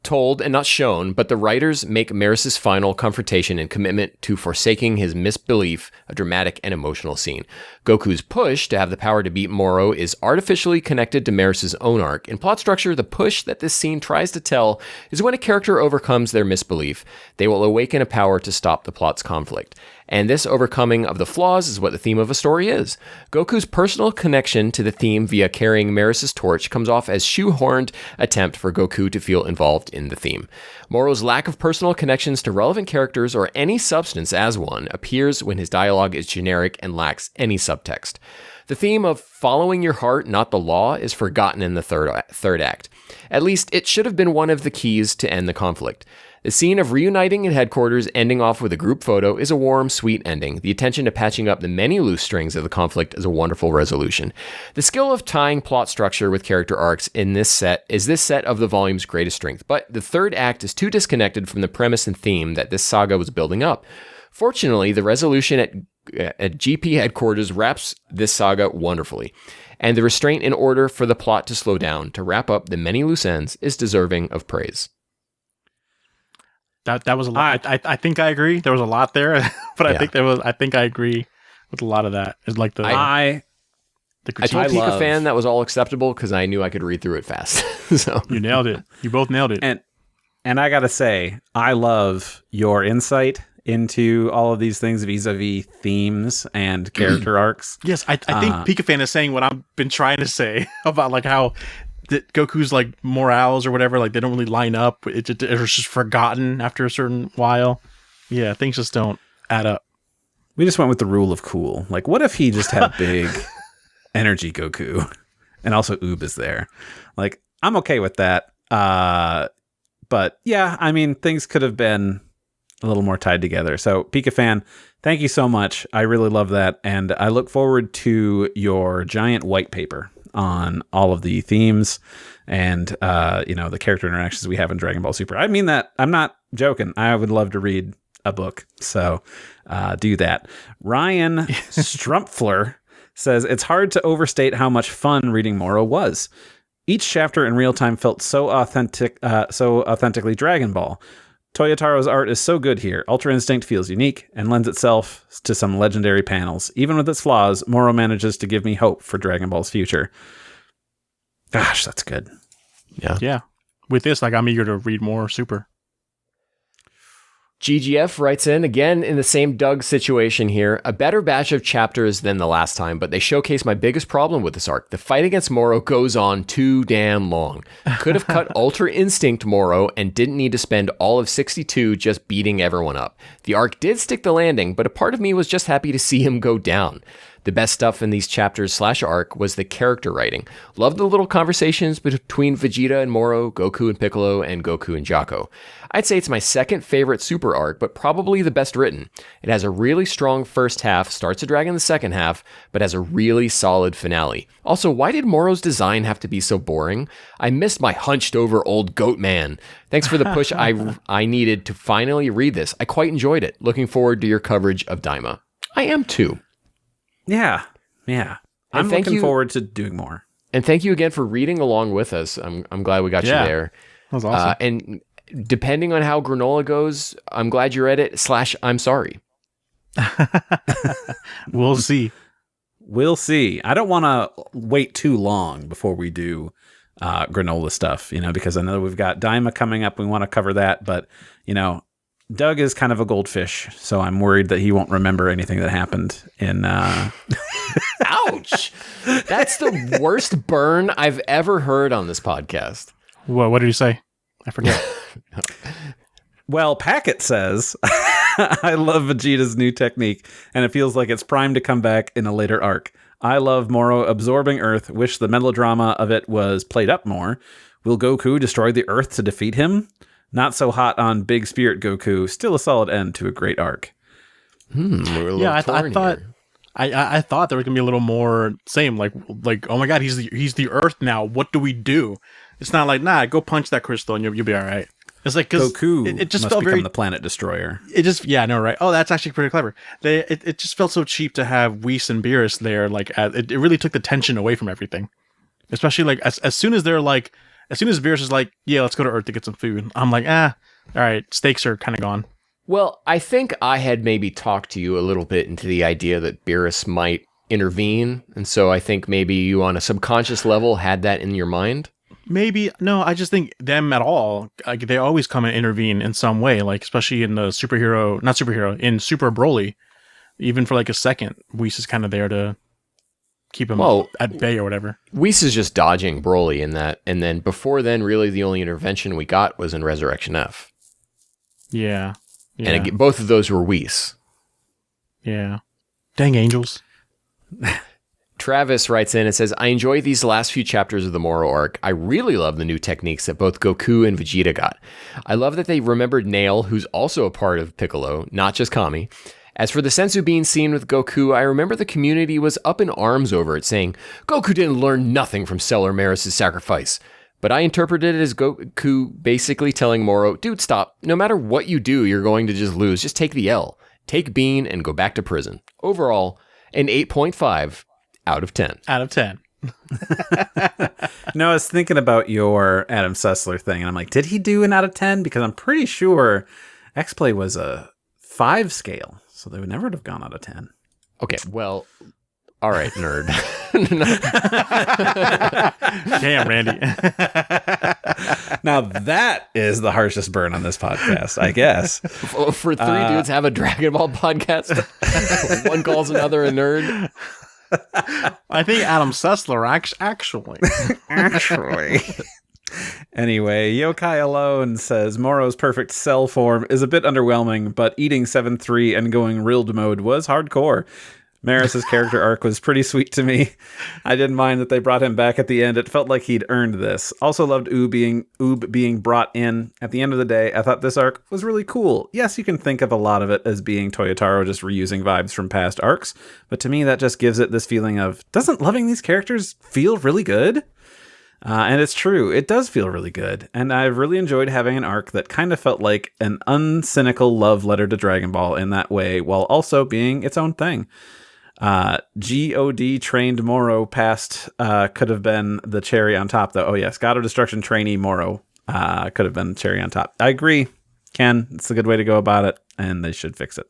told and not shown, but the writers make Maris' final confrontation and commitment to forsaking his misbelief a dramatic and emotional scene. Goku's push to have the power to beat Moro is artificially connected to Maris' own arc. In plot structure, the push that this scene tries to tell is when a character overcomes their misbelief, they will awaken a power to stop the plot's conflict. And this overcoming of the flaws is what the theme of a story is. Goku's personal connection to the theme via carrying Maris' torch comes off as shoehorned attempt for Goku to feel involved in the theme. Moro's lack of personal connections to relevant characters or any substance as one appears when his dialogue is generic and lacks any subtext. The theme of following your heart, not the law, is forgotten in the third act. At least it should have been one of the keys to end the conflict. The scene of reuniting at headquarters ending off with a group photo is a warm, sweet ending. The attention to patching up the many loose strings of the conflict is a wonderful resolution. The skill of tying plot structure with character arcs in this set is this set of the volume's greatest strength, but the third act is too disconnected from the premise and theme that this saga was building up. Fortunately, the resolution at GP headquarters wraps this saga wonderfully, and the restraint in order for the plot to slow down to wrap up the many loose ends is deserving of praise. That was a lot. I think I agree. There was a lot there, but Yeah. I think I agree with a lot of that. It's like I critique. told Pika Fan that was all acceptable because I knew I could read through it fast. So You nailed it. You both nailed it. And I gotta say, I love your insight into all of these things vis-a-vis themes and character arcs. Yes, I think Pika Fan is saying what I've been trying to say about like how Goku's like morals or whatever, like they don't really line up. It's just forgotten after a certain while. Yeah, things just don't add up. We just went with the rule of cool. Like, what if he just had big energy Goku, and also Oob is there? Like, I'm okay with that. But yeah, I mean, things could have been a little more tied together. So Pika fan, thank you so much. I really love that. And I look forward to your giant white paper on all of the themes and, the character interactions we have in Dragon Ball Super. I mean that. I'm not joking. I would love to read a book. So do that. Ryan Strumpfler says, it's hard to overstate how much fun reading Moro was. Each chapter in real time felt so authentically Dragon Ball. Toyotaro's art is so good here. Ultra Instinct feels unique and lends itself to some legendary panels. Even with its flaws, Moro manages to give me hope for Dragon Ball's future. Gosh, that's good. Yeah. With this, I'm eager to read more Super. GGF writes in the same Doug situation here. A better batch of chapters than the last time, but they showcase my biggest problem with this arc. The fight against Moro goes on too damn long. Could have cut Ultra Instinct Moro and didn't need to spend all of 62 just beating everyone up. The arc did stick the landing, but a part of me was just happy to see him go down. The best stuff in these chapters / arc was the character writing. Loved the little conversations between Vegeta and Moro, Goku and Piccolo, and Goku and Jaco. I'd say it's my second favorite Super arc, but probably the best written. It has a really strong first half, starts to drag in the second half, but has a really solid finale. Also, why did Moro's design have to be so boring? I missed my hunched over old goat man. Thanks for the push I needed to finally read this. I quite enjoyed it. Looking forward to your coverage of Daima. I am too. Yeah. I'm looking forward to doing more. And thank you again for reading along with us. I'm glad we got you there. That was awesome. And depending on how Granola goes, I'm glad you read it / I'm sorry. We'll see. I don't want to wait too long before we do Granola stuff, because I know we've got Daima coming up. We want to cover that, but, Doug is kind of a goldfish, so I'm worried that he won't remember anything that happened in... Ouch! That's the worst burn I've ever heard on this podcast. What did he say? I forget. Well, Packet says, I love Vegeta's new technique, and it feels like it's primed to come back in a later arc. I love Moro absorbing Earth, wish the melodrama of it was played up more. Will Goku destroy the Earth to defeat him? Not so hot on Big Spirit Goku, still a solid end to a great arc. I thought I thought there was gonna be a little more same, like oh my god, he's the Earth now. What do we do? It's not like, nah, go punch that crystal and you'll be all right. It's like, because Goku it just must felt become very the planet destroyer. It just right. Oh, that's actually pretty clever. It just felt so cheap to have Whis and Beerus there. Like it really took the tension away from everything. Especially like as soon as Beerus is like, yeah, let's go to Earth to get some food. I'm like, all right, stakes are kind of gone. Well, I think I had maybe talked to you a little bit into the idea that Beerus might intervene, and so I think maybe you on a subconscious level had that in your mind. Maybe. No, I just think them at all, like, they always come and intervene in some way, like especially in the in Super Broly, even for like a second, Whis is kind of there to keep him at bay or whatever. Whis is just dodging Broly in that, and then before then, really the only intervention we got was in Resurrection F. Yeah. And again, both of those were Whis. Yeah. Dang angels. Travis writes in and says, I enjoy these last few chapters of the Moro arc. I really love the new techniques that both Goku and Vegeta got. I love that they remembered Nail, who's also a part of Piccolo, not just Kami. As for the Senzu Bean scene with Goku, I remember the community was up in arms over it, saying, Goku didn't learn nothing from Seller Maris' sacrifice. But I interpreted it as Goku basically telling Moro, dude, stop. No matter what you do, you're going to just lose. Just take the L. Take Bean and go back to prison. Overall, an 8.5 out of 10. Out of 10. No, I was thinking about your Adam Sessler thing, and I'm like, did he do an out of 10? Because I'm pretty sure X-Play was a 5 scale, so they would never have gone out of 10. Okay, well, all right, nerd. Damn, Randy. Now that is the harshest burn on this podcast, I guess. For three dudes have a Dragon Ball podcast, one calls another a nerd. I think Adam Sessler actually. Anyway, Yokai Alone says Moro's perfect cell form is a bit underwhelming, but eating 7-3 and going Rilled mode was hardcore. Maris's character arc was pretty sweet to me. I didn't mind that they brought him back at the end. It felt like he'd earned this. Also loved Oob being brought in. At the end of the day, I thought this arc was really cool. Yes, you can think of a lot of it as being Toyotaro just reusing vibes from past arcs, but to me that just gives it this feeling of, doesn't loving these characters feel really good? And it's true, it does feel really good. And I've really enjoyed having an arc that kind of felt like an uncynical love letter to Dragon Ball in that way, while also being its own thing. God trained Moro past could have been the cherry on top, though. Oh yes, God of Destruction trainee Moro could have been the cherry on top. I agree, Ken. It's a good way to go about it, and they should fix it.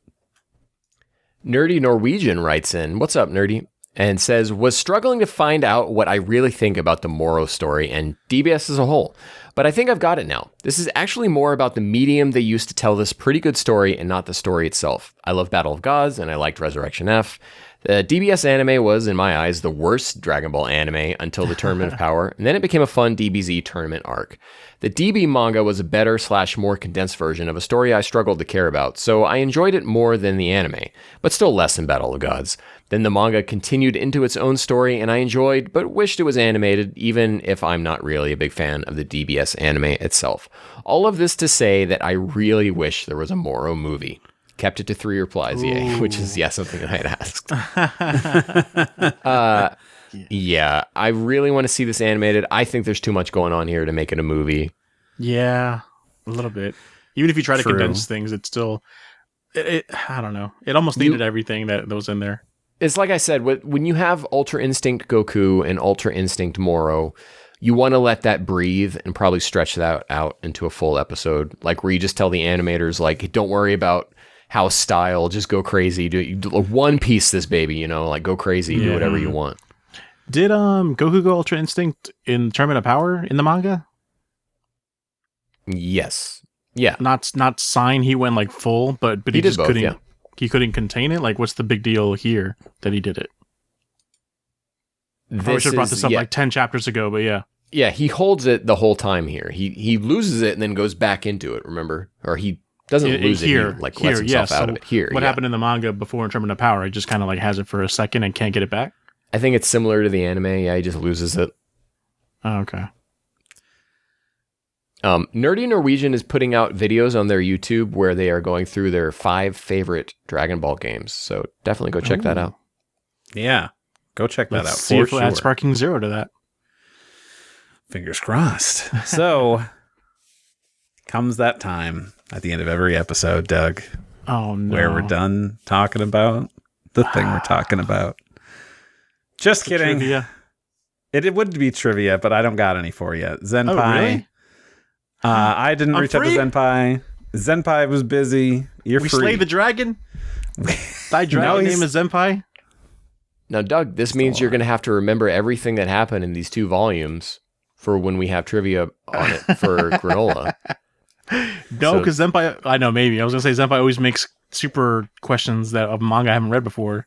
Nerdy Norwegian writes in, "What's up, Nerdy?" and says, "Was struggling to find out what I really think about the Moro story and DBS as a whole, but I think I've got it now. This is actually more about the medium they used to tell this pretty good story and not the story itself. I love Battle of Gods and I liked Resurrection F. The DBS anime was, in my eyes, the worst Dragon Ball anime until the Tournament of Power, and then it became a fun DBZ tournament arc. The DB manga was a better / more condensed version of a story I struggled to care about, so I enjoyed it more than the anime, but still less than Battle of Gods. Then the manga continued into its own story, and I enjoyed, but wished it was animated, even if I'm not really a big fan of the DBS anime itself. All of this to say that I really wish there was a Moro movie. Kept it to 3 replies, yay, which is, something that I had asked. Yeah, I really want to see this animated. I think there's too much going on here to make it a movie. Yeah, a little bit. Even if you try to condense things, it's still, I don't know. It almost needed everything that was in there. It's like I said, when you have Ultra Instinct Goku and Ultra Instinct Moro, you want to let that breathe and probably stretch that out into a full episode, like where you just tell the animators, like, don't worry about house style, just go crazy. Do One Piece this baby, like go crazy, do whatever you want. Did Goku go Ultra Instinct in Tournament of Power in the manga? Yes. Yeah. Not sign he went like full, but he just both, couldn't he couldn't contain it? Like, what's the big deal here that he did it? I should have brought this up like 10 chapters ago, but yeah. Yeah, he holds it the whole time here. He loses it and then goes back into it, remember? Or he doesn't lose here, it, he lets himself out of it here. What happened in the manga before in Tournament of Power? He just kind of like has it for a second and can't get it back? I think it's similar to the anime. Yeah, he just loses it. Oh, okay. Nerdy Norwegian is putting out videos on their YouTube where they are going through their 5 favorite Dragon Ball games. So definitely go check that out. Yeah, go check that out. See if we'll add Sparking Zero to that. Fingers crossed. So comes that time at the end of every episode, Doug. Oh, no. Where we're done talking about the thing we're talking about. Just kidding. Trivia. It would be trivia, but I don't got any for you. Zenpai. Oh, really? I didn't reach out to Zenpai. Zenpai was busy. You're we free. slay the dragon? Thy dragon name is Zenpai? Now, Doug, this means you're going to have to remember everything that happened in these 2 volumes for when we have trivia on it for Granola. No, because Zenpai, I know, maybe. I was going to say Zenpai always makes super questions that of manga I haven't read before.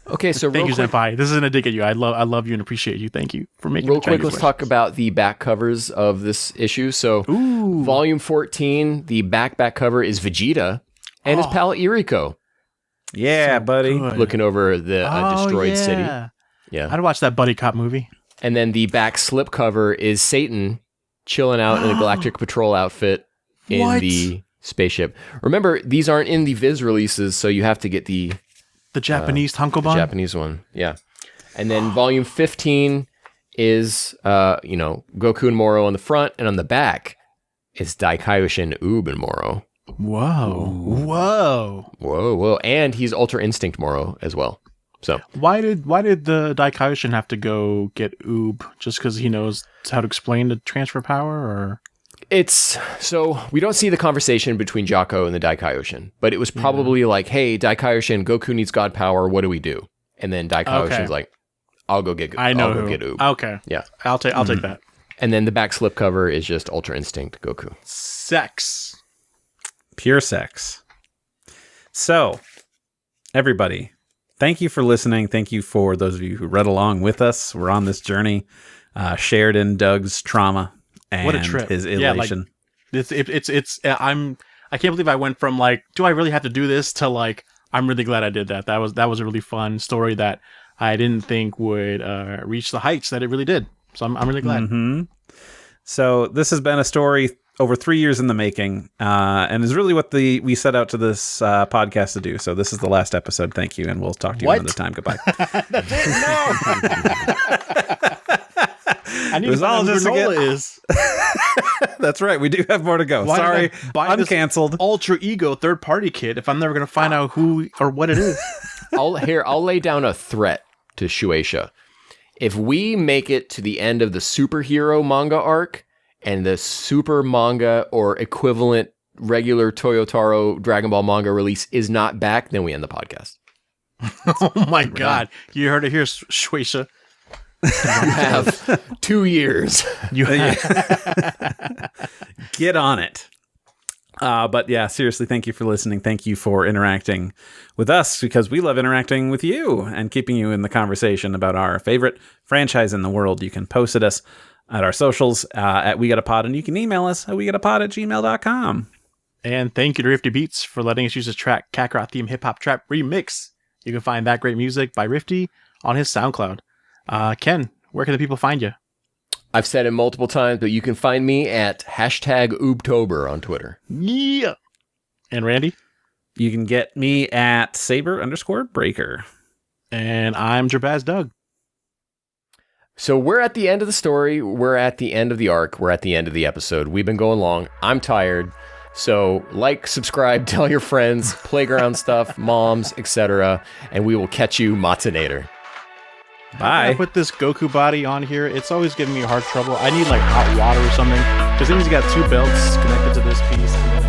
Okay, so thank you, Zenpai. This isn't a dig at you. I love you and appreciate you. Thank you for making real quick. Let's talk about the back covers of this issue. So, volume 14, the back cover is Vegeta and his pal Iriko. Yeah, so buddy. Good. Looking over the destroyed city. Yeah, I'd watch that buddy cop movie. And then the back slip cover is Satan chilling out in a Galactic Patrol outfit in the spaceship. Remember, these aren't in the Viz releases, so you have to get the Japanese Tankobon? The Japanese one, yeah. And then volume 15 is, Goku and Moro on the front, and on the back is Daikaioshin, Oob, and Moro. Whoa. And he's Ultra Instinct Moro as well. So why did the Daikaioshin have to go get Oob? Just because he knows how to explain the transfer power, or? So we don't see the conversation between Jocko and the Daikaioshin, but it was probably like, hey, Daikaioshin, Goku needs God power. What do we do? And then Daikaioshin's like, I'll go get I'll go get Oob. Okay. Yeah. I'll take that. And then the back slip cover is just Ultra Instinct Goku. Sex. Pure sex. So, everybody, thank you for listening. Thank you for those of you who read along with us. We're on this journey, shared in Doug's trauma. And what a trip. His elation. Yeah, like, I can't believe I went from like, do I really have to do this, to like, I'm really glad I did that. That was a really fun story that I didn't think would reach the heights that it really did. So I'm really glad. Mm-hmm. So this has been a story over 3 years in the making, and is really what we set out to this podcast to do. So this is the last episode. Thank you, and we'll talk to you another time. Goodbye. That's it. No. I need It was to all know just to granola get- is. That's right. We do have more to go. Why Sorry, did I buy I'm this canceled. Ultra ego third party kit if I'm never gonna find out who or what it is. I'll lay down a threat to Shueisha. If we make it to the end of the superhero manga arc and the super manga or equivalent regular Toyotaro Dragon Ball manga release is not back, then we end the podcast. Oh my god! You heard it here, Shueisha. You have 2 years. You Get on it. But yeah, seriously, thank you for listening. Thank you for interacting with us, because we love interacting with you and keeping you in the conversation about our favorite franchise in the world. You can post at us at our socials at We Got a Pod, and you can email us at wegottapod@gmail.com. And thank you to Rifti Beats for letting us use his track Kakarot Theme Hip Hop Trap Remix. You can find that great music by Rifti on his SoundCloud. Ken, where can the people find you? I've said it multiple times, but you can find me at #Oobtober on Twitter. Yeah. And Randy? You can get me at Saber_Breaker. And I'm Jabaz Doug. So we're at the end of the story. We're at the end of the arc. We're at the end of the episode. We've been going long. I'm tired. So like, subscribe, tell your friends, playground stuff, moms, etc. And we will catch you Matsunator. Bye. I put this Goku body on here. It's always giving me heart trouble. I need like hot water or something. Because then he's got 2 belts connected to this piece. And then